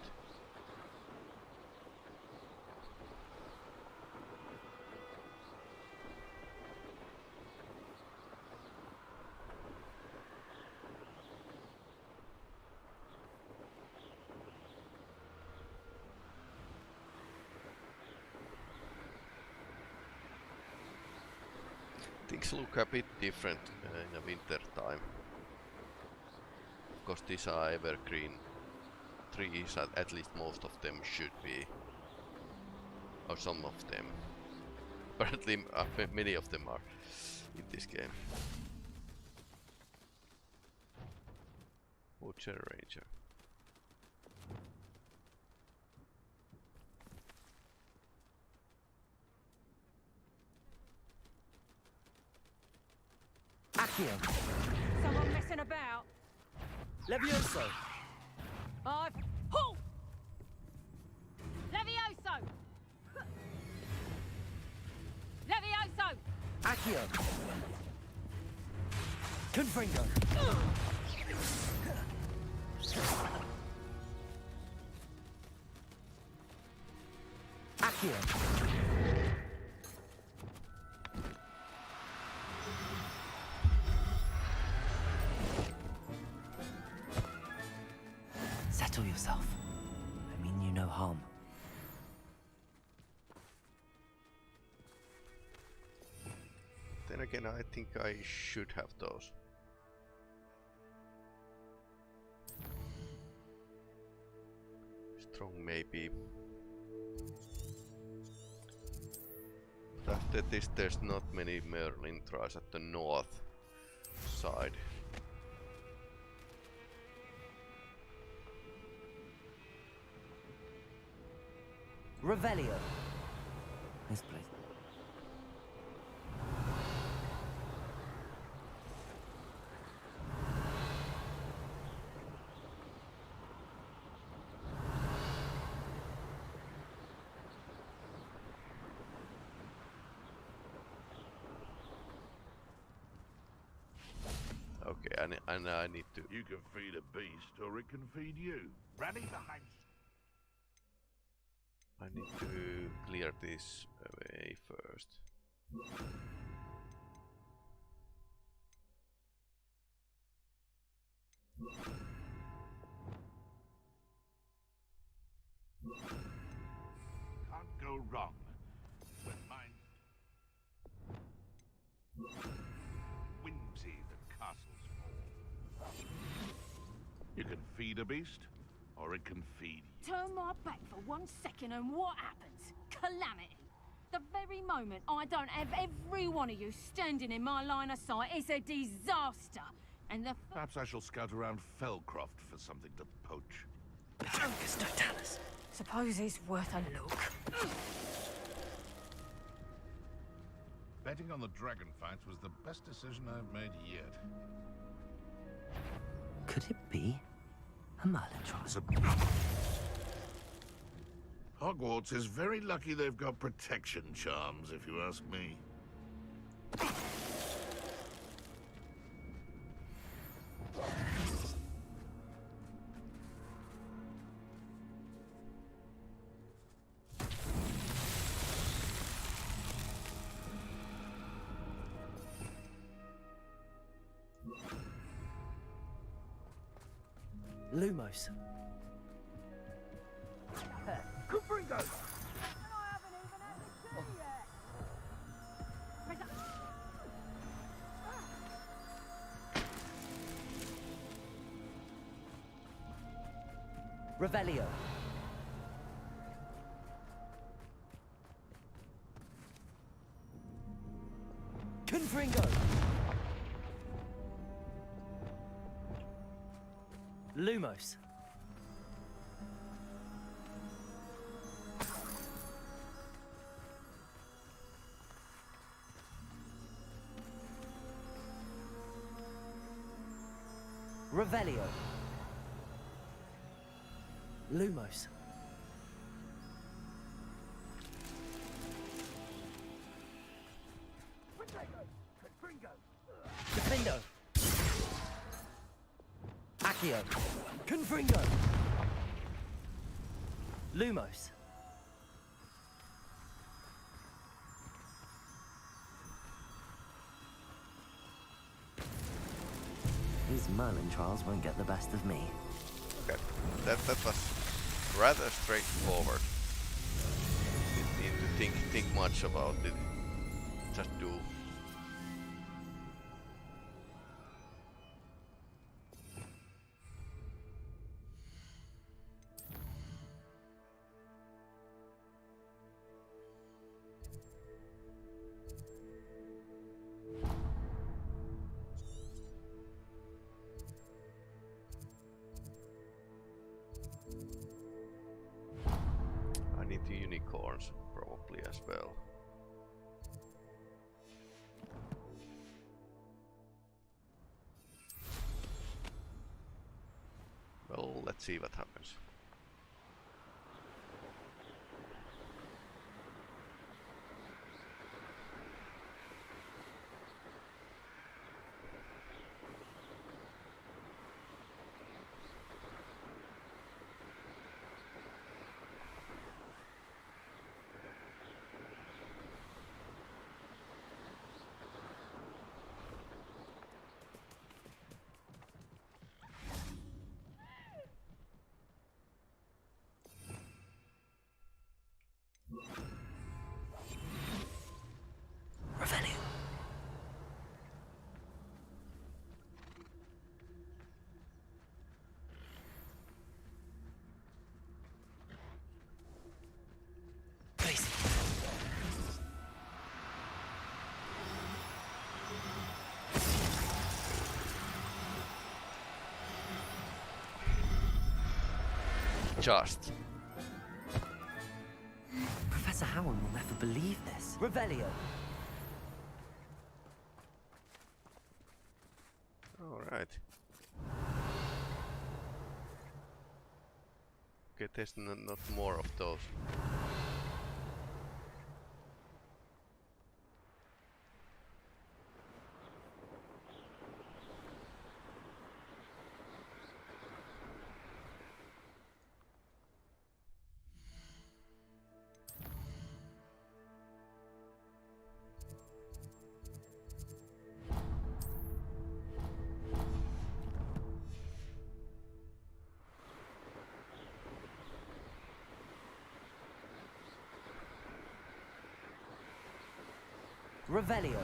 [SPEAKER 1] Things look a bit different in the winter time. Of course, these are evergreen trees, at least most of them should be. Or some of them. Apparently many of them are in this game. Butcher Ranger.
[SPEAKER 15] Accio.
[SPEAKER 13] Someone messing about?
[SPEAKER 15] Levioso.
[SPEAKER 13] I've... Halt! Levioso! Levioso!
[SPEAKER 15] Accio. Confringo. Accio.
[SPEAKER 11] Settle yourself. I mean you no harm.
[SPEAKER 1] Then again, I think I should have those. Strong maybe. But after this there's not many Merlin trials at the north side.
[SPEAKER 15] Revelio.
[SPEAKER 11] This place.
[SPEAKER 1] Okay, and I need to.
[SPEAKER 14] You can feed a beast, or it can feed you. Rally behind.
[SPEAKER 1] I need to clear this away first.
[SPEAKER 14] Can't go wrong. When mine. Whimsy, the castle's fall. You can feed a beast, or it can feed you.
[SPEAKER 18] Turn my back for 1 second and what happens? Calamity. The very moment I don't have every one of you standing in my line of sight, it's a disaster. And the
[SPEAKER 14] Perhaps I shall scout around Fellcroft for something to poach.
[SPEAKER 18] Petrungus Totalis. Suppose it's worth a look.
[SPEAKER 14] Betting on the dragon fights was the best decision I've made yet.
[SPEAKER 11] Could it be a Merlin trial?
[SPEAKER 14] Hogwarts is very lucky they've got protection charms, if you ask me.
[SPEAKER 15] Lumos.
[SPEAKER 17] Confringo!
[SPEAKER 15] Revelio. Confringo. Lumos. Revelio. Lumos. Defendo. Accio. Confringo. Lumos.
[SPEAKER 11] These Merlin trials won't get the best of me.
[SPEAKER 1] Okay, that was rather straightforward. Didn't need to think much about it. Just do. I need the unicorns probably as well. Well, let's see what happens. Just.
[SPEAKER 11] Professor Howard will never believe this.
[SPEAKER 15] Revelio.
[SPEAKER 1] Alright. Okay, there's not more of those.
[SPEAKER 15] Revelio.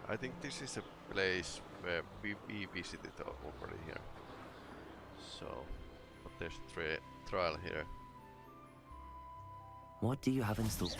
[SPEAKER 1] I think this is a place where we visited already here. So, but there's a trial here.
[SPEAKER 11] What do you have installed?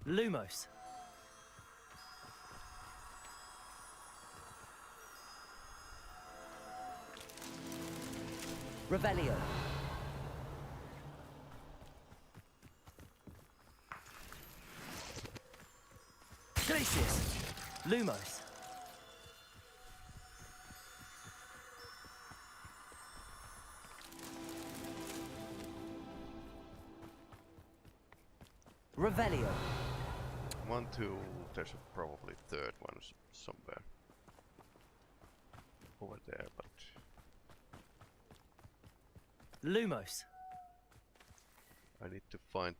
[SPEAKER 15] Lumos. Revelio. Glacius. Lumos. Revelio.
[SPEAKER 1] 1, 2, there's probably third one somewhere over there, but
[SPEAKER 15] Lumos.
[SPEAKER 1] I need to find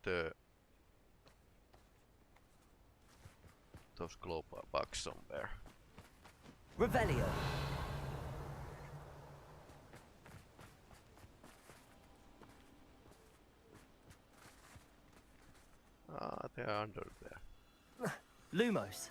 [SPEAKER 1] those glow bugs somewhere.
[SPEAKER 15] Revelio.
[SPEAKER 1] Ah, they're under there.
[SPEAKER 15] Lumos.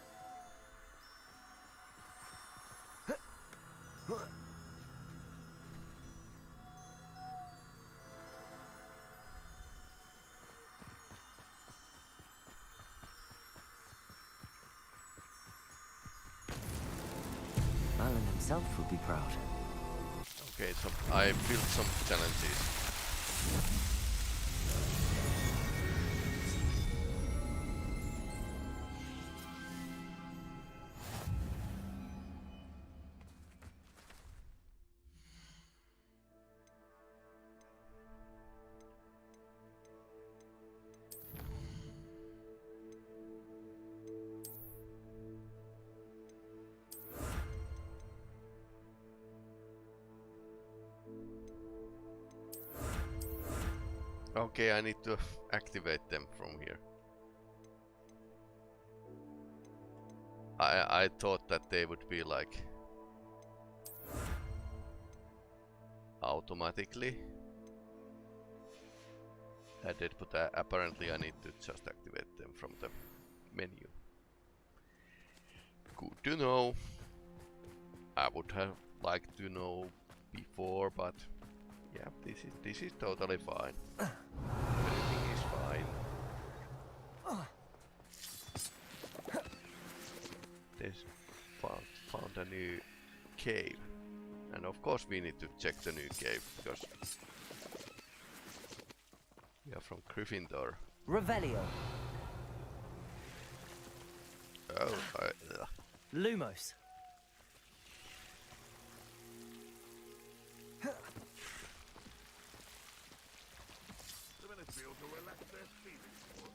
[SPEAKER 11] Alan himself would be proud.
[SPEAKER 1] Okay, so I built some challenges. Okay, I need to activate them from here. I thought that they would be like automatically added, but apparently I need to just activate them from the menu. Good to know. I would have liked to know before, but yeah, this is totally fine. Everything is fine. There's found a new cave, and of course we need to check the new cave because we are from Gryffindor.
[SPEAKER 15] Revelio.
[SPEAKER 1] Oh,
[SPEAKER 15] Lumos.
[SPEAKER 14] The minutes feel to relax their feelings for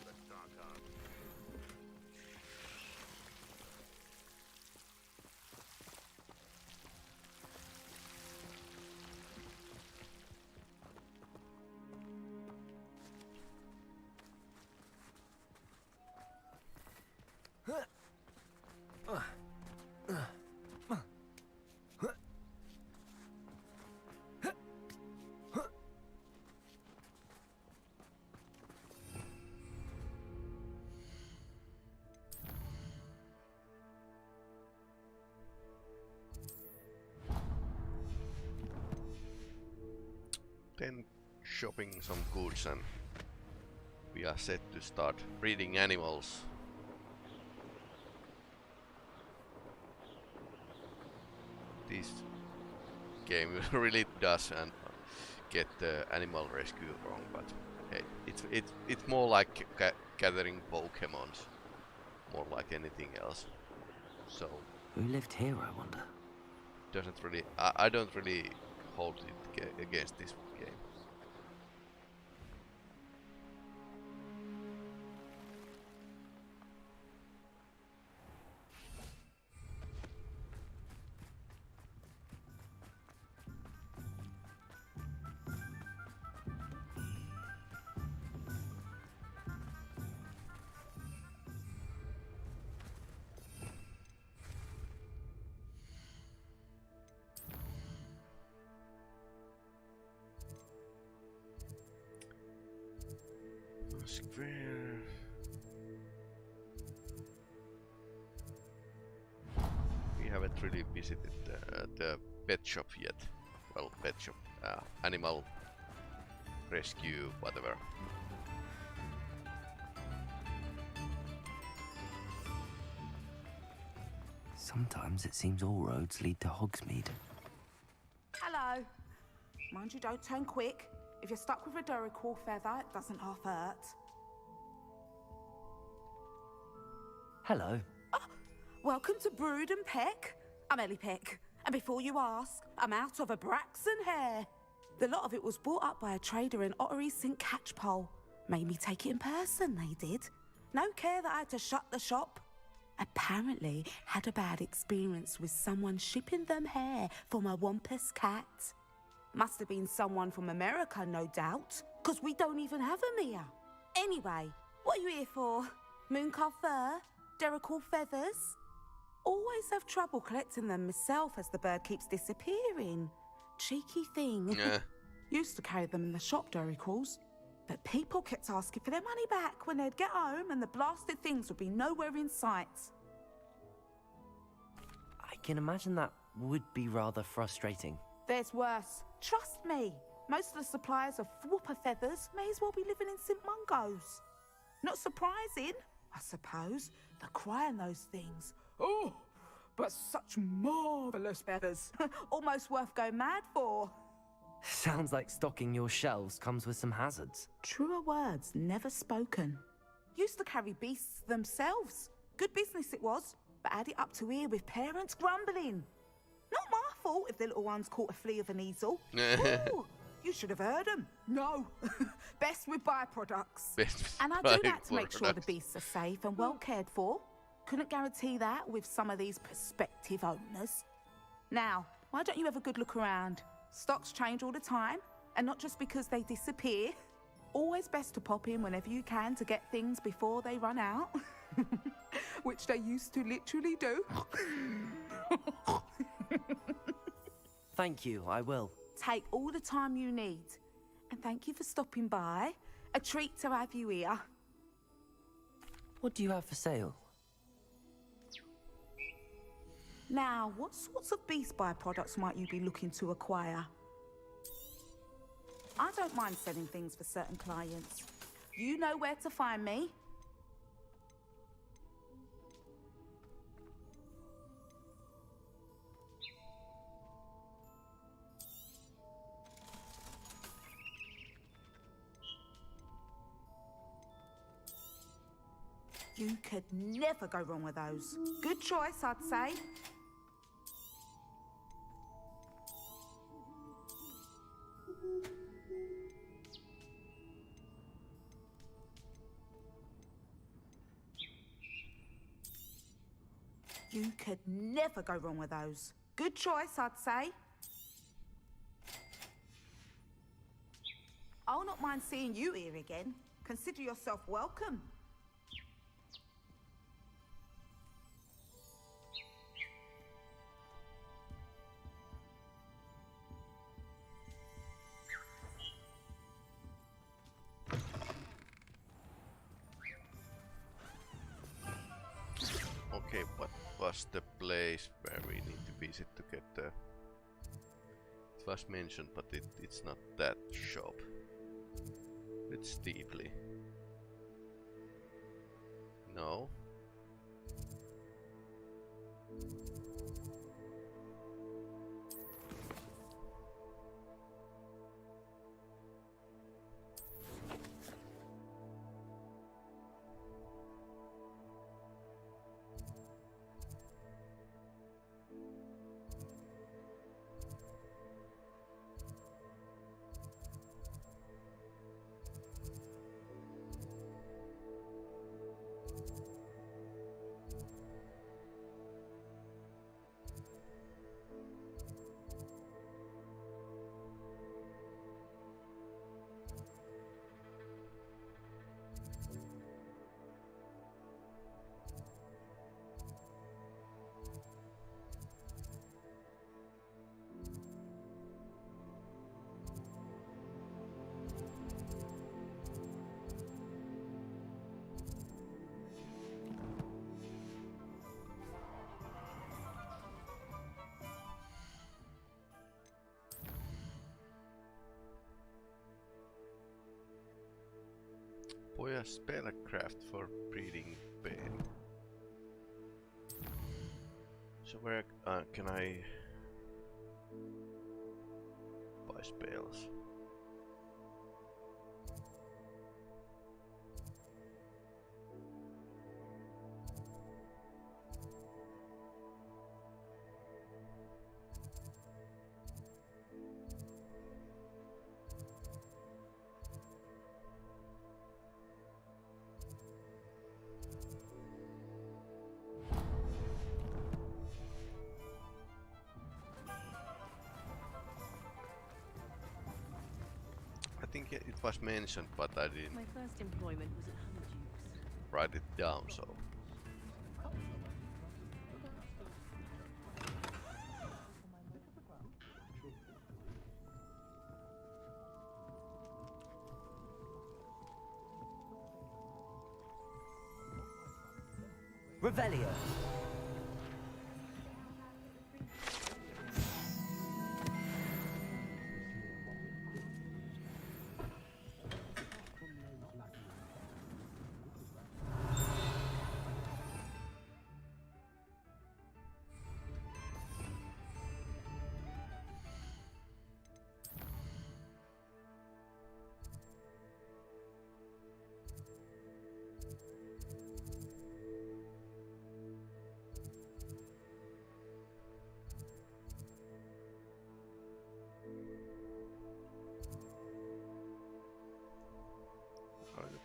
[SPEAKER 1] then shopping some goods and we are set to start breeding animals. This game really does and get the animal rescue wrong, but hey, it's more like gathering Pokemons, more like anything else. So
[SPEAKER 11] who lived here, I wonder?
[SPEAKER 1] Doesn't really, I don't really hold it against this game. Square. We haven't really visited the pet shop yet. Well, pet shop, animal rescue, whatever.
[SPEAKER 11] Sometimes it seems all roads lead to Hogsmeade.
[SPEAKER 19] Hello. Mind you don't turn quick. If you're stuck with a Duracell feather, it doesn't half hurt.
[SPEAKER 11] Hello.
[SPEAKER 19] Oh, welcome to Brood and Peck. I'm Ellie Peck. And before you ask, I'm out of a Braxton hair. The lot of it was bought up by a trader in Ottery St. Catchpole. Made me take it in person, they did. No care that I had to shut the shop. Apparently had a bad experience with someone shipping them hair for my Wampus cat. Must have been someone from America, no doubt, because we don't even have them here. Anyway, what are you here for? Mooncalf fur? Duracell feathers? Always have trouble collecting them myself as the bird keeps disappearing. Cheeky thing.
[SPEAKER 1] Yeah.
[SPEAKER 19] Used to carry them in the shop, Duracells. But people kept asking for their money back when they'd get home and the blasted things would be nowhere in sight.
[SPEAKER 11] I can imagine that would be rather frustrating.
[SPEAKER 19] There's worse. Trust me. Most of the suppliers of whooper feathers may as well be living in St. Mungo's. Not surprising, I suppose. The cry in those things. Oh, but such marvellous feathers. Almost worth going mad for.
[SPEAKER 11] Sounds like stocking your shelves comes with some hazards.
[SPEAKER 19] Truer words never spoken. Used to carry beasts themselves. Good business it was, but had it up to here with parents grumbling. Not my fault if the little ones caught a flea of an easel. Ooh, you should have heard them. No. Best with byproducts. And I do that to make sure the beasts are safe and well cared for. Couldn't guarantee that with some of these prospective owners. Now, why don't you have a good look around? Stocks change all the time, and not just because they disappear. Always best to pop in whenever you can to get things before they run out. Which they used to literally do.
[SPEAKER 11] Thank you, I will.
[SPEAKER 19] Take all the time you need. And thank you for stopping by. A treat to have you here.
[SPEAKER 11] What do you have for sale?
[SPEAKER 19] Now, what sorts of beast byproducts might you be looking to acquire? I don't mind selling things for certain clients. You know where to find me. You could never go wrong with those. Good choice, I'd say. You could never go wrong with those. Good choice, I'd say. I'll not mind seeing you here again. Consider yourself welcome.
[SPEAKER 1] Okay, what was the place where we need to visit to get the was mentioned, but it's not that shop. It's deeply. No. Buy a spellcraft for breeding pain. So where can I buy spells? I think it was mentioned, but I didn't
[SPEAKER 18] My first employment was at Honeydews.
[SPEAKER 1] write it down, so.
[SPEAKER 15] Revelio.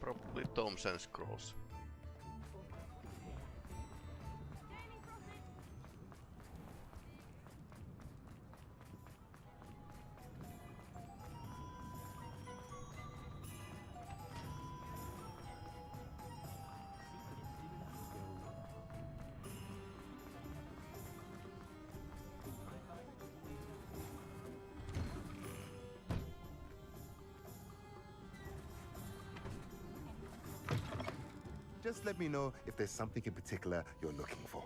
[SPEAKER 1] Probably tomes and scrolls.
[SPEAKER 20] Just let me know if there's something in particular you're looking for.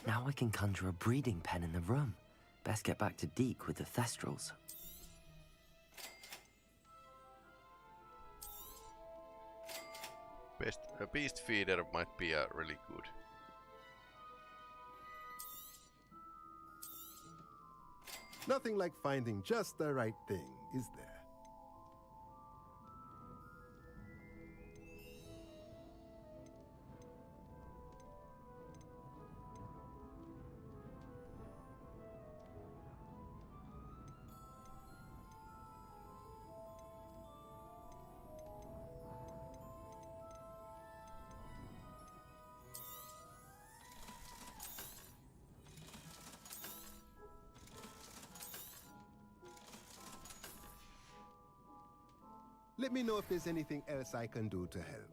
[SPEAKER 11] Now I can conjure a breeding pen in the room. Best get back to Deke with the Thestrals.
[SPEAKER 1] Beast feeder might be really good.
[SPEAKER 20] Nothing like finding just the right thing, is there? Let me know if there's anything else I can do to help.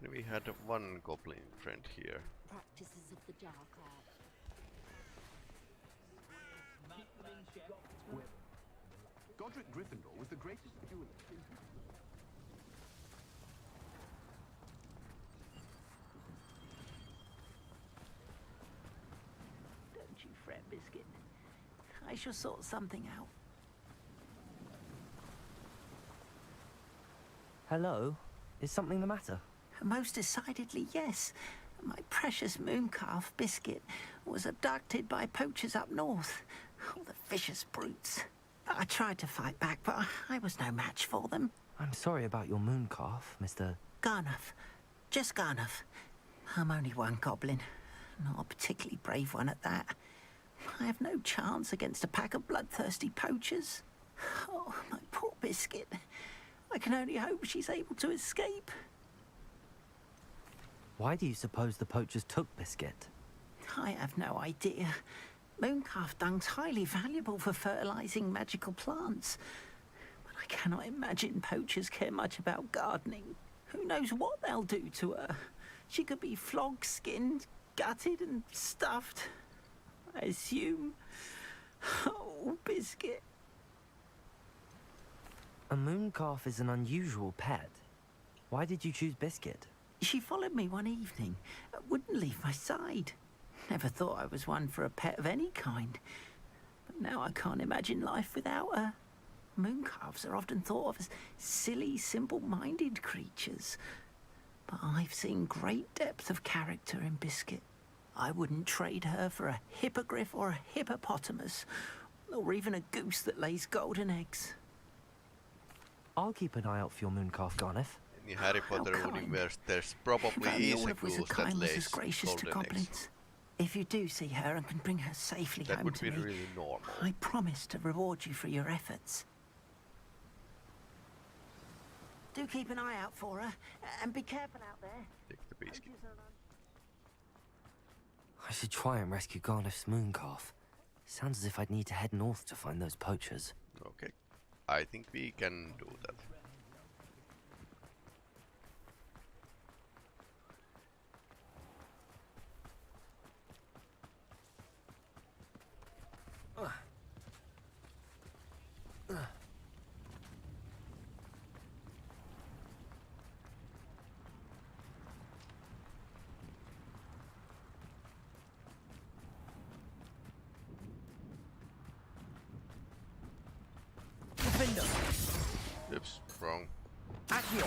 [SPEAKER 1] Then we had one goblin friend here.
[SPEAKER 16] Practices of the dark art.
[SPEAKER 20] Godric Gryffindor was the greatest duelist in history.
[SPEAKER 8] Biscuit. I shall sort something out.
[SPEAKER 11] Hello? Is something the matter?
[SPEAKER 8] Most decidedly, yes. My precious mooncalf, Biscuit, was abducted by poachers up north. Oh, the vicious brutes. I tried to fight back, but I was no match for them.
[SPEAKER 11] I'm sorry about your mooncalf, Mr.
[SPEAKER 8] Garnuff. Just Garnuff. I'm only one goblin. Not a particularly brave one at that. I have no chance against a pack of bloodthirsty poachers. Oh, my poor Biscuit. I can only hope she's able to escape.
[SPEAKER 11] Why do you suppose the poachers took Biscuit?
[SPEAKER 8] I have no idea. Mooncalf dung's highly valuable for fertilizing magical plants. But I cannot imagine poachers care much about gardening. Who knows what they'll do to her? She could be flogged, skinned, gutted and stuffed. I assume. Oh, Biscuit.
[SPEAKER 11] A mooncalf is an unusual pet. Why did you choose Biscuit?
[SPEAKER 8] She followed me one evening, wouldn't leave my side. Never thought I was one for a pet of any kind. But now I can't imagine life without her. Mooncalves are often thought of as silly, simple-minded creatures. But I've seen great depth of character in Biscuit. I wouldn't trade her for a hippogriff or a hippopotamus, or even a goose that lays golden eggs.
[SPEAKER 11] I'll keep an eye out for your mooncalf, Garnuff.
[SPEAKER 1] In the Harry Potter universe, there's probably is a goose that lays golden eggs.
[SPEAKER 8] If you do see her and can bring her safely
[SPEAKER 1] That
[SPEAKER 8] home
[SPEAKER 1] would
[SPEAKER 8] to
[SPEAKER 1] be
[SPEAKER 8] me,
[SPEAKER 1] really normal.
[SPEAKER 8] I promise to reward you for your efforts. Do keep an eye out for her, and be careful out there.
[SPEAKER 1] Take the biscuit.
[SPEAKER 11] I should try and rescue Garnuff's mooncalf. Sounds as if I'd need to head north to find those poachers.
[SPEAKER 1] Okay. I think we can do that. Oops, wrong.
[SPEAKER 10] Accio.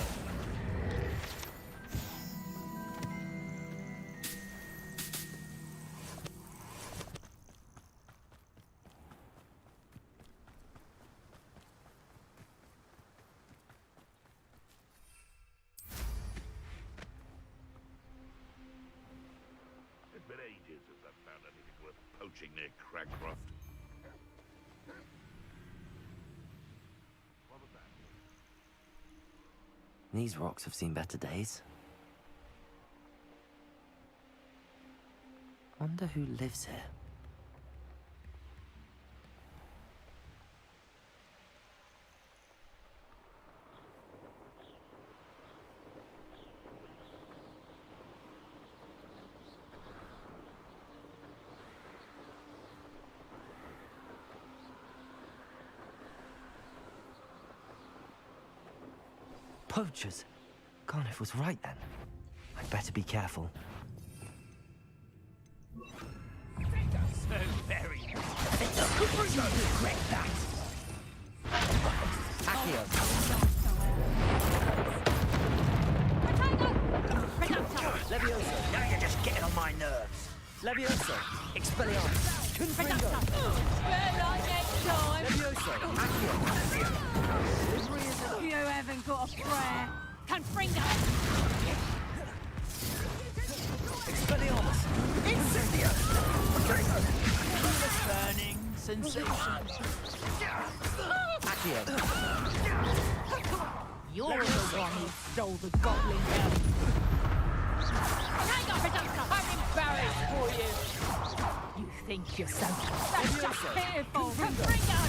[SPEAKER 14] It's been ages since I've found anything worth poaching near Cragcroft. What was that?
[SPEAKER 11] These rocks have seen better days. Wonder who lives here. Poachers. Garnuff was right then. I'd better be careful.
[SPEAKER 10] So very nice. You regret that.
[SPEAKER 11] Accio.
[SPEAKER 10] Levioso. Now you're just getting on my nerves.
[SPEAKER 11] Levioso. Expelliarmus. Confringo. Levioso. Accio.
[SPEAKER 18] You haven't got a prayer. Confringo!
[SPEAKER 11] Expelliarmus.
[SPEAKER 10] Incendio. Burning sensation.
[SPEAKER 11] Accio.
[SPEAKER 18] You're the one who stole the goblin belly. Hang on, Producer! I'm embarrassed for you! You think you're so... That's just pitiful! Confringo!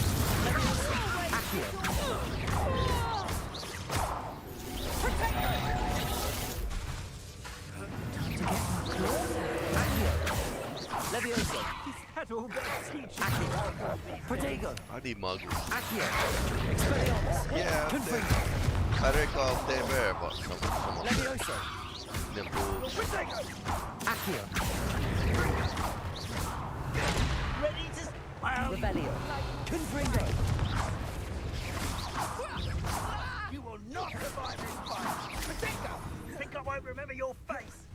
[SPEAKER 11] Levioso.
[SPEAKER 10] Is that all that teach?
[SPEAKER 11] Protego.
[SPEAKER 1] Animagus.
[SPEAKER 11] Accio. Expelliarmus.
[SPEAKER 1] Yeah,
[SPEAKER 11] Confringo.
[SPEAKER 1] I recall they were, but some of
[SPEAKER 11] Levioso.
[SPEAKER 1] them moves.
[SPEAKER 11] Accio.
[SPEAKER 10] Ready
[SPEAKER 15] Revelio. Confringo.
[SPEAKER 10] You will not survive this fight! Protector! Think I won't remember your face!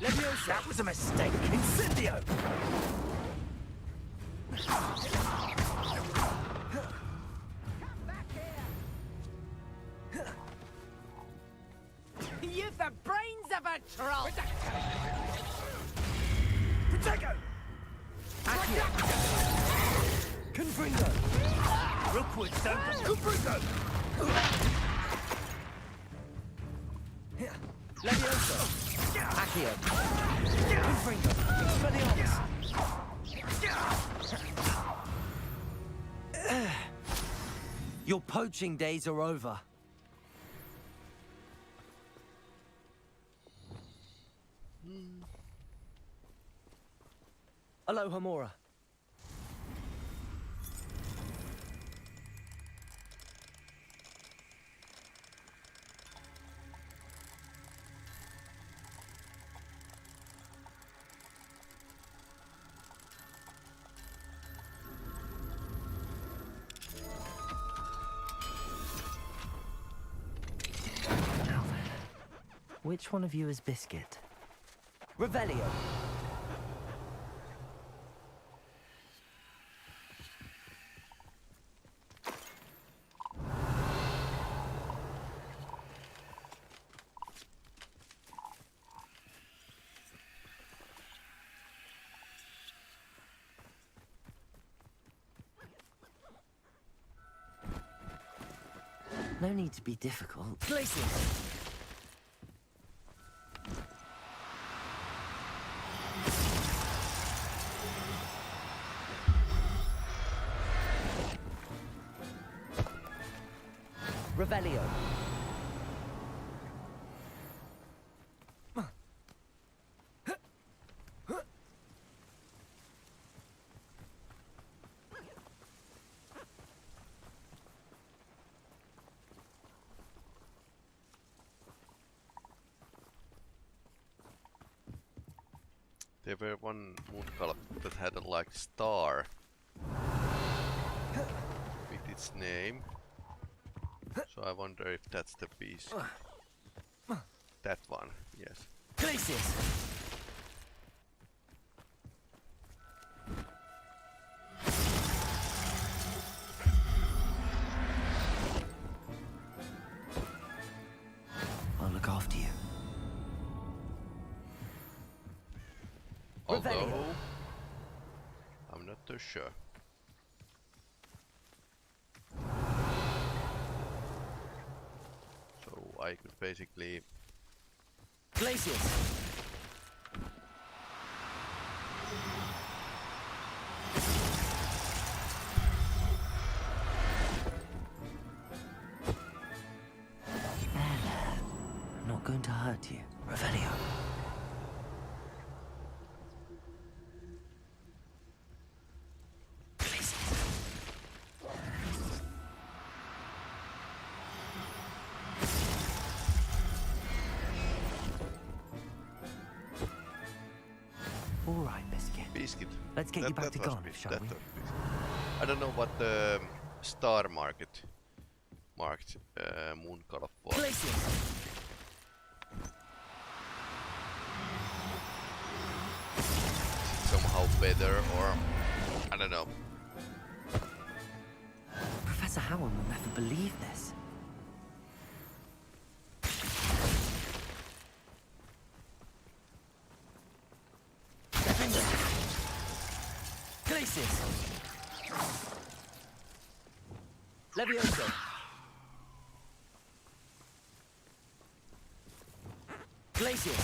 [SPEAKER 15] Leviosa.
[SPEAKER 10] That was a mistake! Incendio!
[SPEAKER 17] You've the brains of a troll!
[SPEAKER 10] Protego!
[SPEAKER 15] Confringo.
[SPEAKER 10] Rookwood, son! Confringo!
[SPEAKER 15] Leviosa. Accio. Confringo. Expelliarmus. Your poaching days are over. Aloha Mora.
[SPEAKER 11] Which one of you is Biscuit?
[SPEAKER 15] Revelio.
[SPEAKER 11] No need to be difficult.
[SPEAKER 15] Glacius. Revelio.
[SPEAKER 1] There were one moon color that had a like star with its name. So I wonder if that's the piece. That one, yes.
[SPEAKER 15] Glacius.
[SPEAKER 11] I'll look after you.
[SPEAKER 1] Although, I'm not too sure. So I could basically...
[SPEAKER 15] Glacius.
[SPEAKER 11] I'm not going to hurt you. Revelio. All right, Biscuit.
[SPEAKER 1] Biscuit.
[SPEAKER 11] Let's get you back to
[SPEAKER 1] was
[SPEAKER 11] Garnet,
[SPEAKER 1] Biscuit,
[SPEAKER 11] shall
[SPEAKER 1] that
[SPEAKER 11] we?
[SPEAKER 1] was Biscuit. I don't know what the star marked moon color was.
[SPEAKER 15] Glacius.
[SPEAKER 1] Somehow better, or I don't know.
[SPEAKER 11] Professor Howard will never believe this.
[SPEAKER 15] Glacius. Levioso. Glacius.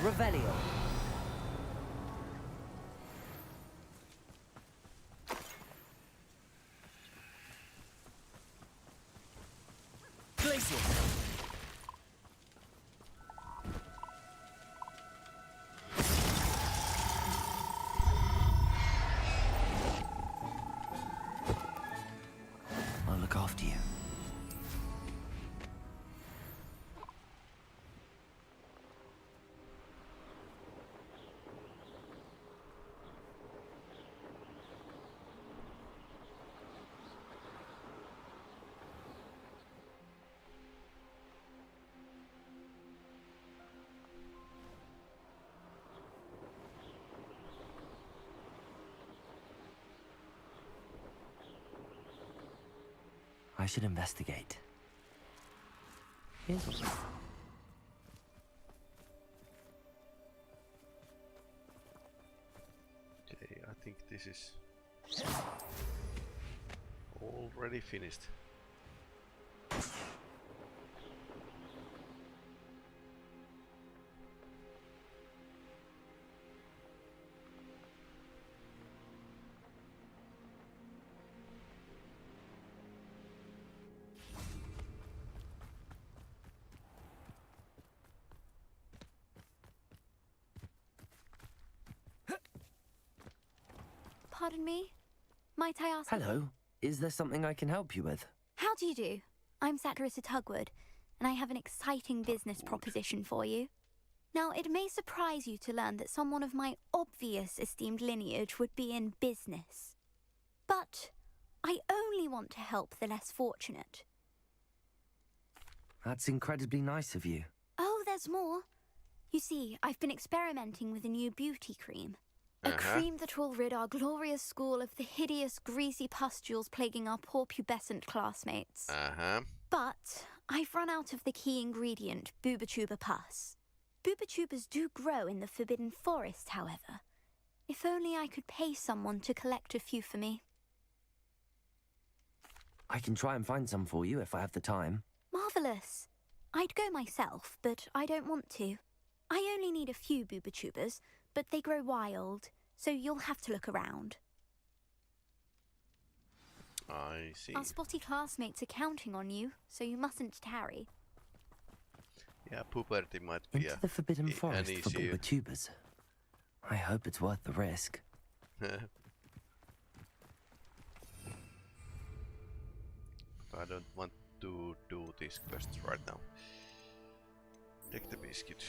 [SPEAKER 15] Revelio. Glacius.
[SPEAKER 11] I should investigate. Here's what...
[SPEAKER 1] Okay, I think this is already finished.
[SPEAKER 21] Pardon me? Might I ask...
[SPEAKER 11] Hello. Is there something I can help you with?
[SPEAKER 21] How do you do? I'm Saccharissa Tugwood, and I have an exciting business proposition for you. Now, it may surprise you to learn that someone of my obvious esteemed lineage would be in business. But I only want to help the less fortunate.
[SPEAKER 11] That's incredibly nice of you.
[SPEAKER 21] Oh, there's more. You see, I've been experimenting with a new beauty cream. A cream that will rid our glorious school of the hideous, greasy pustules plaguing our poor pubescent classmates. But I've run out of the key ingredient, Bubatuba pus. Bubachubas do grow in the Forbidden Forest, however. If only I could pay someone to collect a few for me.
[SPEAKER 11] I can try and find some for you if I have the time.
[SPEAKER 21] Marvellous. I'd go myself, but I don't want to. I only need a few Bubachubas, but they grow wild, so you'll have to look around.
[SPEAKER 1] I see.
[SPEAKER 21] Our spotty classmates are counting on you, so you mustn't tarry.
[SPEAKER 1] Yeah, puberty might be
[SPEAKER 11] Into the Forbidden Forest for Bubachubas. I hope it's worth the risk.
[SPEAKER 1] I don't want to do these quests right now. Take the biscuit.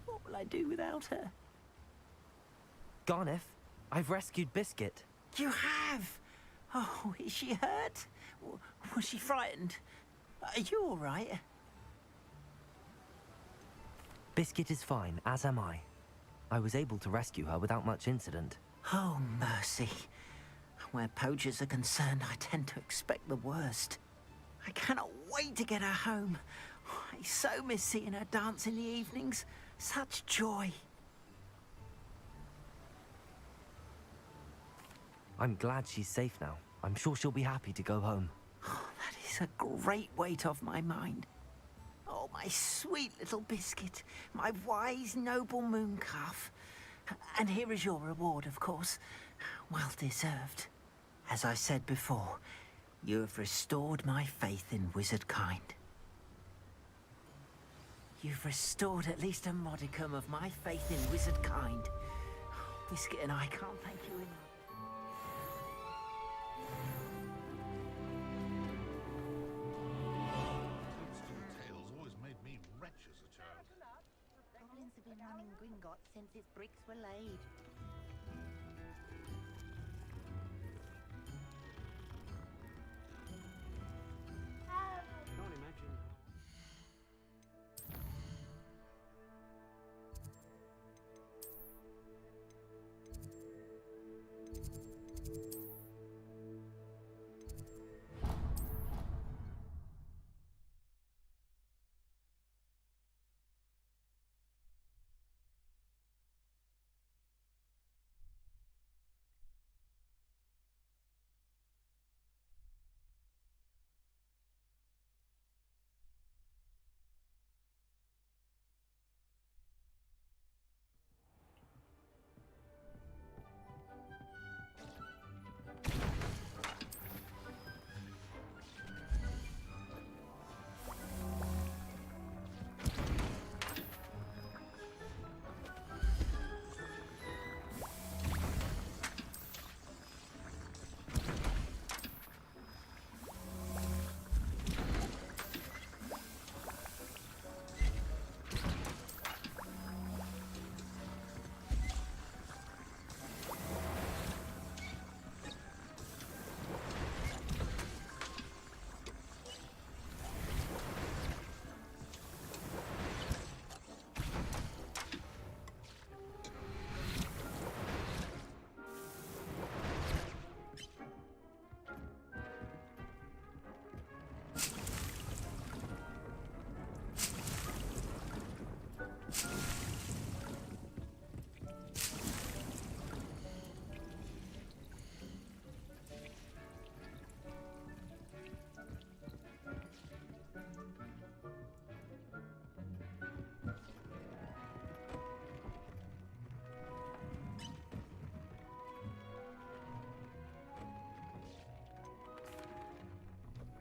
[SPEAKER 8] What will I do without her?
[SPEAKER 11] Garneth, I've rescued Biscuit.
[SPEAKER 8] You have? Oh, is she hurt? Was she frightened? Are you all right?
[SPEAKER 11] Biscuit is fine, as am I. I was able to rescue her without much incident.
[SPEAKER 8] Oh, mercy. Where poachers are concerned, I tend to expect the worst. I cannot wait to get her home. I so miss seeing her dance in the evenings. Such joy.
[SPEAKER 11] I'm glad she's safe now. I'm sure she'll be happy to go home.
[SPEAKER 8] Oh, that is a great weight off my mind. Oh, my sweet little Biscuit. My wise, noble moon calf. And here is your reward, of course. Well deserved. As I said before, you have restored my faith in wizard kind. You've restored at least a modicum of my faith in wizard kind. Biscuit and I can't thank you enough.
[SPEAKER 14] Tales always made me wretch as a child.
[SPEAKER 22] Goblins have been running Gringotts since its bricks were laid.
[SPEAKER 17] Can't imagine.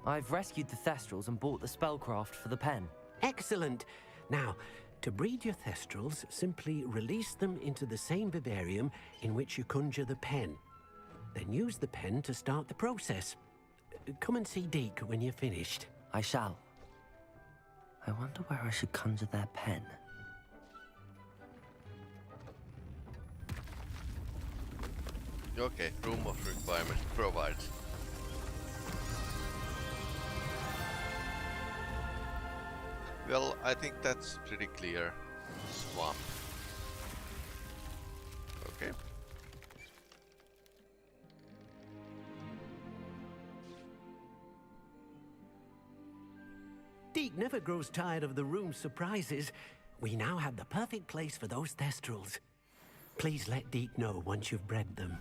[SPEAKER 11] I've rescued the Thestrals and bought the spellcraft for the pen.
[SPEAKER 6] Excellent. Now, to breed your Thestrals, simply release them into the same vivarium in which you conjure the pen. Then use the pen to start the process. Come and see Deke when you're finished.
[SPEAKER 11] I shall. I wonder where I should conjure their pen.
[SPEAKER 1] Okay, room of requirements provided. Well, I think that's pretty clear. Swamp. Okay.
[SPEAKER 6] Deke never grows tired of the room's surprises. We now have the perfect place for those Thestrals. Please let Deke know once you've bred them.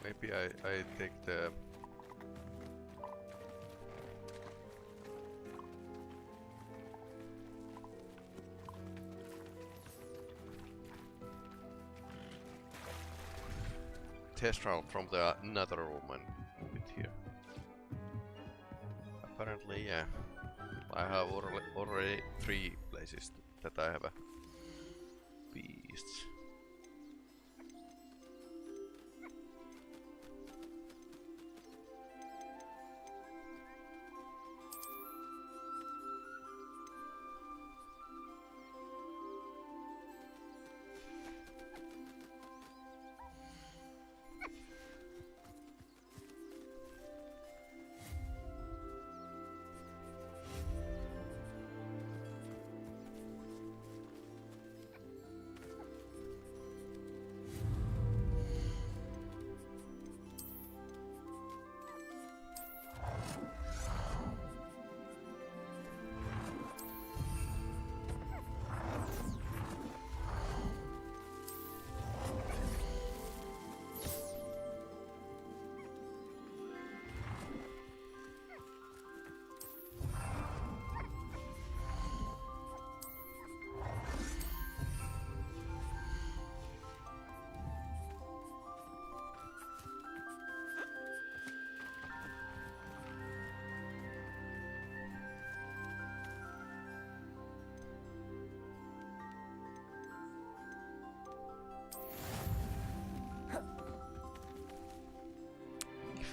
[SPEAKER 1] Maybe I take the Thestral from the another room and move it here. Apparently, yeah. I have already 3 places that I have a beasts.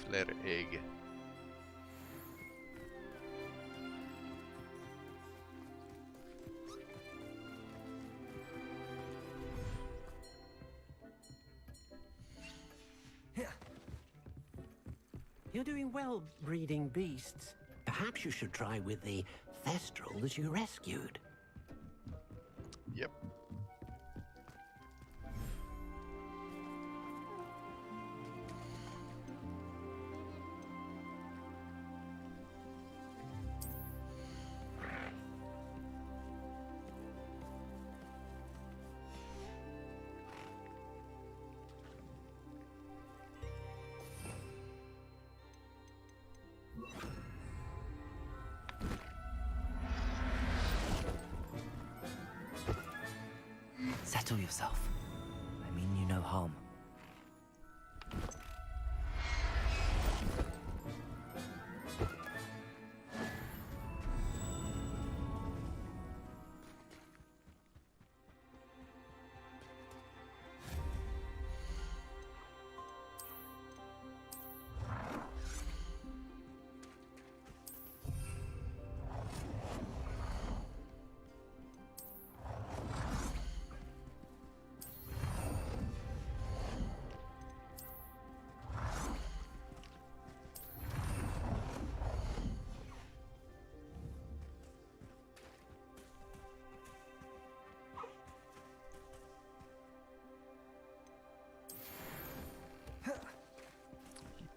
[SPEAKER 1] Flare egg.
[SPEAKER 6] You're doing well breeding beasts. Perhaps you should try with the Thestrals you rescued.
[SPEAKER 1] Yep.
[SPEAKER 11] Settle yourself. I mean you no harm.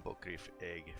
[SPEAKER 1] Hippogriff egg.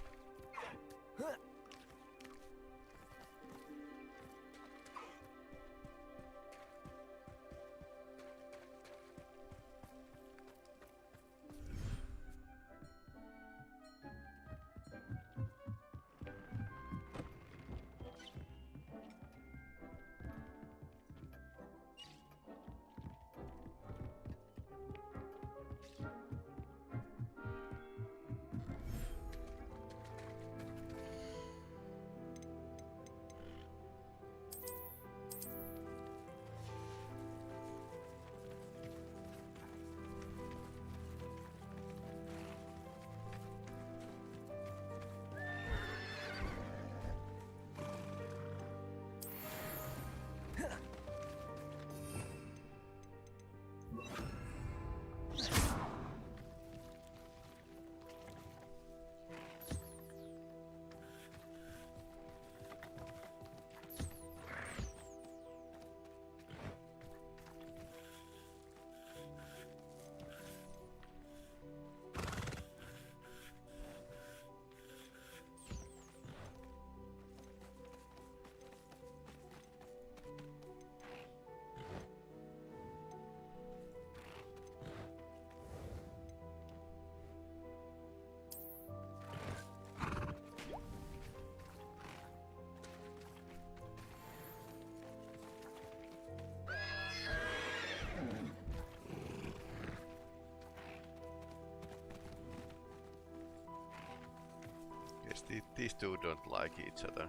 [SPEAKER 1] Guess these two don't like each other.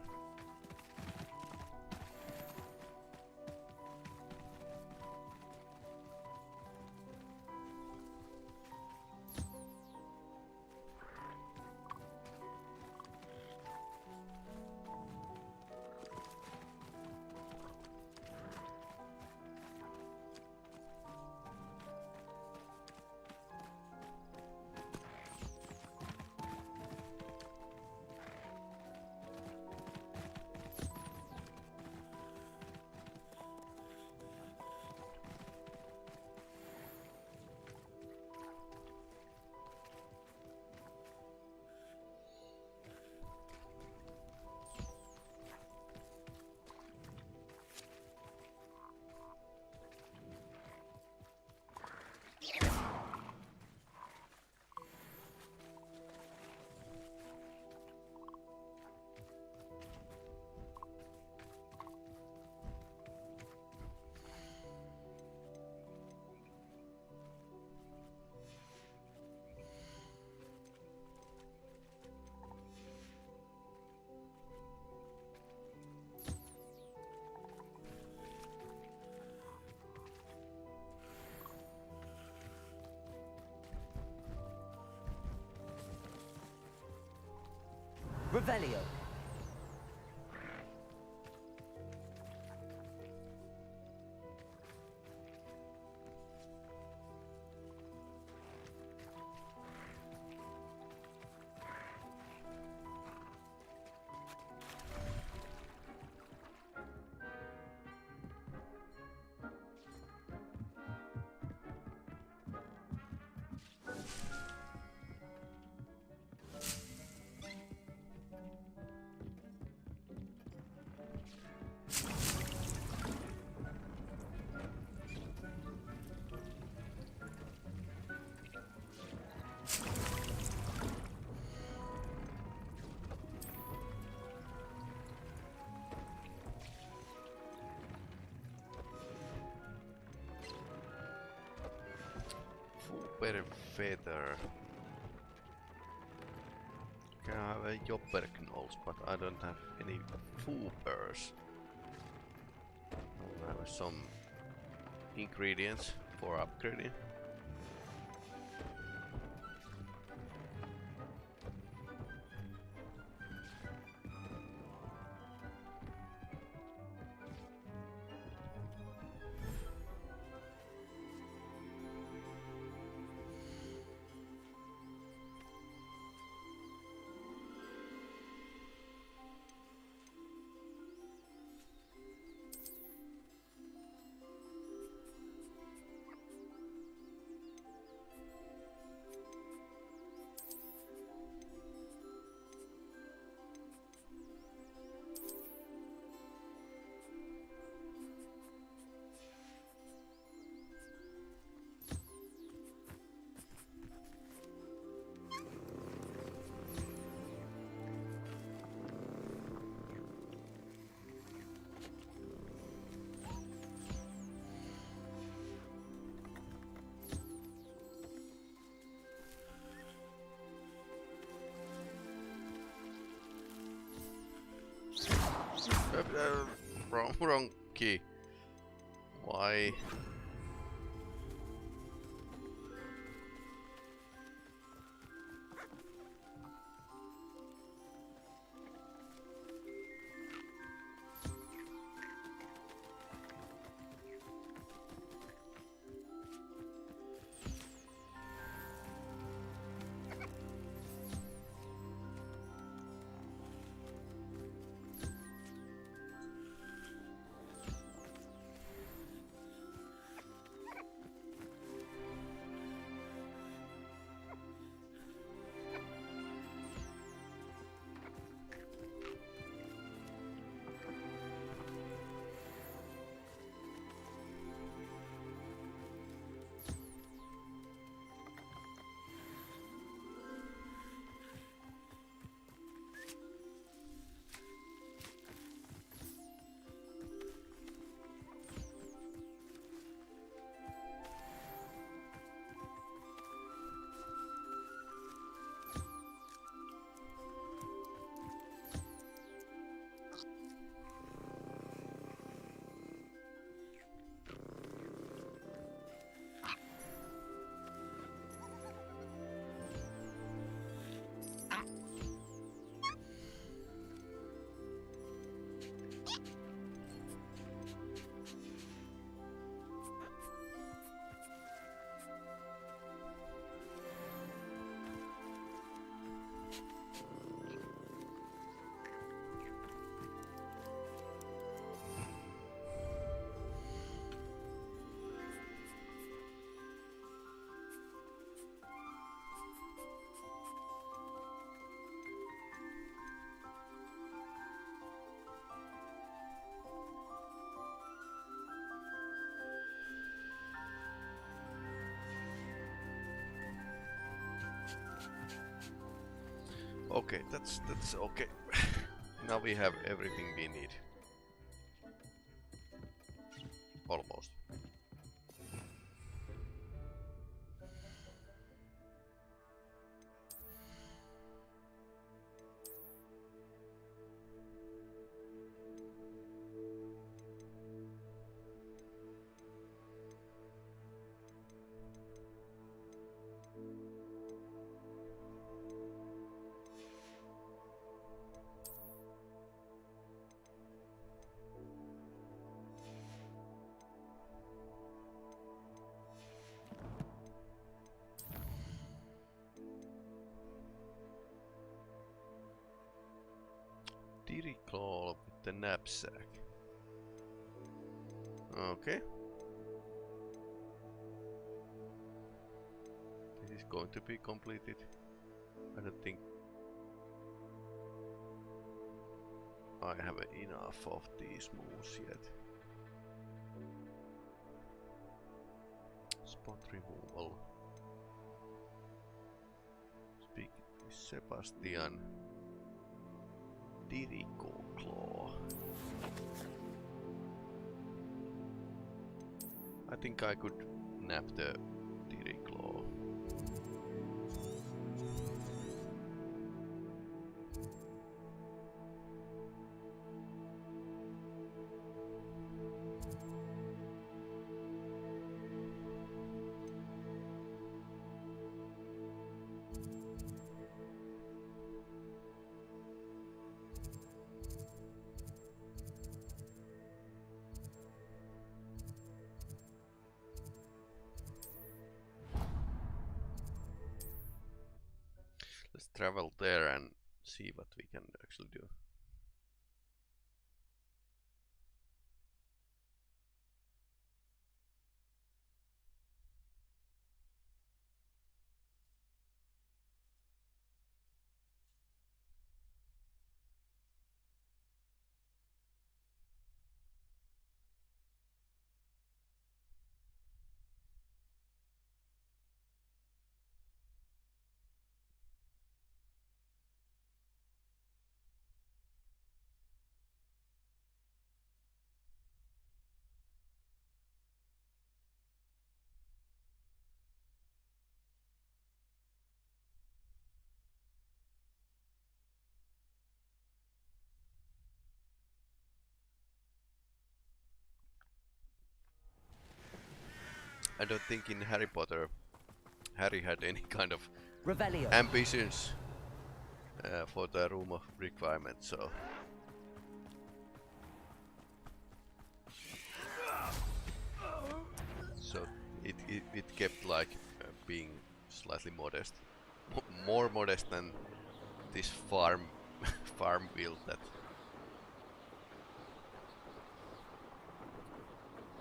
[SPEAKER 15] Revelio.
[SPEAKER 1] Jobber feather. Can I have a jobber knolls, but I don't have any foopers. I have some ingredients for upgrading. Wrong key. Why? Okay, that's okay. Now we have everything we need. Almost. Claw with the knapsack. Okay. This is going to be completed. I don't think I have enough of these moves yet. Spot removal. Speak with Sebastian. Dirico Claw. I think I could nap the Dirico Claw. Let's travel there and see what we can actually do. I don't think in Harry Potter Harry had any kind of
[SPEAKER 15] Revelio.
[SPEAKER 1] ambitions for the room of requirements, so it kept like being slightly modest, more modest than this farm build that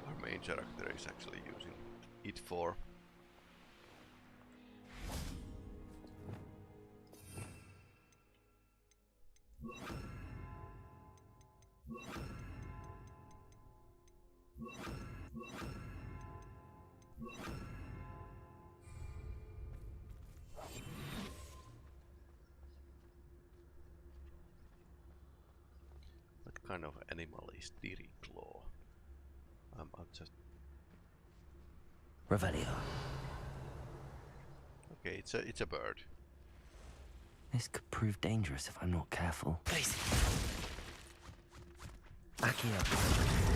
[SPEAKER 1] our main character is actually using it for. What kind of animal is Claw? I'll just...
[SPEAKER 15] Revelio.
[SPEAKER 1] Okay, it's a bird.
[SPEAKER 11] This could prove dangerous if I'm not careful.
[SPEAKER 15] Please.
[SPEAKER 11] Accio.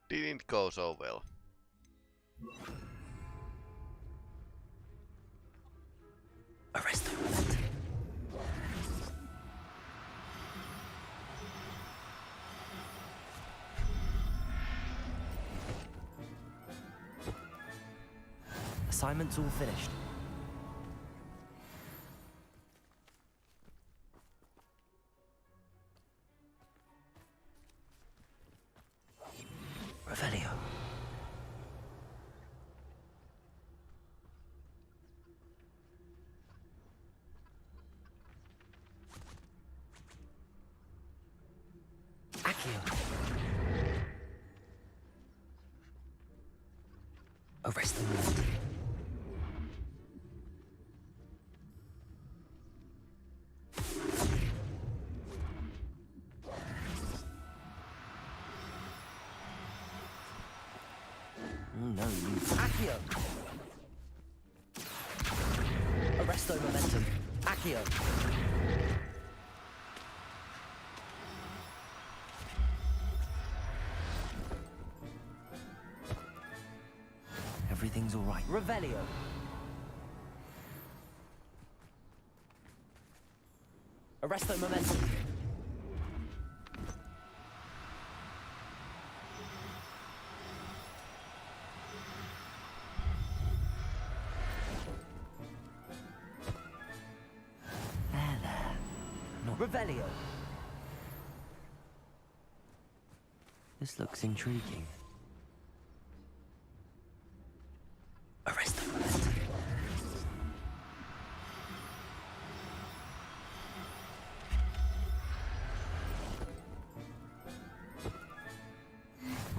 [SPEAKER 1] Didn't go so well.
[SPEAKER 11] Arrest him. Assignment's all finished. Revelio. Accio. Arrest them. No, you... Accio! Arresto momentum. Accio! Everything's all right.
[SPEAKER 15] Revelio. Arresto momentum. Revelio.
[SPEAKER 11] This looks intriguing. Arrest them.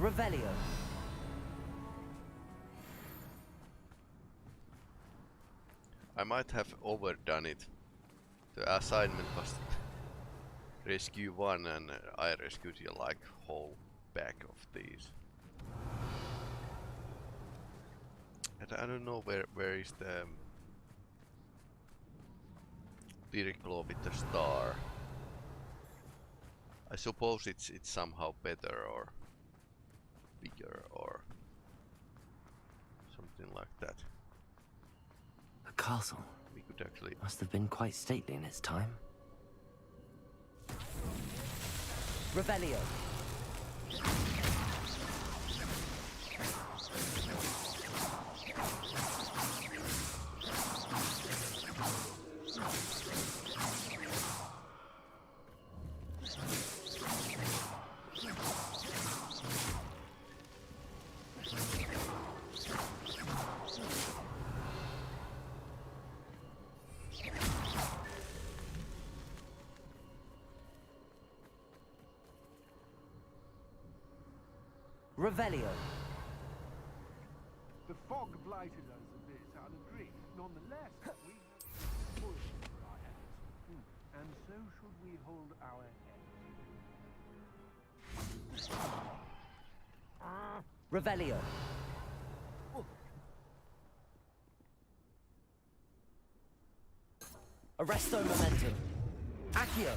[SPEAKER 15] Revelio.
[SPEAKER 1] I might have overdone it. The assignment was rescue one, and I rescued you like whole pack of these. And I don't know where is the lyric law with the star. I suppose it's somehow better or bigger or something like that.
[SPEAKER 11] A castle.
[SPEAKER 1] We could actually
[SPEAKER 11] must have been quite stately in its time. Revelio. Revelio.
[SPEAKER 17] The fog blighted us a bit, I'll agree. Nonetheless, we have full for our hands. And so should we hold our heads.
[SPEAKER 11] Revelio. Arresto momentum. Accio.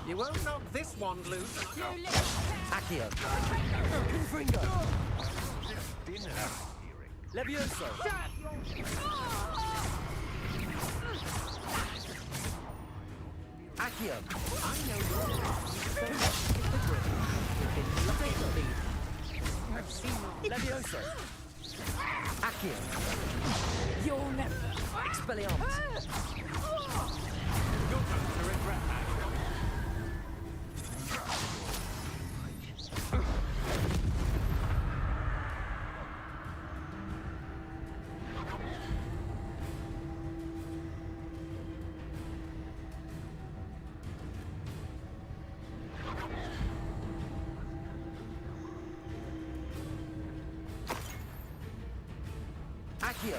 [SPEAKER 17] You won't knock this wand loose.
[SPEAKER 11] Accio. Confringo.
[SPEAKER 17] Dinner hearing.
[SPEAKER 11] Levioso. Accio.
[SPEAKER 17] I know I've seen
[SPEAKER 11] Levioso. Accio.
[SPEAKER 13] You'll never.
[SPEAKER 11] Expelliarmus.
[SPEAKER 17] You're going to regret that.
[SPEAKER 11] Accio.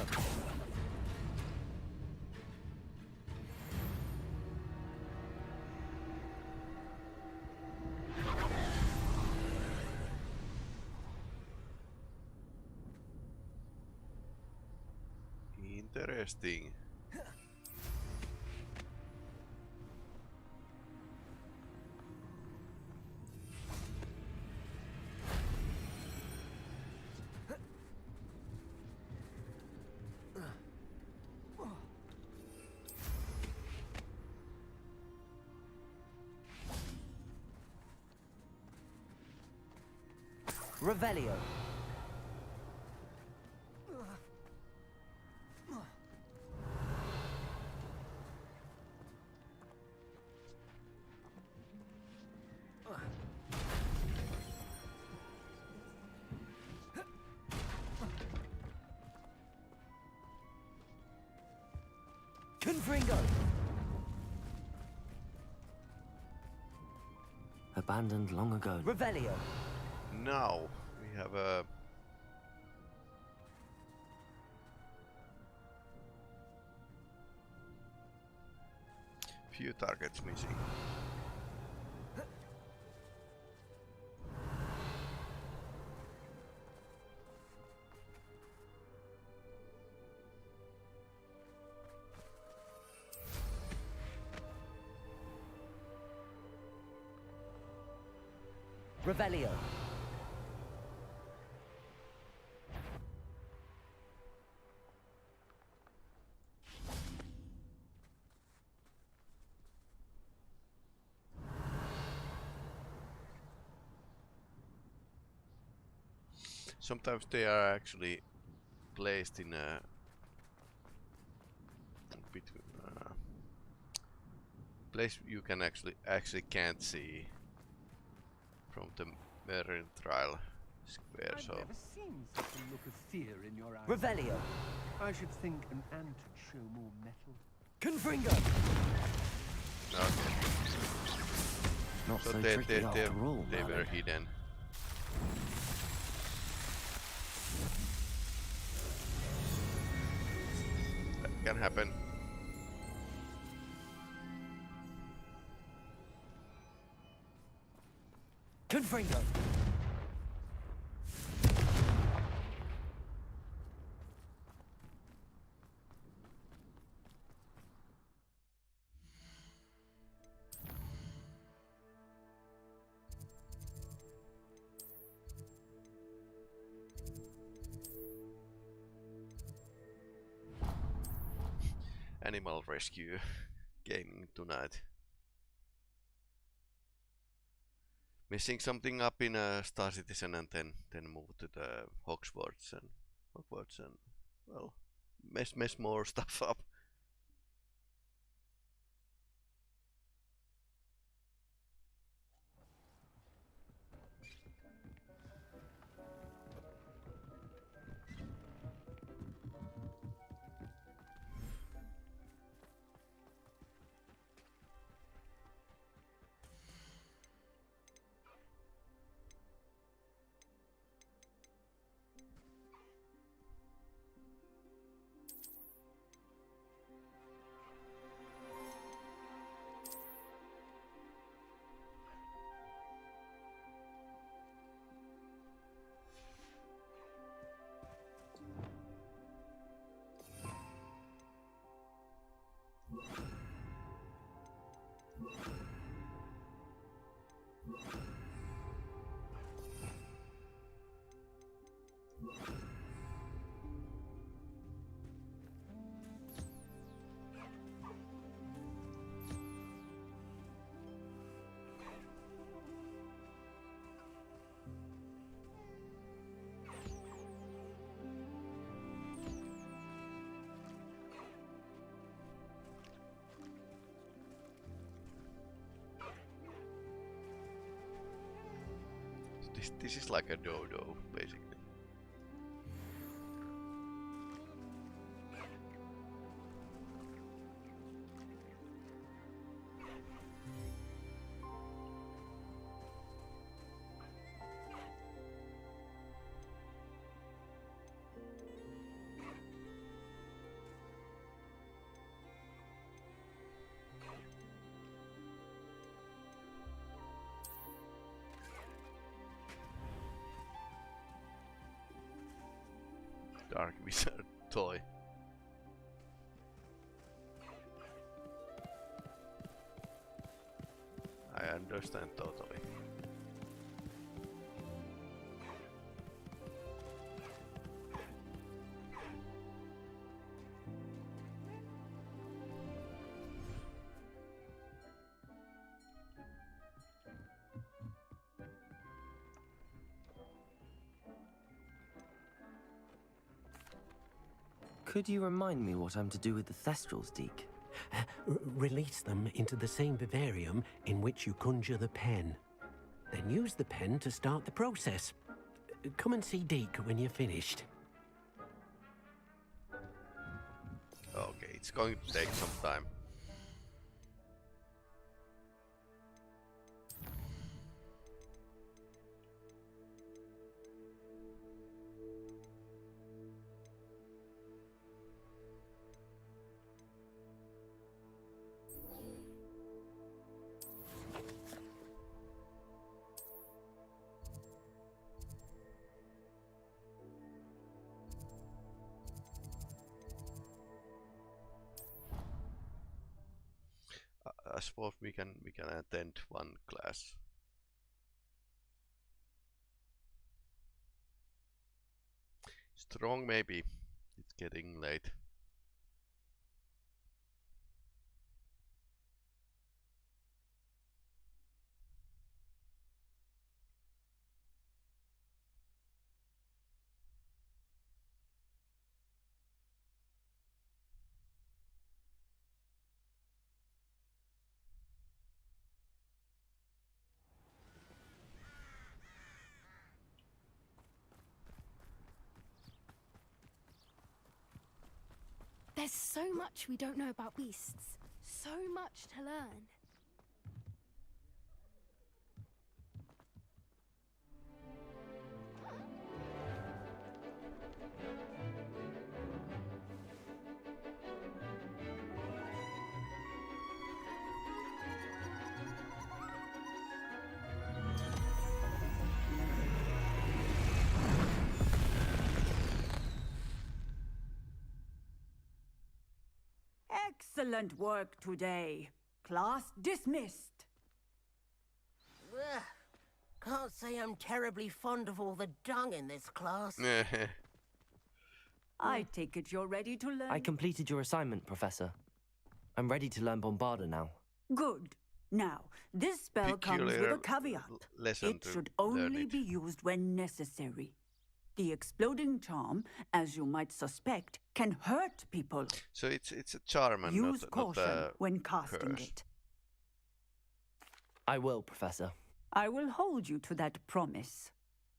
[SPEAKER 1] Interesting.
[SPEAKER 11] Revelio. Confringo. Abandoned long ago. Revelio.
[SPEAKER 1] Now we have a few targets missing.
[SPEAKER 11] Revelio.
[SPEAKER 1] Sometimes they are actually placed in a place you can actually can't see from the Merrin trial square.
[SPEAKER 17] I've
[SPEAKER 1] So
[SPEAKER 17] never seen such a look of fear in your eyes.
[SPEAKER 11] Revelio.
[SPEAKER 17] I should think an ant would show more metal.
[SPEAKER 11] Confringo.
[SPEAKER 1] okay.
[SPEAKER 11] Not so
[SPEAKER 1] they
[SPEAKER 11] tricky after all,
[SPEAKER 1] they were
[SPEAKER 11] Merlin.
[SPEAKER 1] hidden. That can happen.
[SPEAKER 11] Confringo.
[SPEAKER 1] animal rescue gaming tonight. Messing something up in Star Citizen and then move to the Hogwarts and well, mess more stuff up. This is like a dodo, basically. Dark Wizard toy. I understand totally.
[SPEAKER 11] Could you remind me what I'm to do with the Thestrals, Deke?
[SPEAKER 6] Release them into the same vivarium in which you conjure the pen. Then use the pen to start the process. Come and see Deke when you're finished.
[SPEAKER 1] Okay, it's going to take some time. I suppose we can attend one class. Strong maybe. It's getting late.
[SPEAKER 7] There's so much we don't know about beasts. So much to learn.
[SPEAKER 13] Excellent work today. Class dismissed.
[SPEAKER 2] Ugh. Can't say I'm terribly fond of all the dung in this class.
[SPEAKER 13] I take it you're ready to learn.
[SPEAKER 11] I completed your assignment, Professor. I'm ready to learn Bombarda now.
[SPEAKER 9] Good. Now, this spell comes with
[SPEAKER 1] Peculiar
[SPEAKER 9] a caveat.
[SPEAKER 1] lesson
[SPEAKER 9] It
[SPEAKER 1] to
[SPEAKER 9] should
[SPEAKER 1] learn
[SPEAKER 9] only
[SPEAKER 1] it.
[SPEAKER 9] be used when necessary. The exploding charm, as you might suspect, can hurt people.
[SPEAKER 1] So it's a charm and
[SPEAKER 9] Use
[SPEAKER 1] not
[SPEAKER 9] caution
[SPEAKER 1] a
[SPEAKER 9] when casting
[SPEAKER 1] curse.
[SPEAKER 9] it.
[SPEAKER 11] I will, Professor.
[SPEAKER 9] I will hold you to that promise.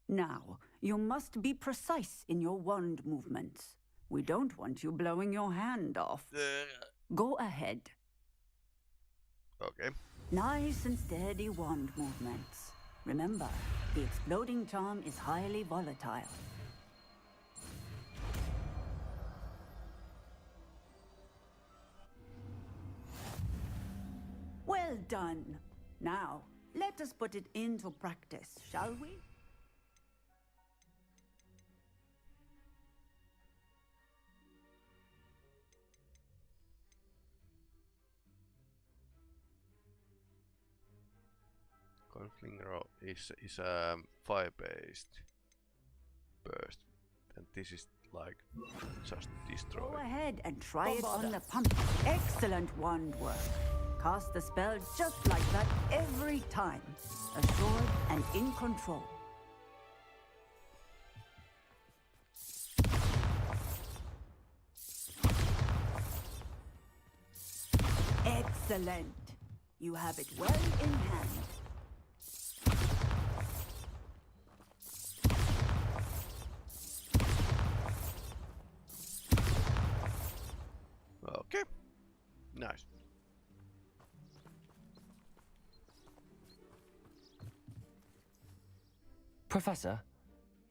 [SPEAKER 9] Now, you must be precise in your wand movements. We don't want you blowing your hand off. Go ahead.
[SPEAKER 1] Okay.
[SPEAKER 9] Nice and steady wand movements. Remember, the exploding charm is highly volatile. Well done. Now, let us put it into practice, shall we?
[SPEAKER 1] Conflinger is fire-based burst, and this is like just destroy.
[SPEAKER 9] Go ahead and try it on the pump. Excellent wand work. Cast the spell just like that every time. Assured and in control. Excellent. You have it well in hand.
[SPEAKER 1] Okay. Nice.
[SPEAKER 11] Professor,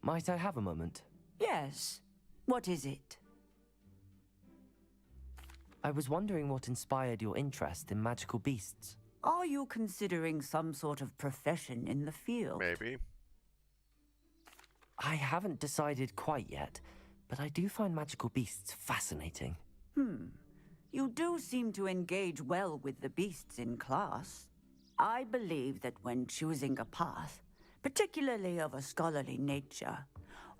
[SPEAKER 11] might I have a moment?
[SPEAKER 9] Yes. What is it?
[SPEAKER 11] I was wondering what inspired your interest in magical beasts.
[SPEAKER 9] Are you considering some sort of profession in the field?
[SPEAKER 1] Maybe.
[SPEAKER 11] I haven't decided quite yet, but I do find magical beasts fascinating.
[SPEAKER 9] You do seem to engage well with the beasts in class. I believe that when choosing a path, particularly of a scholarly nature,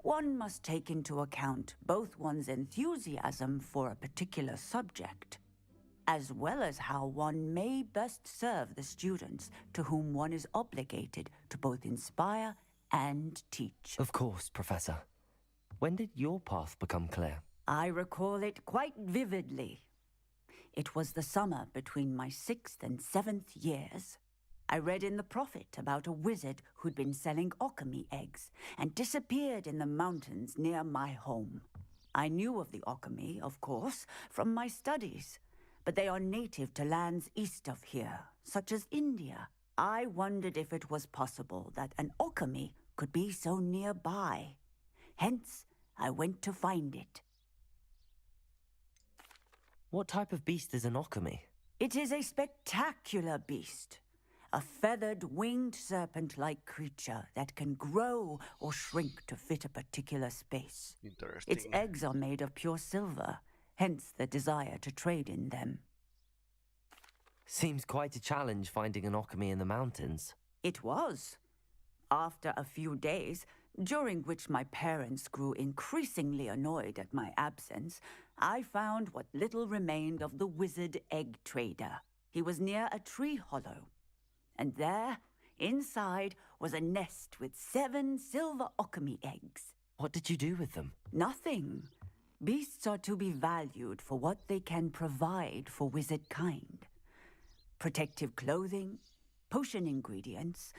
[SPEAKER 9] one must take into account both one's enthusiasm for a particular subject, as well as how one may best serve the students to whom one is obligated to both inspire and teach.
[SPEAKER 11] Of course, Professor. When did your path become clear?
[SPEAKER 9] I recall it quite vividly. It was the summer between my 6th and 7th years. I read in the Prophet about a wizard who'd been selling alchemy eggs and disappeared in the mountains near my home. I knew of the alchemy, of course, from my studies, but they are native to lands east of here, such as India. I wondered if it was possible that an alchemy could be so nearby. Hence, I went to find it.
[SPEAKER 11] What type of beast is an alchemy?
[SPEAKER 9] It is a spectacular beast. A feathered, winged serpent-like creature that can grow or shrink to fit a particular space.
[SPEAKER 1] Interesting.
[SPEAKER 9] Its eggs are made of pure silver, hence the desire to trade in them.
[SPEAKER 11] Seems quite a challenge finding an alchemy in the mountains.
[SPEAKER 9] It was. After a few days, during which my parents grew increasingly annoyed at my absence, I found what little remained of the wizard egg trader. He was near a tree hollow. And there, inside, was a nest with 7 silver alchemy eggs.
[SPEAKER 11] What did you do with them?
[SPEAKER 9] Nothing. Beasts are to be valued for what they can provide for wizard kind. Protective clothing, potion ingredients,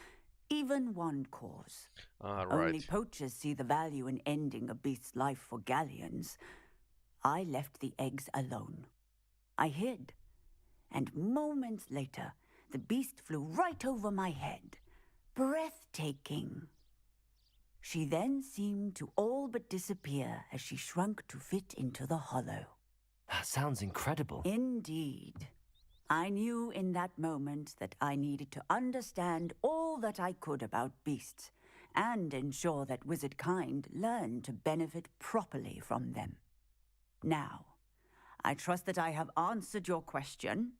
[SPEAKER 9] even wand cores.
[SPEAKER 1] Right.
[SPEAKER 9] Only poachers see the value in ending a beast's life for galleons. I left the eggs alone. I hid. And moments later, the beast flew right over my head. Breathtaking. She then seemed to all but disappear as she shrunk to fit into the hollow.
[SPEAKER 11] That sounds incredible.
[SPEAKER 9] Indeed. I knew in that moment that I needed to understand all that I could about beasts and ensure that wizard kind learned to benefit properly from them. Now, I trust that I have answered your question.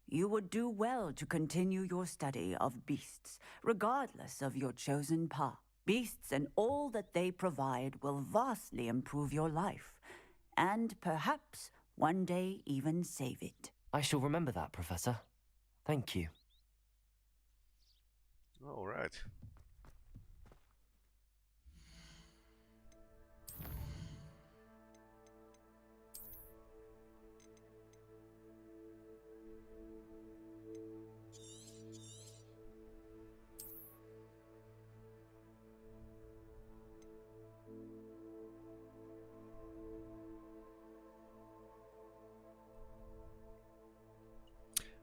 [SPEAKER 9] You would do well to continue your study of beasts, regardless of your chosen path. Beasts and all that they provide will vastly improve your life, and perhaps one day even save it.
[SPEAKER 11] I shall remember that, Professor. Thank you.
[SPEAKER 1] All right.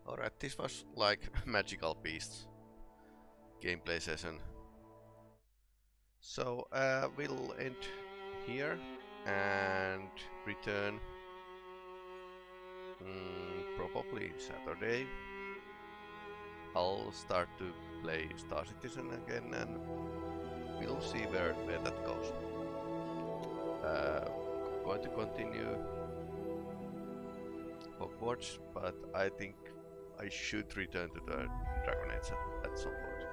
[SPEAKER 1] Alright, this was like Magical Beasts gameplay session. So we'll end here and return probably Saturday. I'll start to play Star Citizen again and we'll see where that goes. Going to continue Hogwarts, but I think I should return to the Dragon Age at some point.